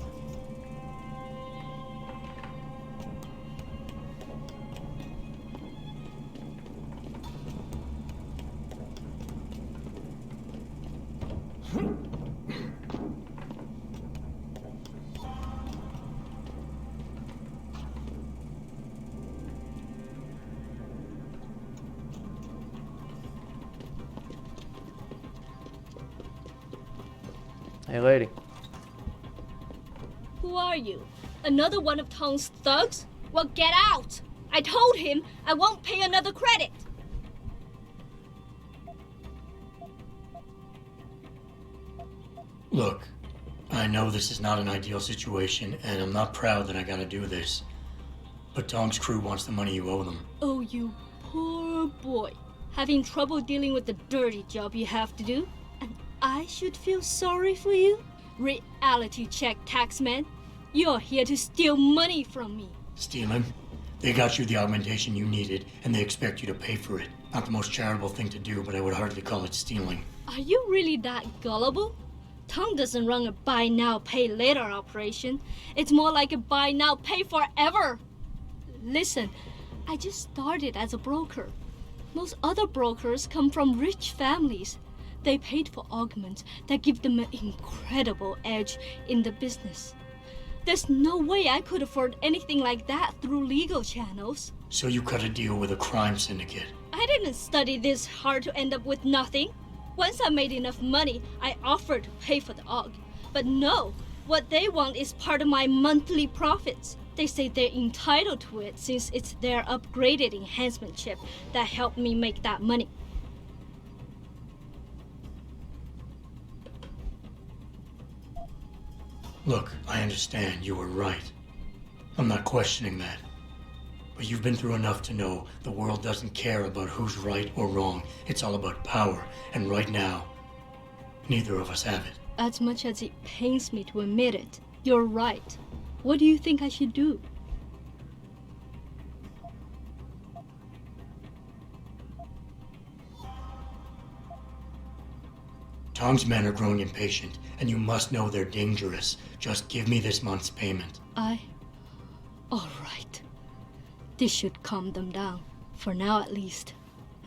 Hey, lady. Who are you? Another one of Tong's thugs? Well, get out! I told him I won't pay another credit. Look, I know this is not an ideal situation, and I'm not proud that I gotta do this. But Tong's crew wants the money you owe them. Oh, you poor boy. Having trouble dealing with the dirty job you have to do? And I should feel sorry for you? Reality check, taxman. You're here to steal money from me. Stealing? They got you the augmentation you needed, and they expect you to pay for it. Not the most charitable thing to do, but I would hardly call it stealing. Are you really that gullible? Tom doesn't run a buy now, pay later operation. It's more like a buy now, pay forever. Listen, I just started as a broker. Most other brokers come from rich families. They paid for augments that give them an incredible edge in the business. There's no way I could afford anything like that through legal channels. So you cut a deal with a crime syndicate. I didn't study this hard to end up with nothing. Once I made enough money, I offered to pay for the aug. But no, what they want is part of my monthly profits. They say they're entitled to it since it's their upgraded enhancement chip that helped me make that money. Look, I understand you were right. I'm not questioning that. But you've been through enough to know the world doesn't care about who's right or wrong. It's all about power. And right now, neither of us have it. As much as it pains me to admit it, you're right. What do you think I should do? Tong's men are growing impatient, and you must know they're dangerous. Just give me this month's payment. All right. This should calm them down. For now, at least.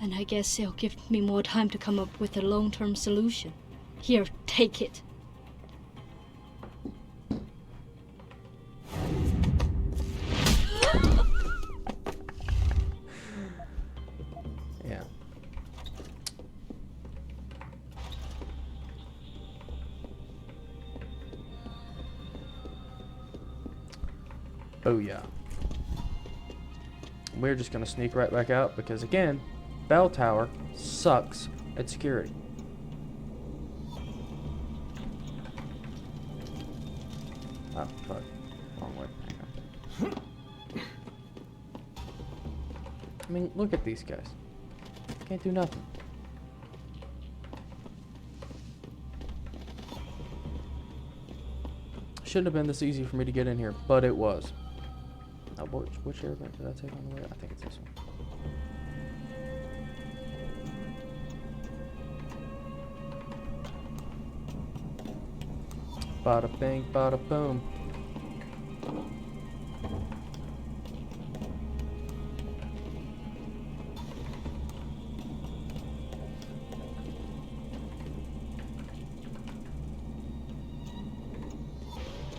And I guess it'll give me more time to come up with a long-term solution. Here, take it. Yeah. Oh yeah. We're just gonna sneak right back out because again, Bell Tower sucks at security. Oh fuck. Wrong way. Hang on. I mean, look at these guys. Can't do nothing. Shouldn't have been this easy for me to get in here, but it was. Now, which airbag did I take on the way? I think it's this one. Bada bing, bada boom.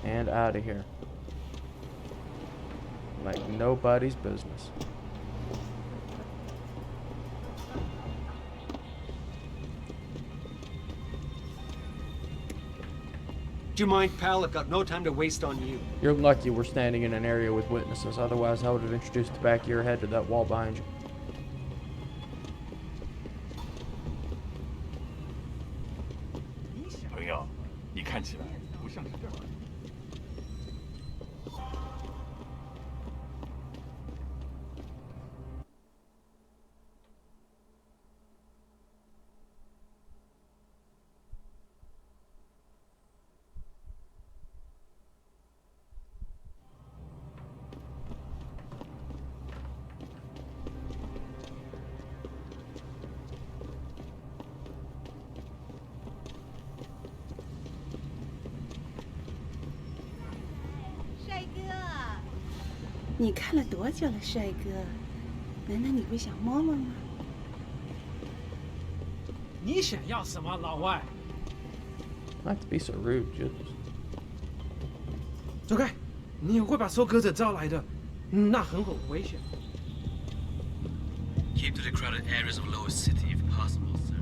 And out of here. Like nobody's business. Do you mind, pal? I've got no time to waste on you. You're lucky we're standing in an area with witnesses. Otherwise, I would have introduced the back of your head to that wall behind you.帅哥，你看了多久了，帅哥？难道你不想摸摸吗？你想要什么，老外？ Not to be so rude, just. 走开！你会把收割者招来的，那很危险。 Keep to the crowded areas of Lower City if possible, sir.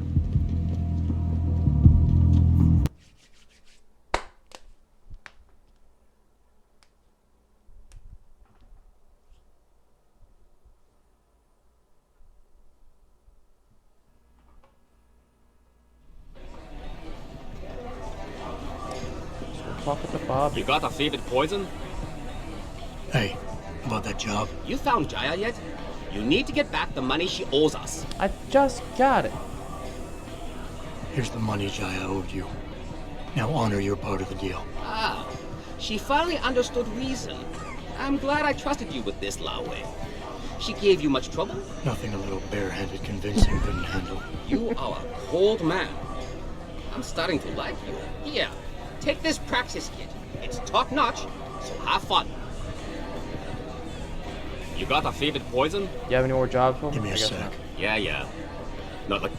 talking to Bobby. You got a favorite poison? Hey, about that job? You found Jaya yet? You need to get back the money she owes us. I just got it. Here's the money Jaya owed you. Now honor your part of the deal. Ah, she finally understood reason. I'm glad I trusted you with this, Lao Wei. She gave you much trouble? Nothing a little barehanded convincing couldn't handle. You are a cold man. I'm starting to like you. Here, take this practice kit. It's top-notch, so have fun. You got a favorite poison? You have any more jobs for me? Give me a sec. Not. Yeah. Not like...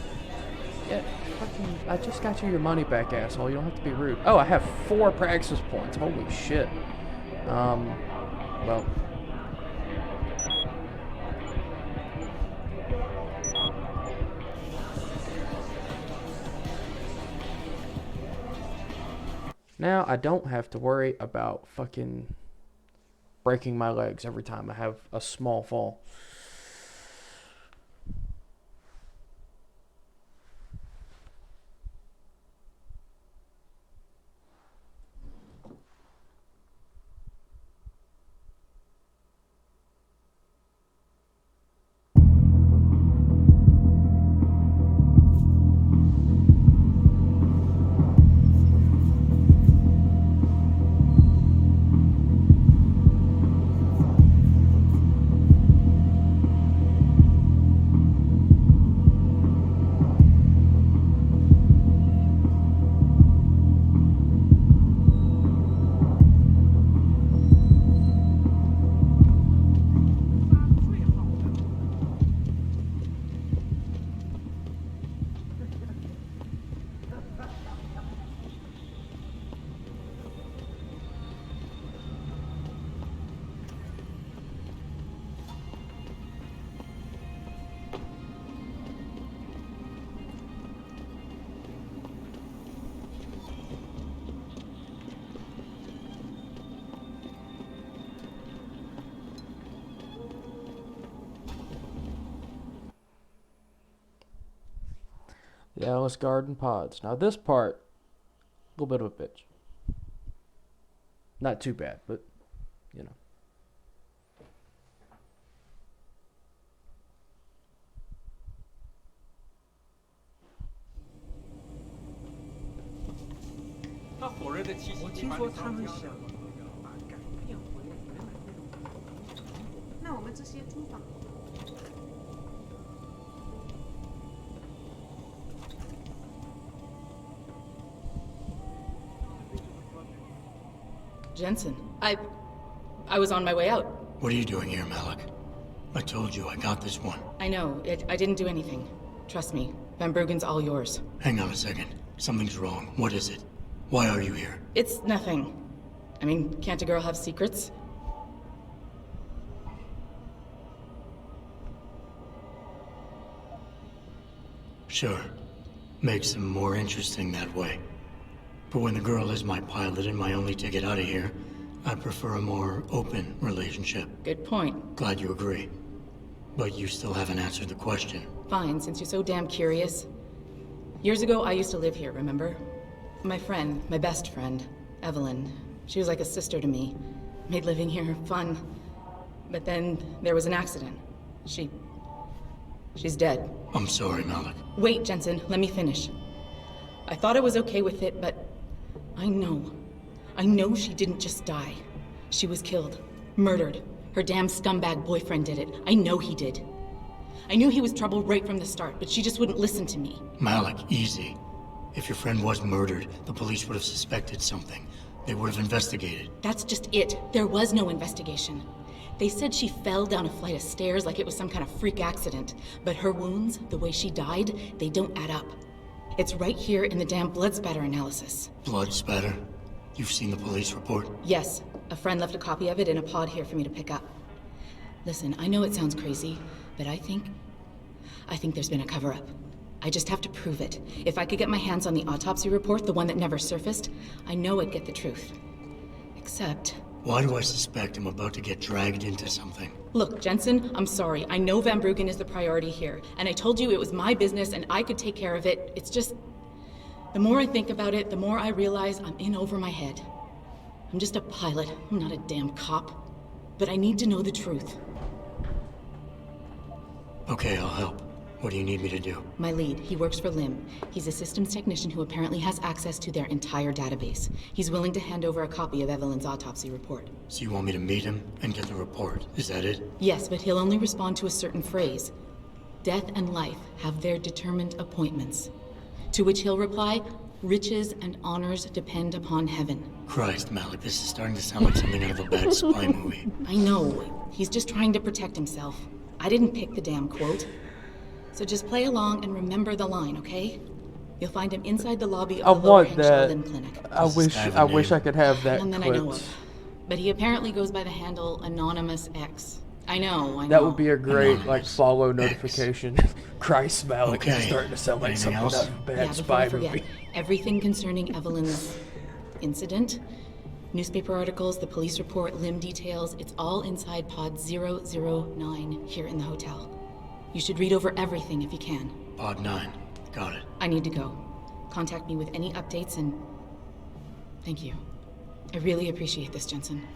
Yeah, fucking, I just got you your money back, asshole. You don't have to be rude. Oh, I have 4 praxis points. Holy shit. Well... Now, I don't have to worry about fucking breaking my legs every time I have a small fall. The Alice Garden Pods. Now this part, a little bit of a bitch. Not too bad, but, you know. Jensen, I was on my way out. What are you doing here, Malik? I told you I got this one. I know, I didn't do anything. Trust me, Van Bruggen's all yours. Hang on a second. Something's wrong. What is it? Why are you here? It's nothing. I mean, can't a girl have secrets? Sure. Makes them more interesting that way. But when the girl is my pilot and my only ticket out of here, I prefer a more open relationship. Good point. Glad you agree. But you still haven't answered the question. Fine, since you're so damn curious. Years ago, I used to live here, remember? My friend, my best friend, Evelyn. She was like a sister to me. Made living here fun. But then there was an accident. She's dead. I'm sorry, Malik. Wait, Jensen, let me finish. I thought I was okay with it, but I know she didn't just die. She was killed. Murdered. Her damn scumbag boyfriend did it. I know he did. I knew he was trouble right from the start, but she just wouldn't listen to me. Malik, easy. If your friend was murdered, the police would have suspected something. They would have investigated. That's just it. There was no investigation. They said she fell down a flight of stairs like it was some kind of freak accident. But her wounds, the way she died, they don't add up. It's right here in the damn blood spatter analysis. Blood spatter? You've seen the police report? Yes. A friend left a copy of it in a pod here for me to pick up. Listen, I know it sounds crazy, but I think there's been a cover-up. I just have to prove it. If I could get my hands on the autopsy report, the one that never surfaced, I know I'd get the truth. Except... Why do I suspect I'm about to get dragged into something? Look, Jensen, I'm sorry. I know Van Bruggen is the priority here, and I told you it was my business and I could take care of it. It's just... The more I think about it, the more I realize I'm in over my head. I'm just a pilot. I'm not a damn cop. But I need to know the truth. Okay, I'll help. What do you need me to do? My lead, he works for LIM. He's a systems technician who apparently has access to their entire database. He's willing to hand over a copy of Evelyn's autopsy report. So you want me to meet him and get the report? Is that it? Yes, but he'll only respond to a certain phrase. Death and life have their determined appointments. To which he'll reply, riches and honors depend upon heaven. Christ, Malik, this is starting to sound like something out of a bad spy movie. I know. He's just trying to protect himself. I didn't pick the damn quote. So just play along and remember the line, okay? You'll find him inside the lobby of the Lower Hampshire Limb Clinic. I wish I could have that. None that I know of. But he apparently goes by the handle Anonymous X. I know. That would be a great follow notification. Christ, Malik, Okay. it's starting to sound like Anything something else? out of a bad Yeah, before spy I forget, movie. everything concerning Evelyn's incident, newspaper articles, the police report, limb details, it's all inside pod 009 here in the hotel. You should read over everything if you can. Pod 9. Got it. I need to go. Contact me with any updates and... Thank you. I really appreciate this, Jensen.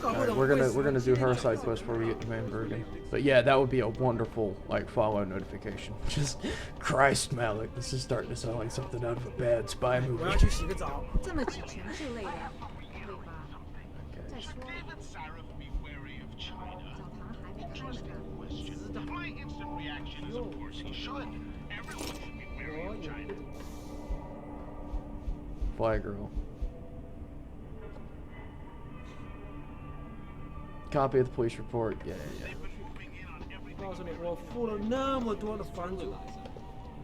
Alright, we're gonna do her side quest before we get to Van Bergen. But yeah, that would be a wonderful follow notification. Just Christ, Malik, this is starting to sound like something out of a bad spy movie. 我要去洗个澡。这么几拳是累的，会吧？再说，澡堂还没开呢。 Fly girl. Copy of the police report. Yeah. 告诉你，我付了那么多的房租。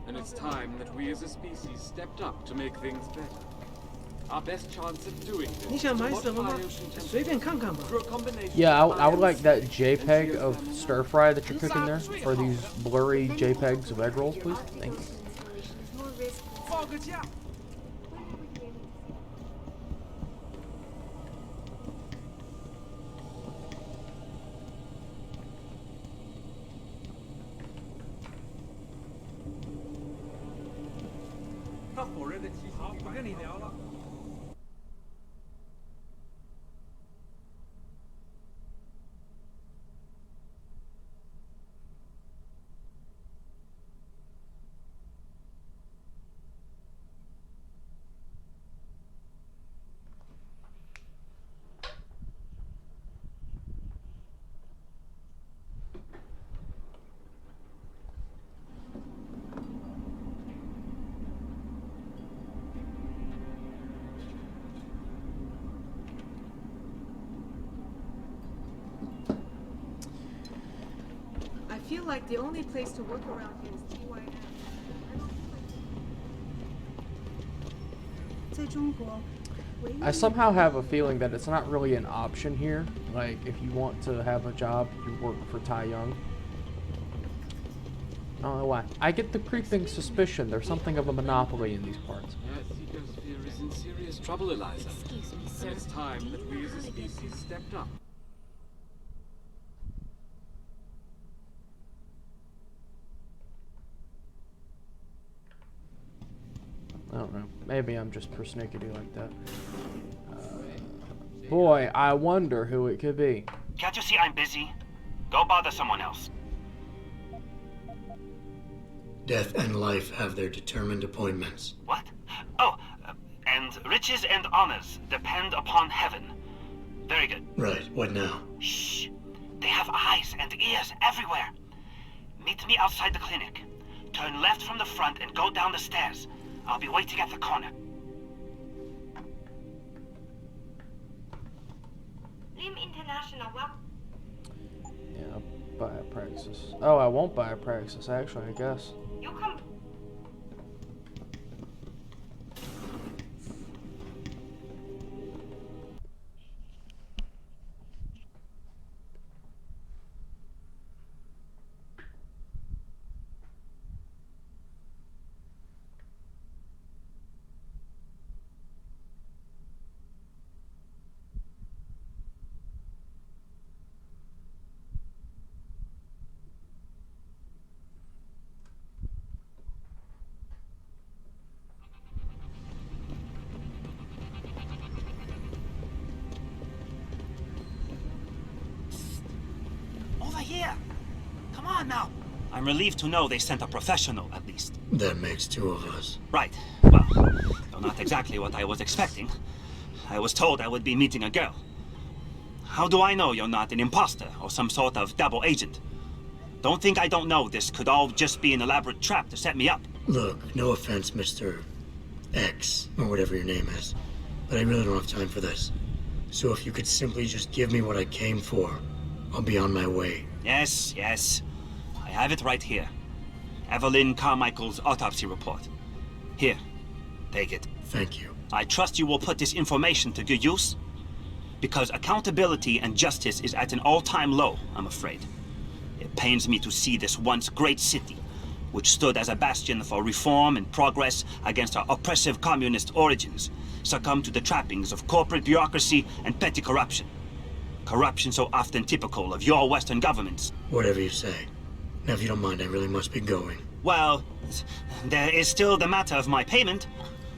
And it's time that we as a species stepped up to make things better. Our best chance of doing this 你 is 想 to 买什么吗 modify ocean？ 随便看看吧。 through a combination Yeah, of I would like that science JPEG of stir fry that you're cooking there, or these blurry JPEGs of egg rolls, please. Thank you. 放个假。 他否认的气息，不跟你聊了。I feel like the only place to work around here is TYM. 在中国，唯一 I somehow have a feeling that it's not really an option here. Like, if you want to have a job, you work for Tai Young. I don't know why. I get the creeping suspicion there's something of a monopoly in these parts. Yes, ecosphere is in serious trouble, Eliza. Excuse me, sir. And it's time that we as a species stepped up. I don't know. Maybe I'm just persnickety like that. Boy, I wonder who it could be. Can't you see I'm busy? Go bother someone else. Death and life have their determined appointments. What? Oh, and riches and honors depend upon heaven. Very good. Right, what now? Shh. They have eyes and ears everywhere. Meet me outside the clinic. Turn left from the front and go down the stairs. I'll be waiting at the corner. Lim International, well, Yeah, I'll buy a Praxis. Oh, I won't buy a Praxis, actually, I guess. you come. on now! I'm relieved to know they sent a professional, at least. That makes two of us. Right. Well, though not exactly what I was expecting. I was told I would be meeting a girl. How do I know you're not an imposter or some sort of double agent? Don't think I don't know this could all just be an elaborate trap to set me up. Look, no offense, Mr. X, or whatever your name is, but I really don't have time for this. So if you could simply just give me what I came for, I'll be on my way. Yes, yes. I have it right here. Evelyn Carmichael's autopsy report. Here, take it. Thank you. I trust you will put this information to good use, because accountability and justice is at an all-time low, I'm afraid. It pains me to see this once great city, which stood as a bastion for reform and progress against our oppressive communist origins, succumb to the trappings of corporate bureaucracy and petty corruption. Corruption so often typical of your Western governments. Whatever you say. Now, if you don't mind, I really must be going. Well, there is still the matter of my payment.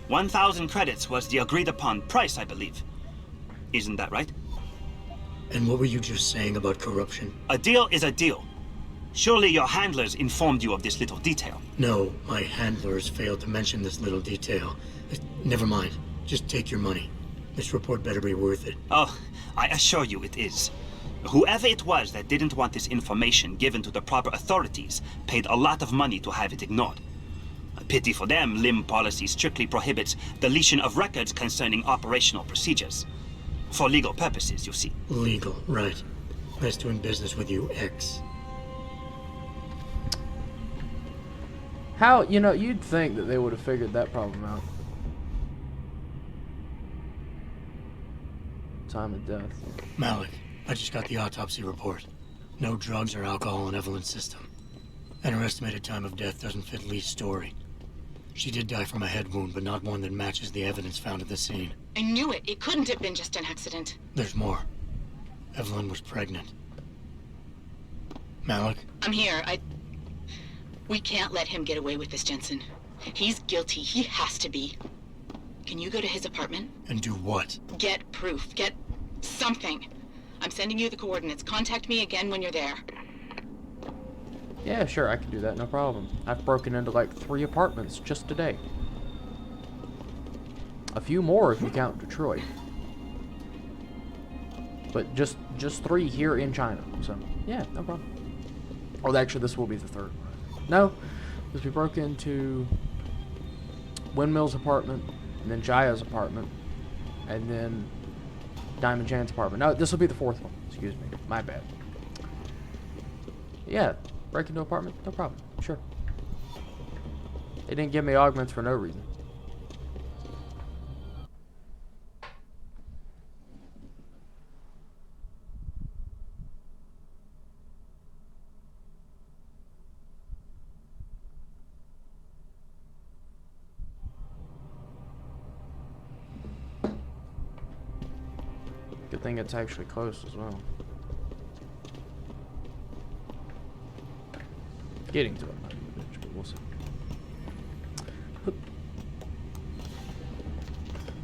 1,000 credits was the agreed-upon price, I believe. Isn't that right? And what were you just saying about corruption? A deal is a deal. Surely your handlers informed you of this little detail. No, my handlers failed to mention this little detail. Never mind. Just take your money. This report better be worth it. Oh, I assure you it is. Whoever it was that didn't want this information given to the proper authorities paid a lot of money to have it ignored. A pity for them, LIM policy strictly prohibits deletion of records concerning operational procedures. For legal purposes, you see. Legal, right. Nice doing business with you, X. How, you'd think that they would have figured that problem out. Time of death. Malik, I just got the autopsy report. No drugs or alcohol in Evelyn's system. And her estimated time of death doesn't fit Lee's story. She did die from a head wound, but not one that matches the evidence found at the scene. I knew it. It couldn't have been just an accident. There's more. Evelyn was pregnant. Malik? I'm here. We can't let him get away with this, Jensen. He's guilty. He has to be. Can you go to his apartment? And do what? Get proof. Get something. I'm sending you the coordinates. Contact me again when you're there. Yeah, sure, I can do that, no problem. I've broken into like 3 apartments just today. A few more if you count Detroit. But just 3 here in China, so yeah, no problem. Oh, actually, this will be the 3rd. No, because we broke into Windmill's apartment, and then Jaya's apartment, and then Diamond Chan's apartment. No, this will be the 4th one. Excuse me, my bad. Yeah, break into an apartment, no problem. Sure. They didn't give me augments for no reason. Good thing it's actually close as well. Getting to it might be a bitch, but we'll see.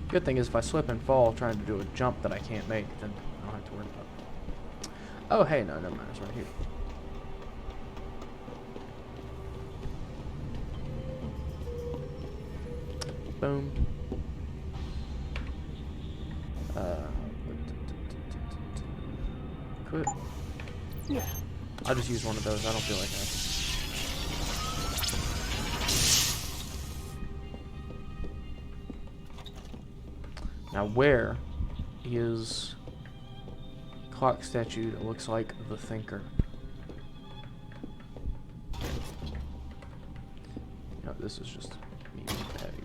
Good thing is if I slip and fall trying to do a jump that I can't make, then I don't have to worry about it. Oh, hey, no, never mind. It's right here. Boom. Quit. Yeah. I'll just use one of those. I don't feel like that. Now, where is clock statue that looks like the Thinker? No, this is just me being petty.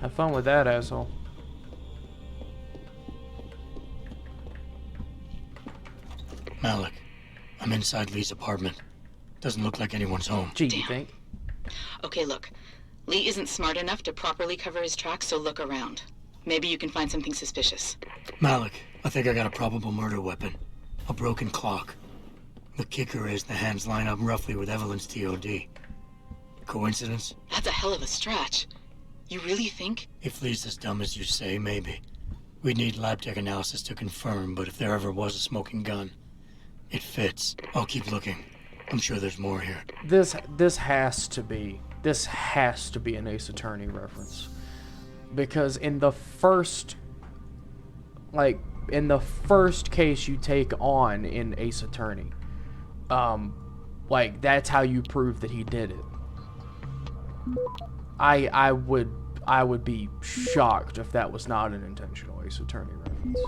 Have fun with that, asshole. Malik, I'm inside Lee's apartment. Doesn't look like anyone's home. Gee, you think? Okay, look. Lee isn't smart enough to properly cover his tracks, so look around. Maybe you can find something suspicious. Malik, I think I got a probable murder weapon. A broken clock. The kicker is the hands line up roughly with Evelyn's TOD. Coincidence? That's a hell of a stretch. You really think? If Lee's as dumb as you say, maybe. We'd need lab tech analysis to confirm, but if there ever was a smoking gun, it fits. I'll keep looking. I'm sure there's more here. This has to be an Ace Attorney reference, because in the first case you take on in Ace Attorney, that's how you prove that he did it. I would be shocked if that was not an intentional Ace Attorney reference.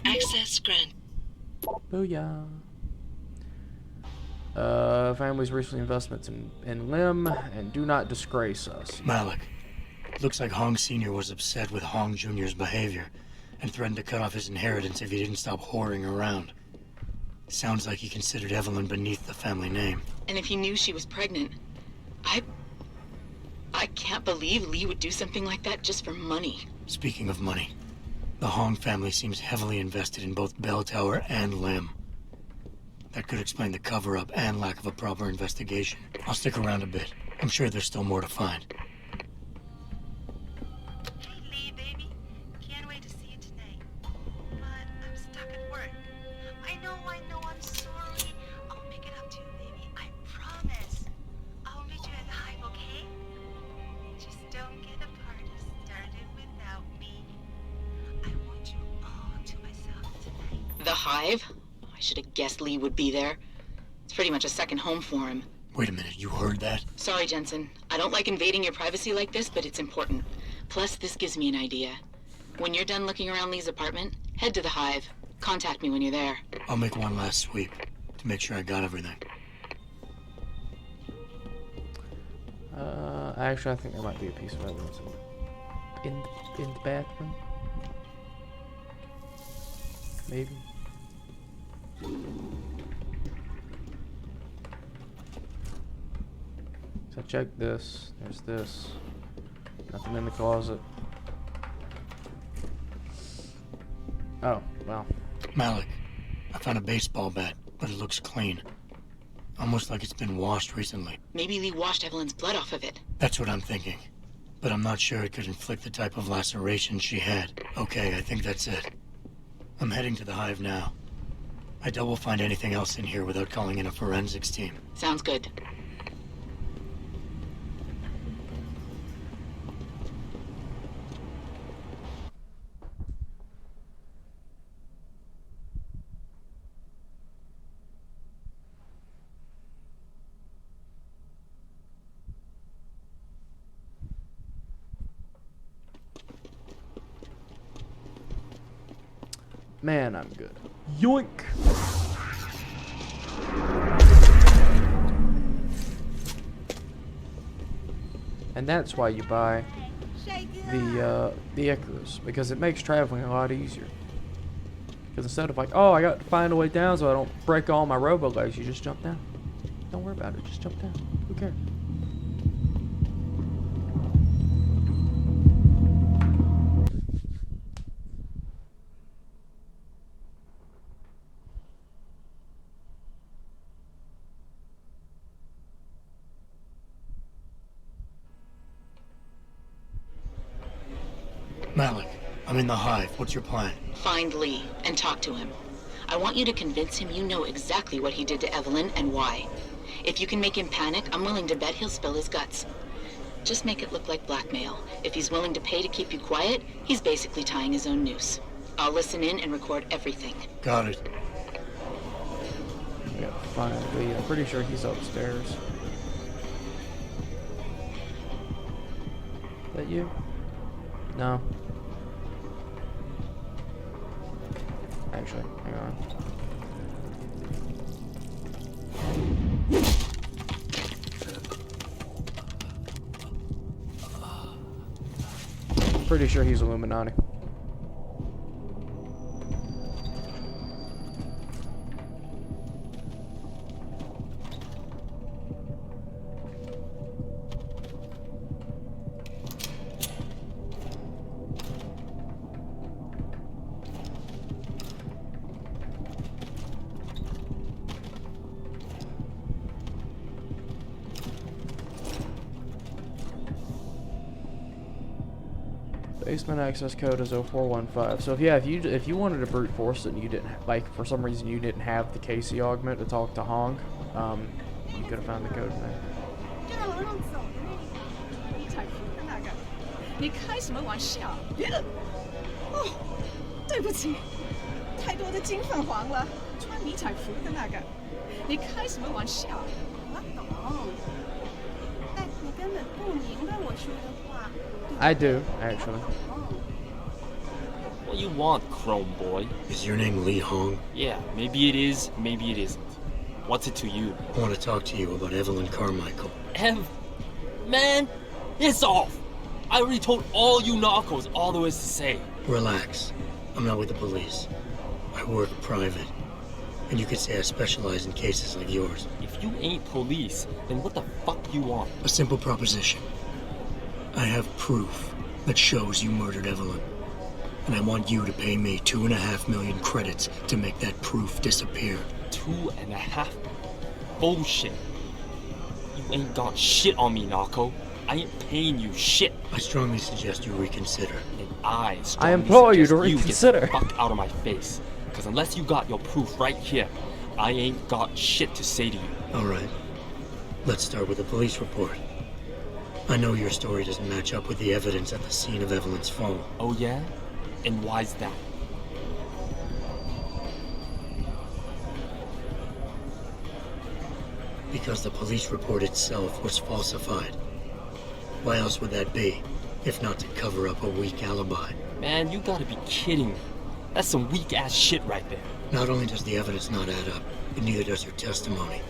Access granted. Booyah. Family's recently investments in Lim, and do not disgrace us. Malik, looks like Hong Sr. was upset with Hong Jr.'s behavior and threatened to cut off his inheritance if he didn't stop whoring around. Sounds like he considered Evelyn beneath the family name. And if he knew she was pregnant, I can't believe Lee would do something like that just for money. Speaking of money, the Hong family seems heavily invested in both Bell Tower and Lim. That could explain the cover-up and lack of a proper investigation. I'll stick around a bit. I'm sure there's still more to find. Hey, Lee, baby. Can't wait to see you tonight. But I'm stuck at work. I know, I'm sorry. I'll make it up to you, baby. I promise. I'll meet you at the Hive, okay? Just don't get a party started without me. I want you all to myself tonight. The Hive? I should have guessed Lee would be there. It's pretty much a second home for him. Wait a minute, you heard that? Sorry, Jensen. I don't like invading your privacy like this, but it's important. Plus, this gives me an idea. When you're done looking around Lee's apartment, head to the Hive. Contact me when you're there. I'll make one last sweep to make sure I got everything. Actually, I think there might be a piece of evidence in the bathroom. Maybe. So check this. There's this. Nothing in the closet. Oh, well. Malik, I found a baseball bat, but it looks clean. Almost like it's been washed recently. Maybe Lee washed Evelyn's blood off of it. That's what I'm thinking. But I'm not sure it could inflict the type of laceration she had. Okay, I think that's it. I'm heading to the Hive now. I doubt we'll find anything else in here without calling in a forensics team. Sounds good. Man, I'm good. Yoink! And that's why you buy the Icarus, because it makes traveling a lot easier. Because instead of like, oh, I got to find a way down so I don't break all my robo legs, you just jump down. Don't worry about it, just jump down. Who cares? Malik, I'm in the Hive. What's your plan? Find Lee and talk to him. I want you to convince him you know exactly what he did to Evelyn and why. If you can make him panic, I'm willing to bet he'll spill his guts. Just make it look like blackmail. If he's willing to pay to keep you quiet, he's basically tying his own noose. I'll listen in and record everything. Got it. Yeah, find Lee. I'm pretty sure he's upstairs. Is that you? No. Actually, hang on. Pretty sure he's Illuminati. Basement access code is 0415. So if you wanted to brute force it and you didn't for some reason you didn't have the KC augment to talk to Hong, you could have found the code in there. 这个楼上走的那个迷彩服的那个，你开什么玩笑？哦，对不起，太多的金粉黄了，穿迷彩服的那个，你开什么玩笑？我懂，但你根本不明白我说的话。 I do, actually. What you want, Chrome Boy? Is your name Li Hong? Yeah, maybe it is, maybe it isn't. What's it to you? I want to talk to you about Evelyn Carmichael. Man, it's off! I already told all you narcos all there is to say. Relax. I'm not with the police. I work private. And you could say I specialize in cases like yours. If you ain't police, then what the fuck you want? A simple proposition. I have proof that shows you murdered Evelyn. And I want you to pay me 2.5 million credits to make that proof disappear. 2.5? Bullshit. You ain't got shit on me, narco. I ain't paying you shit. I strongly suggest you reconsider. And I strongly implore you to suggest reconsider. You get the fuck out of my face. Because unless you got your proof right here, I ain't got shit to say to you. Alright. Let's start with the police report. I know your story doesn't match up with the evidence at the scene of Evelyn's fall. Oh yeah? And why's that? Because the police report itself was falsified. Why else would that be, if not to cover up a weak alibi? Man, you gotta be kidding me. That's some weak-ass shit right there. Not only does the evidence not add up, but neither does your testimony.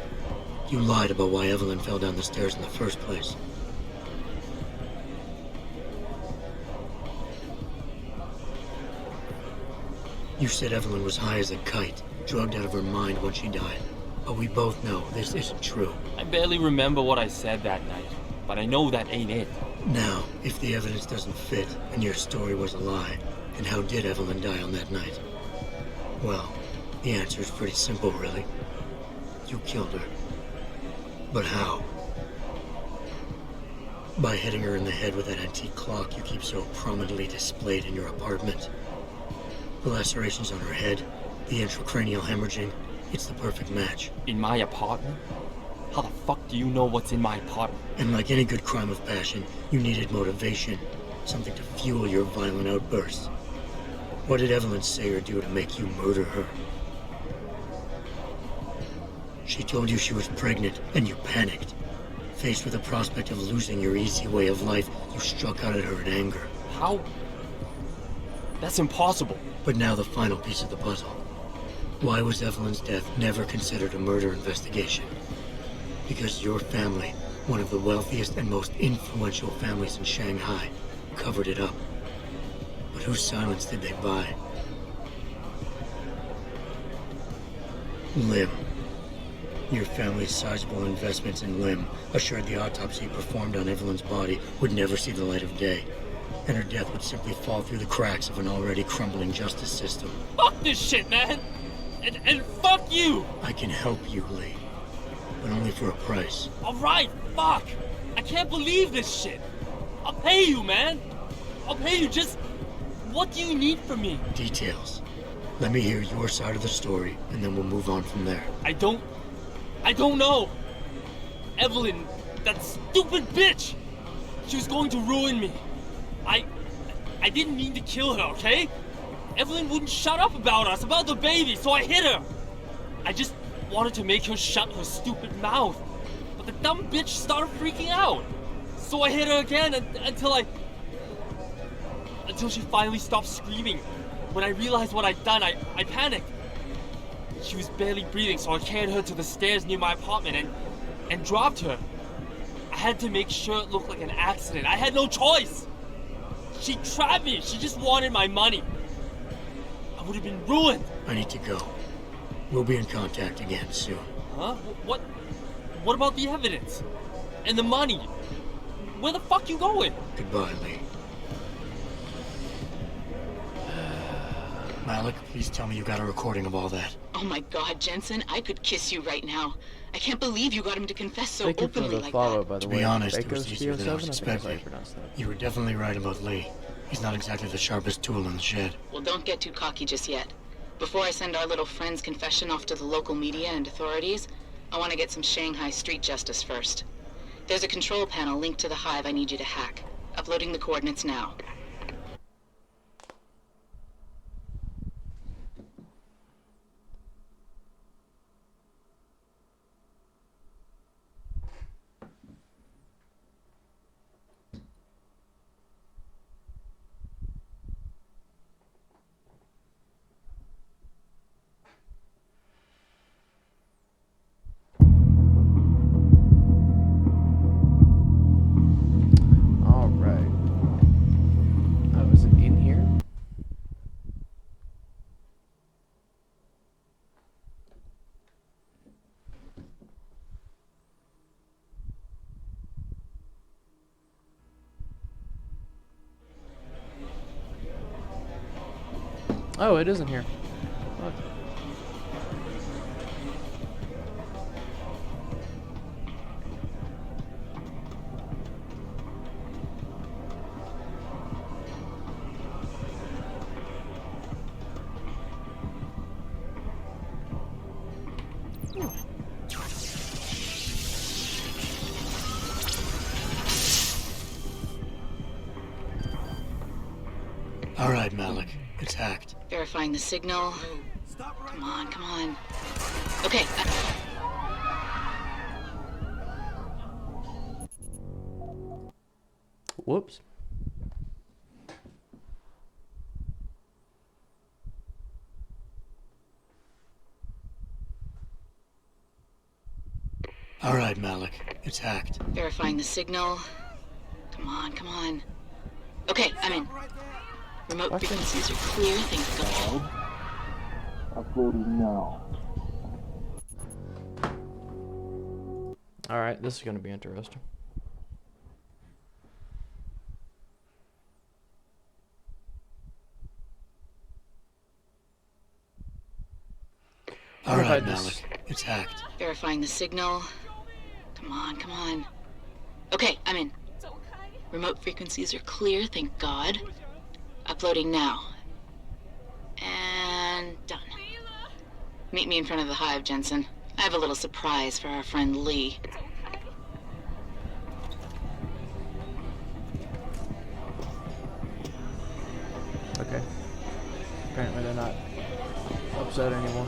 You lied about why Evelyn fell down the stairs in the first place. You said Evelyn was high as a kite, drugged out of her mind when she died. But we both know this isn't true. I barely remember what I said that night, but I know that ain't it. Now, if the evidence doesn't fit and your story was a lie, then how did Evelyn die on that night? Well, the answer is pretty simple, really. You killed her. But how? By hitting her in the head with that antique clock you keep so prominently displayed in your apartment. The lacerations on her head, the intracranial hemorrhaging, it's the perfect match. In my apartment? How the fuck do you know what's in my apartment? And like any good crime of passion, you needed motivation. Something to fuel your violent outbursts. What did Evelyn say or do to make you murder her? She told you she was pregnant, and you panicked. Faced with the prospect of losing your easy way of life, you struck out at her in anger. How? That's impossible. But now the final piece of the puzzle. Why was Evelyn's death never considered a murder investigation? Because your family, one of the wealthiest and most influential families in Shanghai, covered it up. But whose silence did they buy? Lim. Your family's sizable investments in Lim assured the autopsy performed on Evelyn's body would never see the light of day, and her death would simply fall through the cracks of an already crumbling justice system. Fuck this shit, man! And fuck you! I can help you, Lee. But only for a price. Alright, fuck! I can't believe this shit! I'll pay you, man! I'll pay you, just... What do you need from me? Details. Let me hear your side of the story, and then we'll move on from there. I don't know! Evelyn, that stupid bitch! She was going to ruin me. I didn't mean to kill her, okay? Evelyn wouldn't shut up about us, about the baby, so I hit her. I just wanted to make her shut her stupid mouth. But the dumb bitch started freaking out. So I hit her again until she finally stopped screaming. When I realized what I'd done, I panicked. She was barely breathing, so I carried her to the stairs near my apartment and dropped her. I had to make sure it looked like an accident. I had no choice. She trapped me. She just wanted my money. I would have been ruined. I need to go. We'll be in contact again soon. Huh? What about the evidence? And the money? Where the fuck you going? Goodbye, Lee. Malik, please tell me you got a recording of all that. Oh my God, Jensen, I could kiss you right now. I can't believe you got him to confess so Thank you openly for the like follow, that. by the To way. be honest, it Baco's was easier than I was TO7, I think that's how expecting. you pronounce that. You were definitely right about Lee. He's not exactly the sharpest tool in the shed. Well, don't get too cocky just yet. Before I send our little friend's confession off to the local media and authorities, I want to get some Shanghai street justice first. There's a control panel linked to the hive I need you to hack. Uploading the coordinates now. Oh, it isn't here. What? All right, Malik. It's hacked. Verifying the signal. Come on, come on. Okay. Whoops. All right, Malik. It's hacked. Verifying the signal. Come on, come on. Okay, I'm in. Remote frequencies are clear, thank God. Uploading now. Alright, this is going to be interesting. Alright, Malik. It's hacked. Verifying the signal. Come on, come on. Okay, I'm in. Remote frequencies are clear, thank God. Uploading now. And done. Meet me in front of the hive, Jensen. I have a little surprise for our friend Lee. Okay. Apparently they're not upset anymore.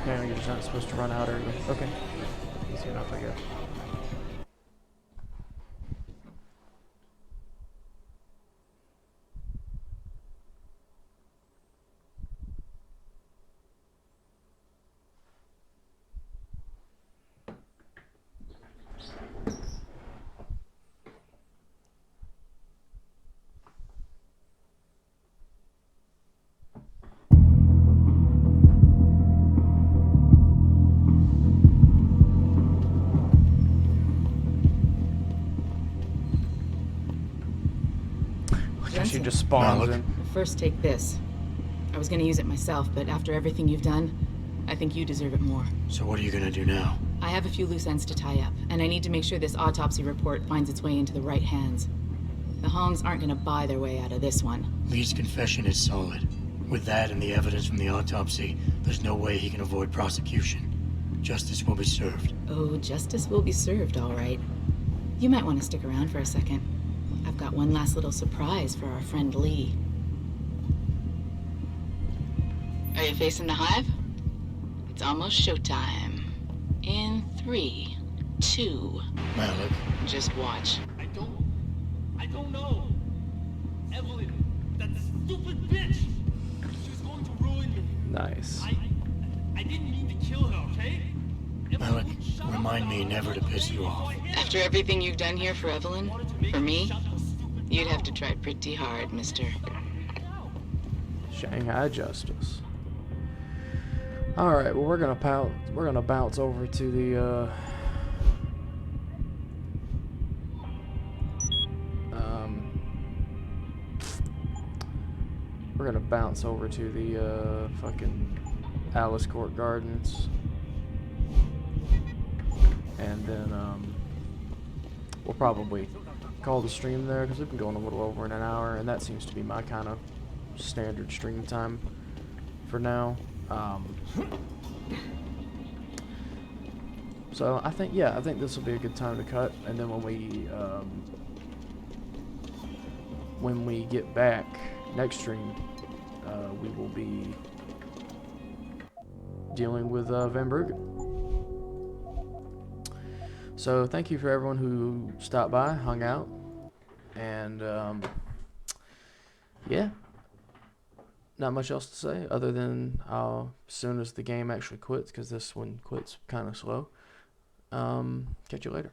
Apparently you're just not supposed to run out early. Okay. Easy enough, I guess. She just spawns in. First, take this. I was gonna use it myself, but after everything you've done, I think you deserve it more. So what are you gonna do now? I have a few loose ends to tie up, and I need to make sure this autopsy report finds its way into the right hands. The Hongs aren't gonna buy their way out of this one. Lee's confession is solid. With that and the evidence from the autopsy, there's no way he can avoid prosecution. Justice will be served. Oh, justice will be served, all right. You might want to stick around for a second. I've got one last little surprise for our friend Lee. Are you facing the hive? It's almost showtime. In 3, 2... Malik. Just watch. I don't know. Evelyn, that stupid bitch. She was going to ruin me. Nice. I didn't mean to kill her, okay? Malik, remind me never to piss you off. After everything you've done here for Evelyn, for me, you'd have to try pretty hard, mister. Shanghai Justice. Alright, well we're gonna bounce over to the we're gonna bounce over to the fucking Alice Court Gardens. And then we'll probably call the stream there because we've been going a little over an hour, and that seems to be my kind of standard stream time for now. So I think this will be a good time to cut, and then when we get back next stream, we will be dealing with Van Bruggen. So thank you for everyone who stopped by, hung out, and yeah, not much else to say other than as soon as the game actually quits, because this one quits kind of slow. Catch you later.